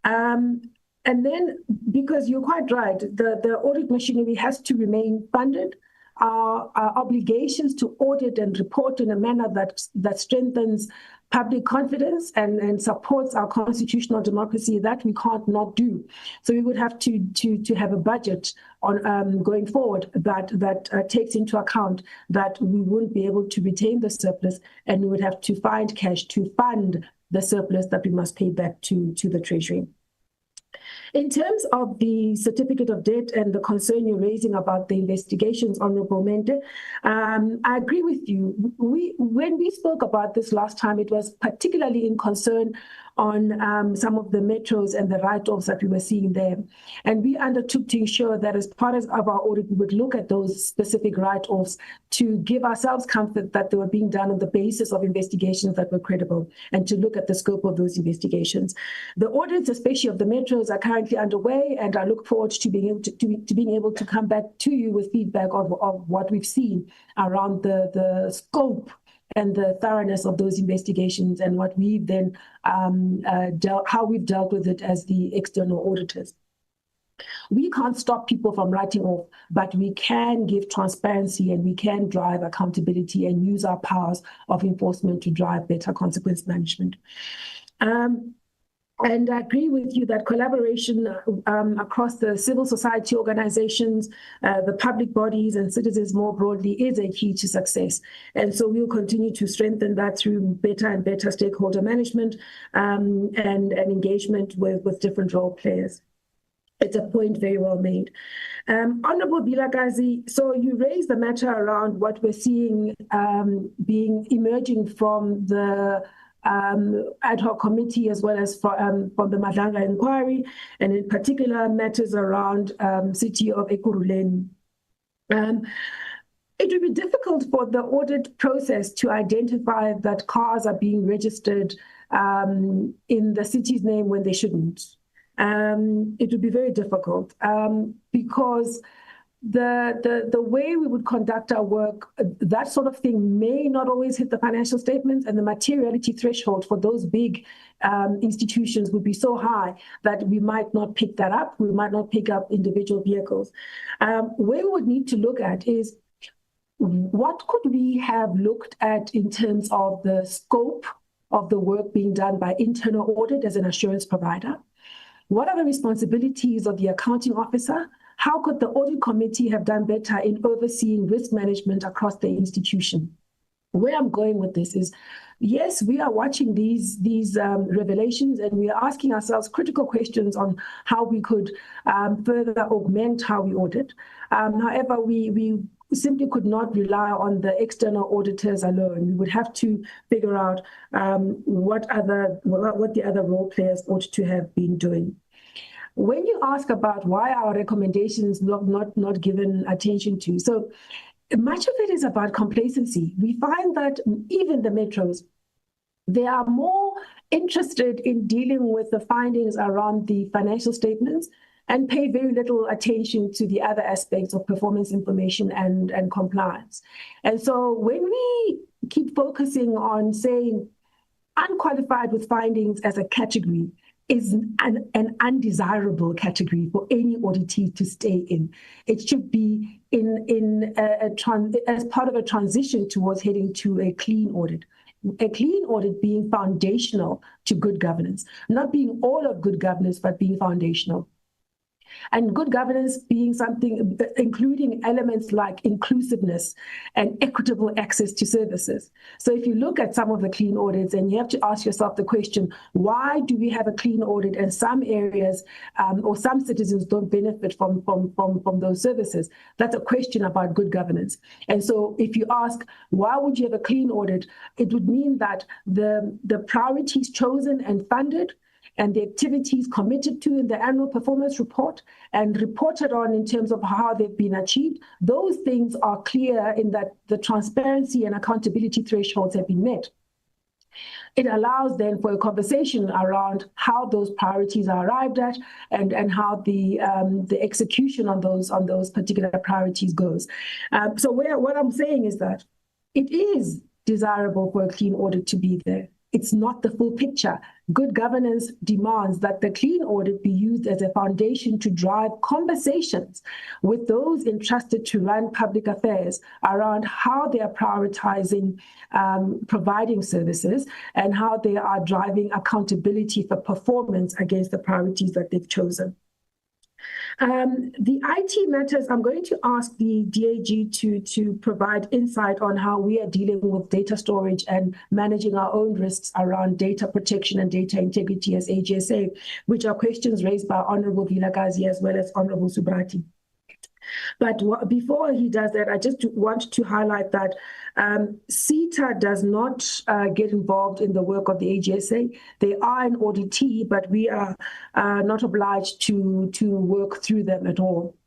Speaker 11: And then, because you're quite right, the audit machinery has to remain funded. Our obligations to audit and report in a manner that strengthens public confidence and supports our constitutional democracy, that we can't not do. So we would have to have a budget on going forward that takes into account that we wouldn't be able to retain the surplus, and we would have to find cash to fund the surplus that we must pay back to the Treasury. In terms of the certificate of debt and the concern you're raising about the investigations, Honourable Mente, I agree with you. When we spoke about this last time, it was particularly in concern on some of the metros and the write-offs that we were seeing there. And we undertook to ensure that as part of our audit, we would look at those specific write-offs to give ourselves comfort that they were being done on the basis of investigations that were credible, and to look at the scope of those investigations. The audits, especially of the metros, are currently underway, and I look forward to being able to come back to you with feedback of what we've seen around the scope and the thoroughness of those investigations, and what we've then how we've dealt with it as the external auditors. We can't stop people from writing off, but we can give transparency and we can drive accountability and use our powers of enforcement to drive better consequence management. And I agree with you that collaboration across the civil society organizations, the public bodies and citizens more broadly is a key to success. And so we'll continue to strengthen that through better and better stakeholder management and engagement with different role players. It's a point very well made. Honourable Vilakazi, so you raised the matter around what we're seeing emerging from the ad hoc committee, as well as from the Madlanga inquiry, and in particular matters around city of Ekurhuleni. It would be difficult for the audit process to identify that cars are being registered in the city's name when they shouldn't. It would be very difficult because the way we would conduct our work, that sort of thing may not always hit the financial statements, and the materiality threshold for those big institutions would be so high that we might not pick that up. We might not pick up individual vehicles. Where we would need to look at is what could we have looked at in terms of the scope of the work being done by internal audit as an assurance provider? What are the responsibilities of the accounting officer? How could the audit committee have done better in overseeing risk management across the institution? Where I'm going with this is, yes, we are watching these revelations, and we are asking ourselves critical questions on how we could further augment how we audit. However, we simply could not rely on the external auditors alone. We would have to figure out what the other role players ought to have been doing. When you ask about why our recommendations not given attention to, so much of it is about complacency. We find that even the metros, they are more interested in dealing with the findings around the financial statements and pay very little attention to the other aspects of performance information and compliance. And so when we keep focusing on saying unqualified with findings as a category is an undesirable category for any auditee to stay in. It should be as part of a transition towards heading to a clean audit. a clean audit being foundational to good governance, not being all of good governance, but being foundational. And good governance being something, including elements like inclusiveness and equitable access to services. So if you look at some of the clean audits, and you have to ask yourself the question, why do we have a clean audit and some areas or some citizens don't benefit from those services? That's a question about good governance. And so if you ask, why would you have a clean audit? It would mean that the priorities chosen and funded and the activities committed to in the annual performance report and reported on in terms of how they've been achieved, those things are clear in that the transparency and accountability thresholds have been met. It allows then for a conversation around how those priorities are arrived at and how the execution on those particular priorities goes. So what I'm saying is that it is desirable for a clean audit to be there. It's not the full picture. Good governance demands that the clean audit be used as a foundation to drive conversations with those entrusted to run public affairs around how they are prioritizing providing services and how they are driving accountability for performance against the priorities that they've chosen. The IT matters, I'm going to ask the DAG to provide insight on how we are dealing with data storage and managing our own risks around data protection and data integrity as AGSA, which are questions raised by Honorable Vilakazi as well as Honorable Subrati. But before he does that, I just want to highlight that CETA does not get involved in the work of the AGSA. They are an auditee, but we are not obliged to work through them at all.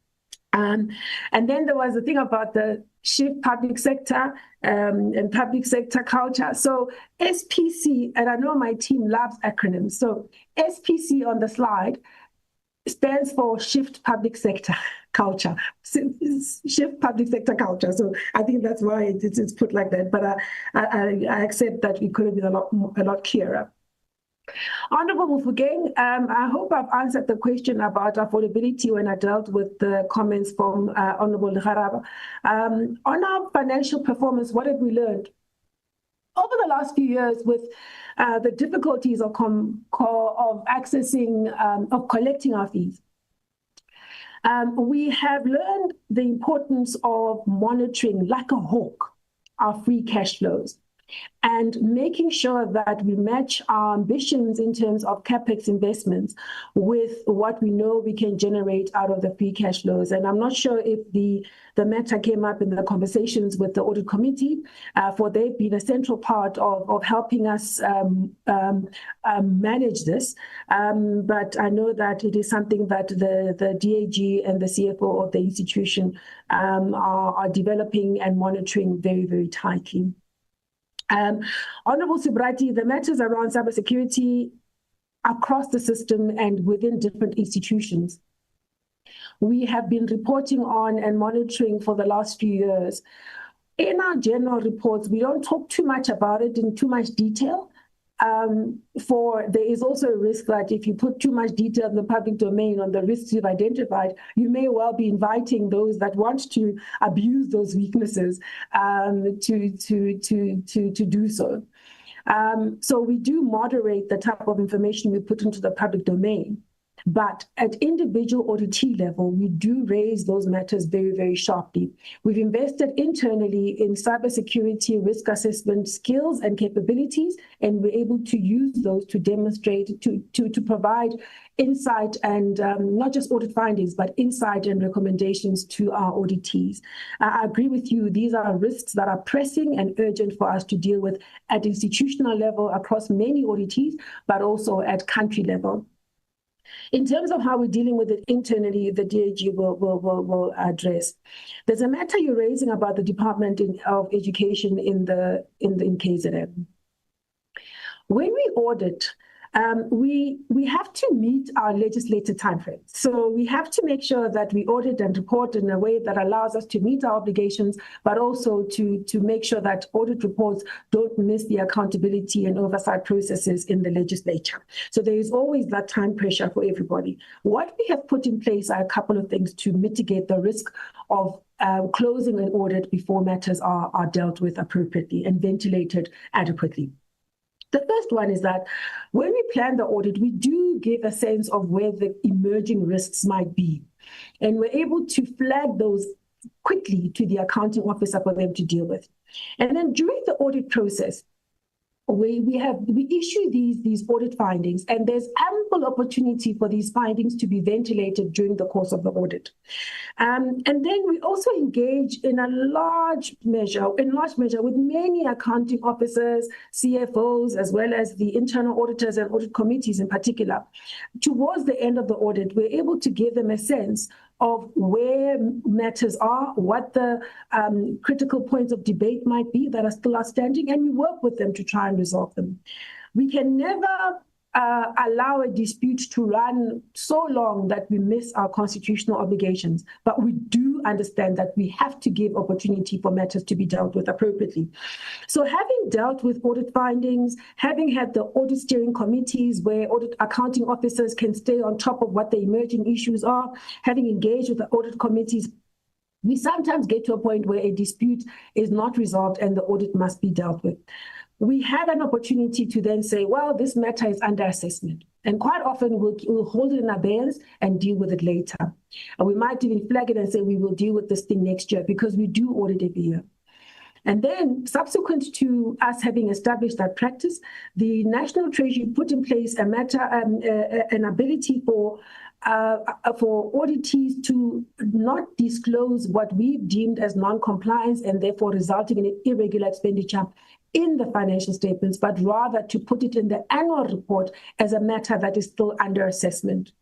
Speaker 11: And then there was the thing about the shift public sector and public sector culture. So SPC, and I know my team loves acronyms. So SPC on the slide stands for Shift Public Sector Culture, Shift Public Sector Culture. So I think that's why it's put like that. But I accept that we could have been a lot clearer. Honorable Mufugeng, I hope I've answered the question about affordability when I dealt with the comments from Honorable Lekharaba. On our financial performance, what have we learned? Over the last few years, with the difficulties of accessing, of collecting our fees, we have learned the importance of monitoring like a hawk our free cash flows and making sure that we match our ambitions in terms of CapEx investments with what we know we can generate out of the free cash flows. And I'm not sure if the matter came up in the conversations with the Audit Committee, for they've been a central part of helping us manage this. But I know that it is something that the DAG and the CFO of the institution are developing and monitoring very, very tightly. Honorable Subrati, the matters around cybersecurity across the system and within different institutions, we have been reporting on and monitoring for the last few years. In our general reports, we don't talk too much about it in too much detail. For there is also a risk that if you put too much detail in the public domain on the risks you've identified, you may well be inviting those that want to abuse those weaknesses to do so. So we do moderate the type of information we put into the public domain. But at individual auditee level, we do raise those matters very, very sharply. We've invested internally in cybersecurity risk assessment skills and capabilities, and we're able to use those to demonstrate, to provide insight and not just audit findings, but insight and recommendations to our auditees. I agree with you, these are risks that are pressing and urgent for us to deal with at institutional level across many auditees, but also at country level. In terms of how we're dealing with it internally, the DAG will address. There's a matter you're raising about the Department of Education in KZN. When we audit, we have to meet our legislated timeframes. So we have to make sure that we audit and report in a way that allows us to meet our obligations, but also to make sure that audit reports don't miss the accountability and oversight processes in the legislature. So there is always that time pressure for everybody. What we have put in place are a couple of things to mitigate the risk of closing an audit before matters are dealt with appropriately and ventilated adequately. The first one is that when we plan the audit, we do give a sense of where the emerging risks might be. And we're able to flag those quickly to the accounting officer for them to deal with. And then during the audit process, we issue these audit findings, and there's ample opportunity for these findings to be ventilated during the course of the audit. And then we also engage in large measure with many accounting officers, CFOs, as well as the internal auditors and audit committees in particular. Towards the end of the audit, we're able to give them a sense of where matters are, what the critical points of debate might be that are still outstanding, and we work with them to try and resolve them. We can never allow a dispute to run so long that we miss our constitutional obligations, but we do understand that we have to give opportunity for matters to be dealt with appropriately. So having dealt with audit findings, having had the audit steering committees where audit accounting officers can stay on top of what the emerging issues are, having engaged with the audit committees, we sometimes get to a point where a dispute is not resolved and the audit must be dealt with. We had an opportunity to then say, well, this matter is under assessment. And quite often we'll hold it in abeyance and deal with it later. And we might even flag it and say, we will deal with this thing next year, because we do audit every year. And then subsequent to us having established that practice, the National Treasury put in place an ability for auditees to not disclose what we've deemed as non-compliance and therefore resulting in irregular expenditure in the financial statements, but rather to put it in the annual report as a matter that is still under assessment.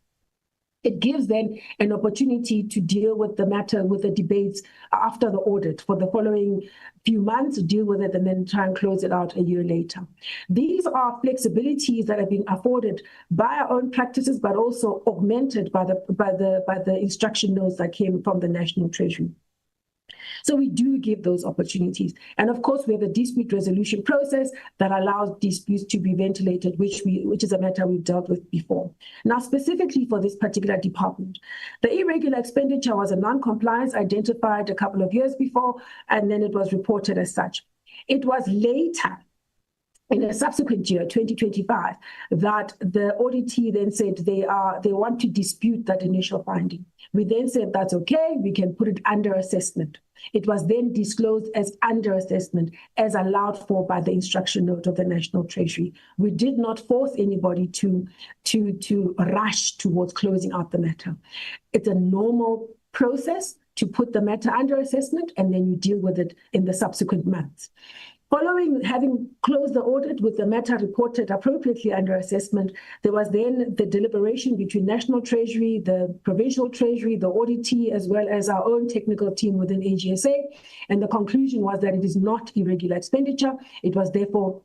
Speaker 11: It gives then an opportunity to deal with the matter, with the debates after the audit for the following few months, deal with it and then try and close it out a year later. These are flexibilities that have been afforded by our own practices, but also augmented by the instruction notes that came from the National Treasury. So we do give those opportunities. And of course, we have a dispute resolution process that allows disputes to be ventilated, which is a matter we've dealt with before. Now, specifically for this particular department, the irregular expenditure was a non-compliance identified a couple of years before, and then it was reported as such. It was later, in a subsequent year, 2025, that the auditee then said they want to dispute that initial finding. We then said that's okay, we can put it under assessment. It was then disclosed as under assessment, as allowed for by the instruction note of the National Treasury. We did not force anybody to rush towards closing out the matter. It's a normal process to put the matter under assessment, and then you deal with it in the subsequent months. Following having closed the audit with the matter reported appropriately under assessment, there was then the deliberation between National Treasury, the Provincial Treasury, the auditee, as well as our own technical team within AGSA. And the conclusion was that it is not irregular expenditure. It was therefore,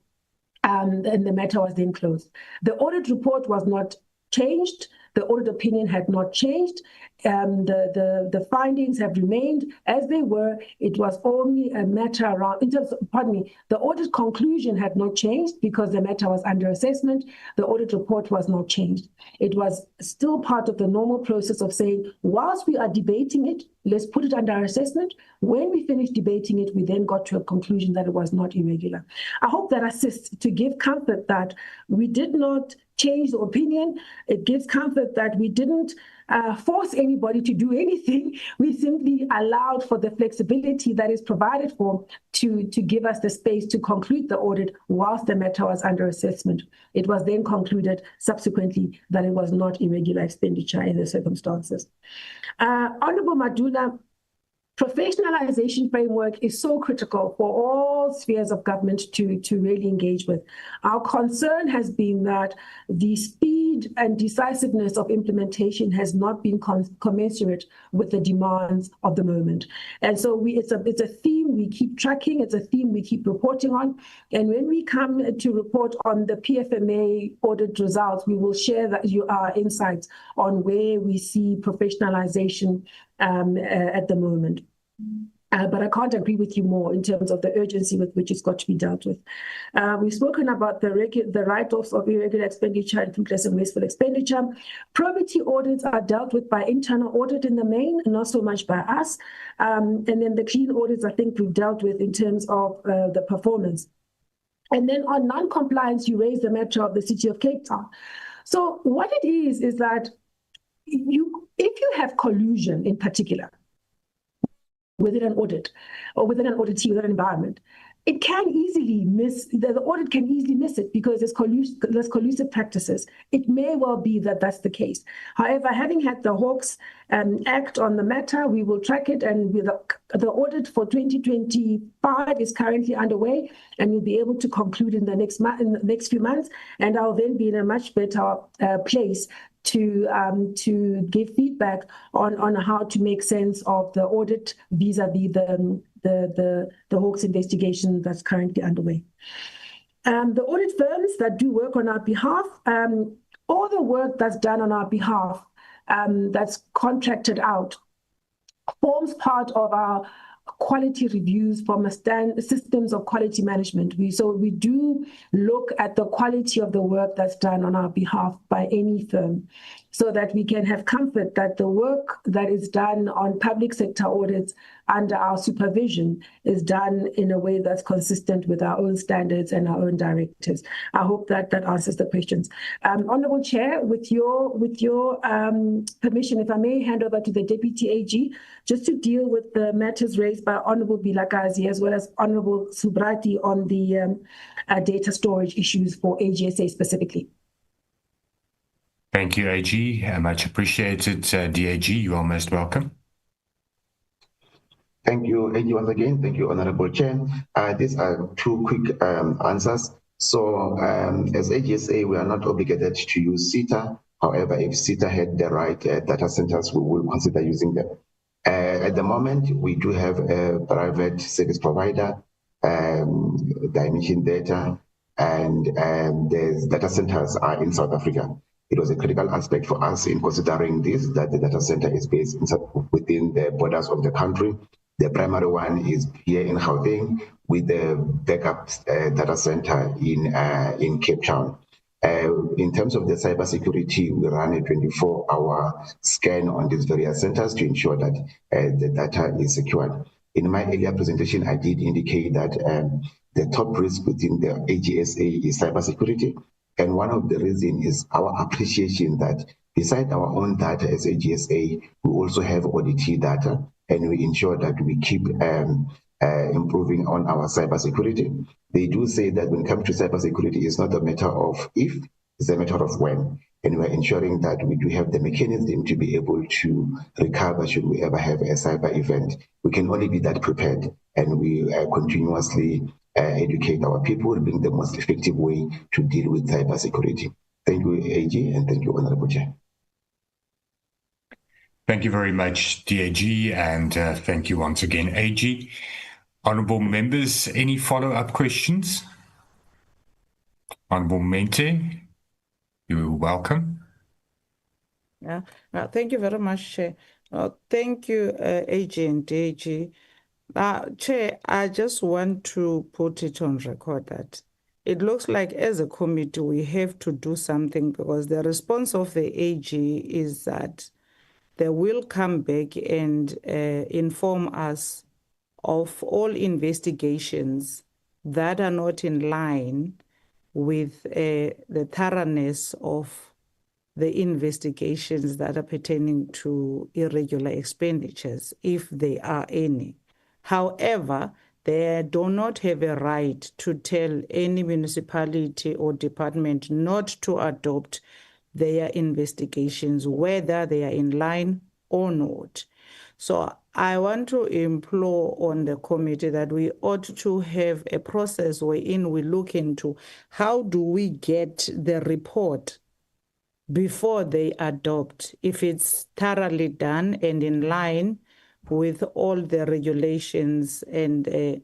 Speaker 11: and the matter was then closed. The audit report was not changed. The audit opinion had not changed. The findings have remained as they were. It was only a matter around, in terms of, the audit conclusion had not changed because the matter was under assessment. The audit report was not changed. It was still part of the normal process of saying, whilst we are debating it, let's put it under assessment. When we finished debating it, we then got to a conclusion that it was not irregular. I hope that assists to give comfort that we did not change the opinion. It gives comfort that we didn't force anybody to do anything. We simply allowed for the flexibility that is provided for to give us the space to conclude the audit whilst the matter was under assessment. It was then concluded subsequently that it was not irregular expenditure in the circumstances. Honorable Madula, professionalization framework is so critical for all spheres of government to really engage with. Our concern has been that the speed and decisiveness of implementation has not been commensurate with the demands of the moment. And so it's a theme we keep tracking, it's a theme we keep reporting on. And when we come to report on the PFMA audit results, we will share our insights on where we see professionalization at the moment. But I can't agree with you more in terms of the urgency with which it's got to be dealt with. We've spoken about the write-offs of irregular expenditure and fruitless and wasteful expenditure. Probity audits are dealt with by internal audit in the main, and not so much by us. And then the clean audits, I think we've dealt with in terms of the performance. And then on non-compliance, you raise the matter of the City of Cape Town. So what it is that if you have collusion in particular, within an audit or within an auditee, within an environment, it can easily miss, the audit can easily miss it because there's collusive practices. It may well be that that's the case. However, having had the Hawks act on the matter, we will track it, and the audit for 2025 is currently underway, and we'll be able to conclude in the next few months, and I'll then be in a much better place to give feedback on how to make sense of the audit vis-a-vis the Hawks investigation that's currently underway. The audit firms that do work on our behalf, all the work that's done on our behalf, that's contracted out, forms part of our quality reviews from systems of quality management. So we do look at the quality of the work that's done on our behalf by any firm, so that we can have comfort that the work that is done on public sector audits under our supervision is done in a way that's consistent with our own standards and our own directives. I hope that answers the questions. Honourable Chair, with your permission, if I may hand over to the Deputy AG, just to deal with the matters raised by Honourable Bilakazi as well as Honourable Subrati on the data storage issues for AGSA specifically.
Speaker 4: Thank you, AG. Much appreciated. DAG, you are most welcome.
Speaker 10: Thank you, AG, once again. Thank you, Honorable Chair. These are two quick answers. So as AGSA, we are not obligated to use SITA. However, if SITA had the right data centers, we will consider using them. At the moment, we do have a private service provider, Dimension Data, and the data centers are in South Africa. It was a critical aspect for us in considering this, that the data center is based within the borders of the country. The primary one is here in Gauteng, with the backup data center in Cape Town. In terms of the cybersecurity, we run a 24-hour scan on these various centers to ensure that the data is secured. In my earlier presentation, I did indicate that the top risk within the AGSA is cybersecurity. And one of the reasons is our appreciation that beside our own data as AGSA, we also have auditee data, and we ensure that we keep improving on our cybersecurity. They do say that when it comes to cybersecurity, it's not a matter of if, it's a matter of when. And we're ensuring that we do have the mechanism to be able to recover should we ever have a cyber event. We can only be that prepared, and we continuously educate our people, being the most effective way to deal with cybersecurity. Thank you, AG, and thank you, Honorable Chair.
Speaker 4: Thank you very much, DAG, and thank you once again, AG. Honourable members, any follow-up questions? Honourable Mente, you're welcome.
Speaker 6: Yeah, thank you very much, Chair. Thank you, AG and DAG. Chair, I just want to put it on record that it looks like as a committee we have to do something, because the response of the AG is that they will come back and inform us of all investigations that are not in line with the thoroughness of the investigations that are pertaining to irregular expenditures, if there are any. However, they do not have a right to tell any municipality or department not to adopt their investigations, whether they are in line or not. So I want to implore on the committee that we ought to have a process wherein we look into how do we get the report before they adopt, if it's thoroughly done and in line with all the regulations and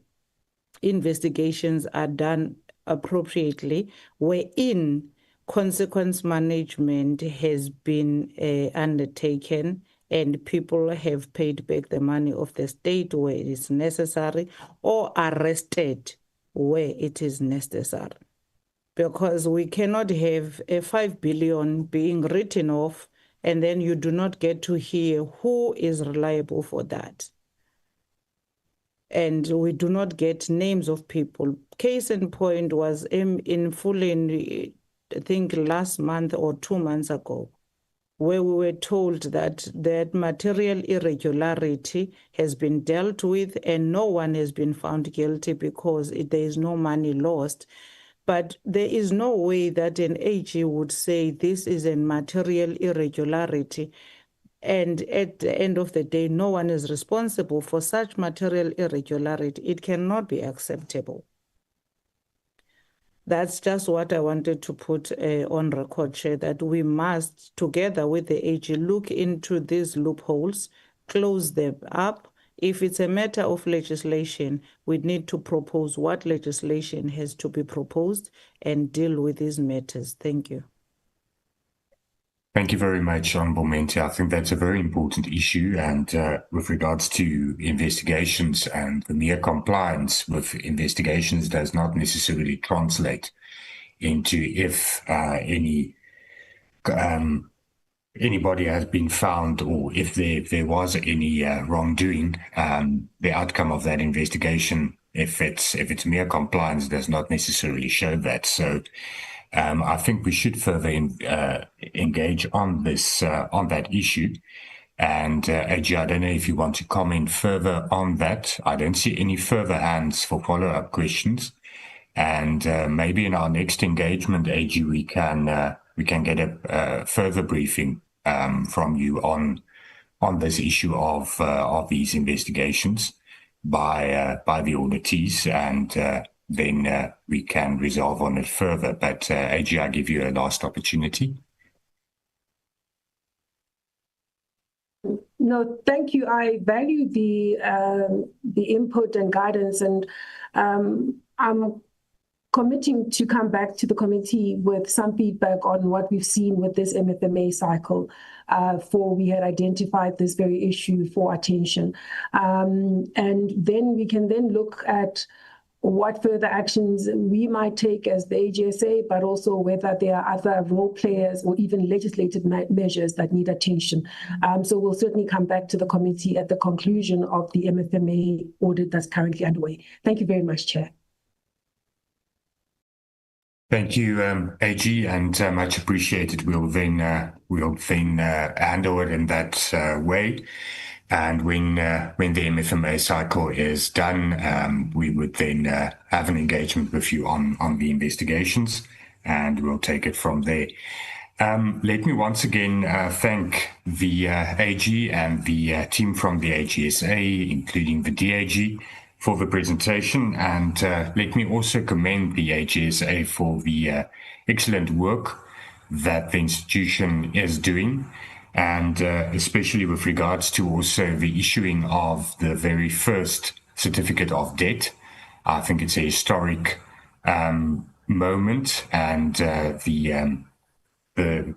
Speaker 6: investigations are done appropriately, wherein consequence management has been undertaken and people have paid back the money of the state where it is necessary or arrested where it is necessary. Because we cannot have a 5 billion being written off and then you do not get to hear who is reliable for that. And we do not get names of people. Case in point was in Fulin, I think last month or 2 months ago, where we were told that that material irregularity has been dealt with and no one has been found guilty because there is no money lost. But there is no way that an AG would say this is a material irregularity, and at the end of the day, no one is responsible for such material irregularity. It cannot be acceptable. That's just what I wanted to put on record, Chair, that we must, together with the AG, look into these loopholes, close them up. If it's a matter of legislation, we need to propose what legislation has to be proposed and deal with these matters. Thank you.
Speaker 4: Thank you very much, Honourable Menti. I think that's a very important issue, and with regards to investigations and the mere compliance with investigations does not necessarily translate into if anybody has been found or if there was any wrongdoing. The outcome of that investigation, if it's mere compliance, does not necessarily show that. So I think we should further engage on this on that issue. And AG, I don't know if you want to comment further on that. I don't see any further hands for follow-up questions. And maybe in our next engagement, AG, we can get a further briefing from you on this issue of these investigations by the auditees, and then we can resolve on it further. But AG, I give you a last opportunity.
Speaker 11: No, thank you. I value the input and guidance, and I'm committing to come back to the committee with some feedback on what we've seen with this MFMA cycle, for we had identified this very issue for attention. And then we can then look at what further actions we might take as the AGSA, but also whether there are other role players or even legislative measures that need attention. So we'll certainly come back to the committee at the conclusion of the MFMA audit that's currently underway. Thank you very much, Chair.
Speaker 4: Thank you, AG, and much appreciated. We'll then handle it in that way. And when the MFMA cycle is done, we would then have an engagement with you on the investigations, and we'll take it from there. Let me once again thank the AG and the team from the AGSA, including the DAG, for the presentation, and let me also commend the AGSA for the excellent work that the institution is doing, and especially with regards to also the issuing of the very first certificate of debt. I think it's a historic moment, and the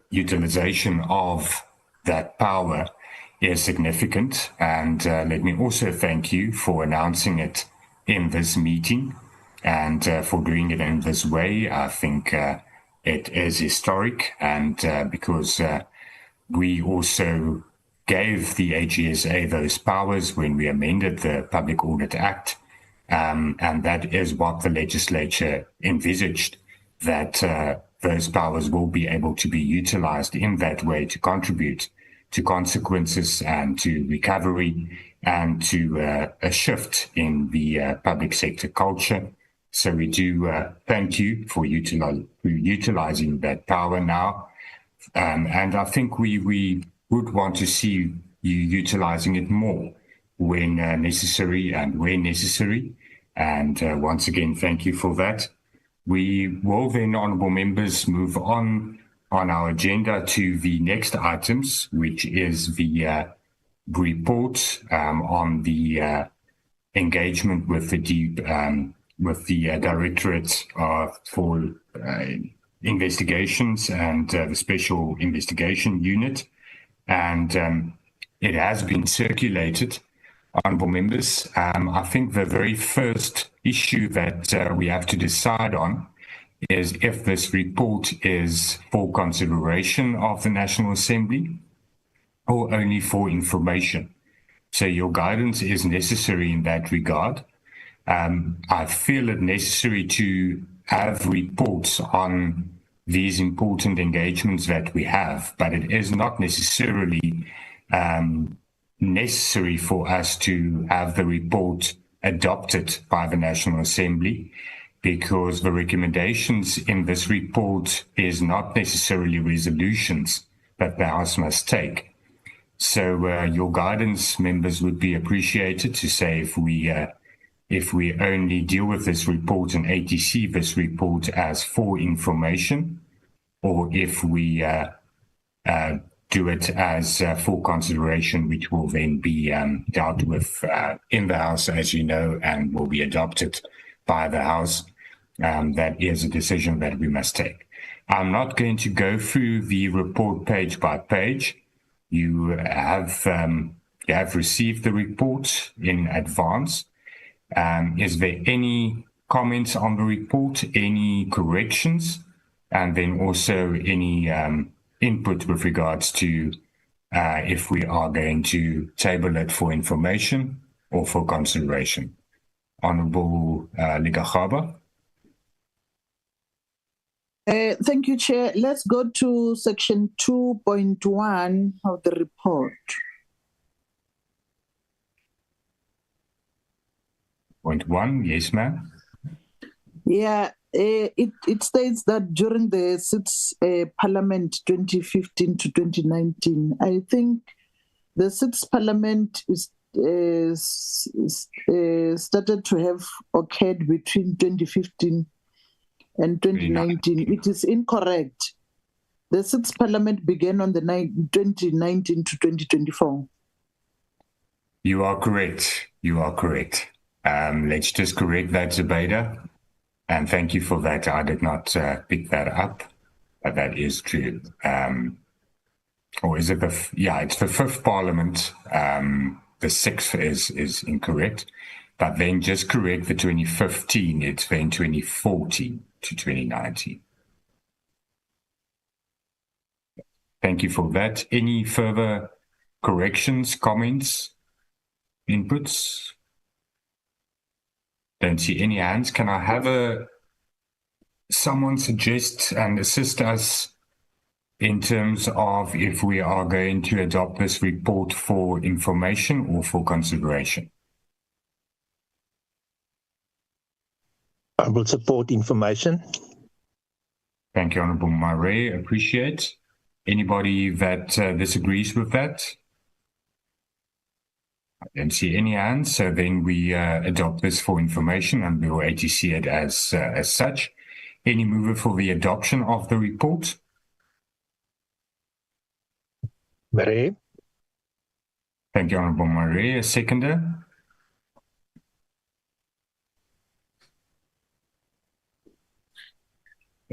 Speaker 4: utilization of that power is significant. And let me also thank you for announcing it in this meeting and for doing it in this way. I think it is historic, and because we also gave the AGSA those powers when we amended the Public Audit Act, and that is what the legislature envisaged, that those powers will be able to be utilized in that way to contribute to consequences and to recovery and to a shift in the public sector culture. So we do thank you for utilizing that power now. And I think we would want to see you utilizing it more when necessary and where necessary. And once again, thank you for that. We will then, honourable members, move on our agenda to the next items, which is the report on the engagement with the Directorate for Investigations and the Special Investigation Unit. And it has been circulated, honourable members. I think the very first issue that we have to decide on is if this report is for consideration of the National Assembly or only for information. So your guidance is necessary in that regard. I feel it necessary to have reports on these important engagements that we have, but it is not necessarily necessary for us to have the report adopted by the National Assembly, because the recommendations in this report is not necessarily resolutions that the House must take. So your guidance, members, would be appreciated to say if we only deal with this report and ATC this report as for information, or if we do it as for consideration, which will then be dealt with in the House, as you know, and will be adopted by the House. That is a decision that we must take. I'm not going to go through the report page by page. You have received the report in advance. Is there any comments on the report, any corrections, and then also any input with regards to if we are going to table it for information or for consideration? Honourable Ligachaba.
Speaker 12: Thank you, Chair. Let's go to section 2.1 of the report.
Speaker 4: Point 1, yes, ma'am.
Speaker 12: Yeah, it states that during the sixth Parliament 2015 to 2019, I think the sixth Parliament started to have occurred between 2015 and 2019. It is incorrect. The sixth Parliament began on the 2019 to 2024.
Speaker 4: You are correct. You are correct. Let's just correct that, Zubaida. And thank you for that. I did not pick that up, but that is true. Or is it it's the fifth Parliament. The sixth is incorrect, but then just correct the 2015. It's then 2014 to 2019. Thank you for that. Any further corrections, comments, inputs? Don't see any hands. Can I have someone suggest and assist us in terms of if we are going to adopt this report for information or for consideration?
Speaker 17: I will support information.
Speaker 4: Thank you, Honourable Murray. Appreciate. Anybody that disagrees with that? I don't see any hands, so then we adopt this for information and we will ATC it as such. Any mover for the adoption of the report?
Speaker 17: Murray.
Speaker 4: Thank you, Honourable Murray. A seconder?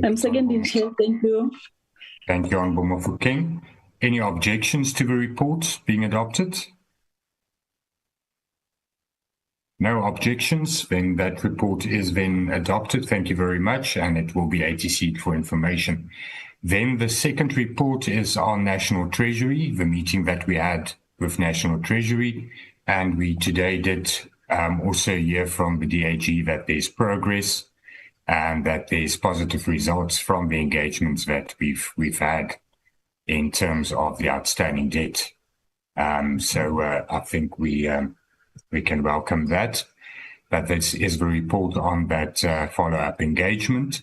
Speaker 7: I'm seconding, Chair. Thank you.
Speaker 4: Thank you, Honourable Mofokeng. Any objections to the report being adopted? No objections, then that report is then adopted. Thank you very much, and it will be ATC'd for information. Then the second report is on National Treasury, the meeting that we had with National Treasury, and we today did also hear from the DAG that there's progress and that there's positive results from the engagements that we've had in terms of the outstanding debt. So I think we can welcome that. But this is the report on that follow-up engagement.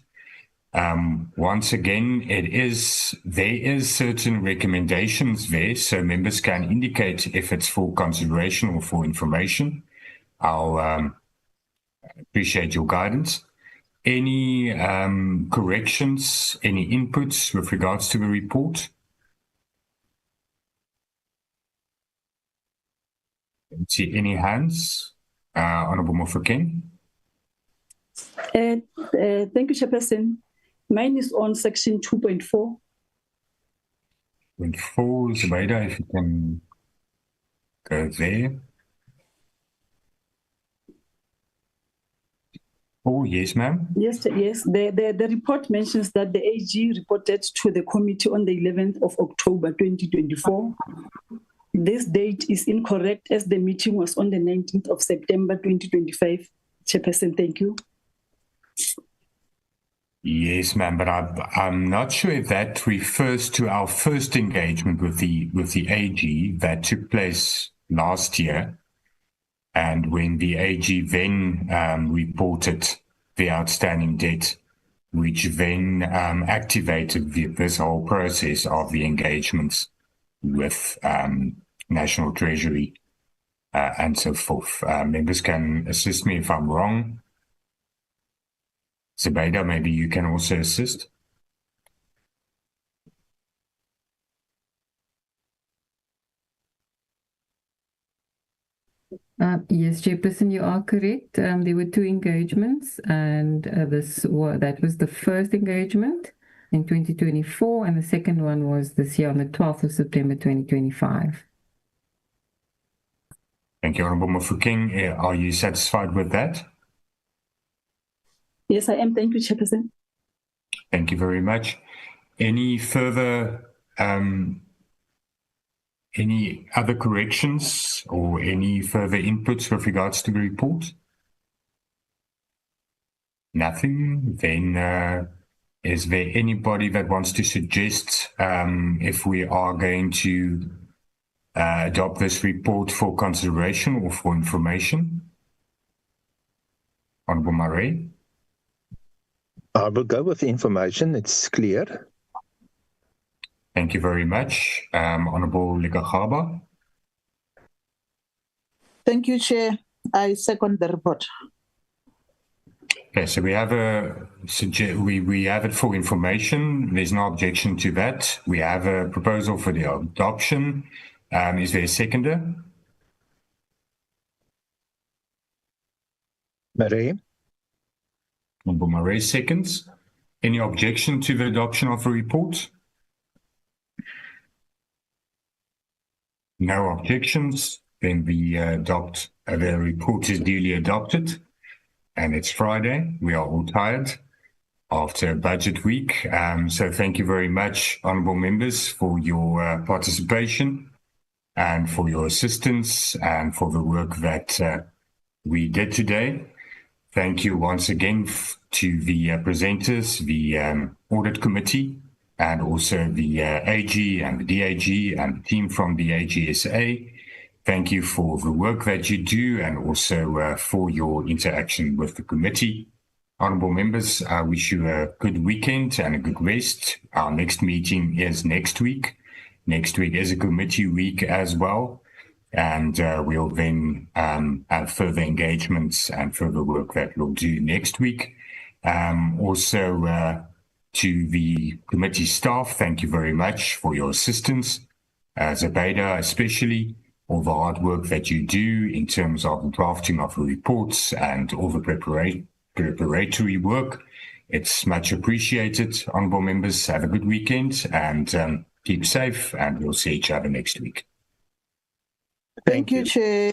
Speaker 4: Once again, there is certain recommendations there, so members can indicate if it's for consideration or for information. I'll appreciate your guidance. Any corrections, any inputs with regards to the report? Don't see any hands. Honourable Mofokeng.
Speaker 7: Thank you, Chairperson. Mine is on section 2.4.
Speaker 4: 2.4, Zubaida, if you can go there. Oh, yes, ma'am.
Speaker 7: Yes. The report mentions that the AG reported to the committee on the 11th of October 2024. This date is incorrect as the meeting was on the 19th of September 2025. Chairperson, thank you.
Speaker 4: Yes, ma'am, but I'm not sure if that refers to our first engagement with the AG that took place last year, and when the AG then reported the outstanding debt, which then activated this whole process of the engagements with National Treasury and so forth. Members can assist me if I'm wrong. Zubaida, maybe you can also assist.
Speaker 18: Yes, Chairperson, you are correct. There were 2 engagements, and that was the first engagement in 2024, and the second one was this year on the 12th of September 2025.
Speaker 4: Thank you, Honourable Mofokeng. Are you satisfied with that?
Speaker 7: Yes, I am. Thank you, Chairperson.
Speaker 4: Thank you very much. Any further, any other corrections or any further inputs with regards to the report? Nothing. Then is there anybody that wants to suggest if we are going to adopt this report for consideration or for information? Honourable Murray?
Speaker 17: I will go with information. It's clear.
Speaker 4: Thank you very much. Honourable Lekagaba?
Speaker 12: Thank you, Chair. I second the report.
Speaker 4: Okay, so we have we have it for information. There's no objection to that. We have a proposal for the adoption. Is there a seconder?
Speaker 17: Murray?
Speaker 4: Honourable Murray seconds. Any objection to the adoption of the report? No objections. Then the report is duly adopted. And it's Friday. We are all tired after budget week. So thank you very much, honourable members, for your participation and for your assistance and for the work that we did today. Thank you once again to the presenters, the Audit Committee, and also the AG and the DAG and the team from the AGSA. Thank you for the work that you do and also for your interaction with the committee. Honourable members, I wish you a good weekend and a good rest. Our next meeting is next week. Next week is a committee week as well. And we'll then have further engagements and further work that we'll do next week. Also, to the committee staff, thank you very much for your assistance. Zubaida especially, all the hard work that you do in terms of the drafting of the reports and all the preparatory work. It's much appreciated. Honourable members, have a good weekend and keep safe, and we'll see each other next week.
Speaker 12: Thank you, Chair.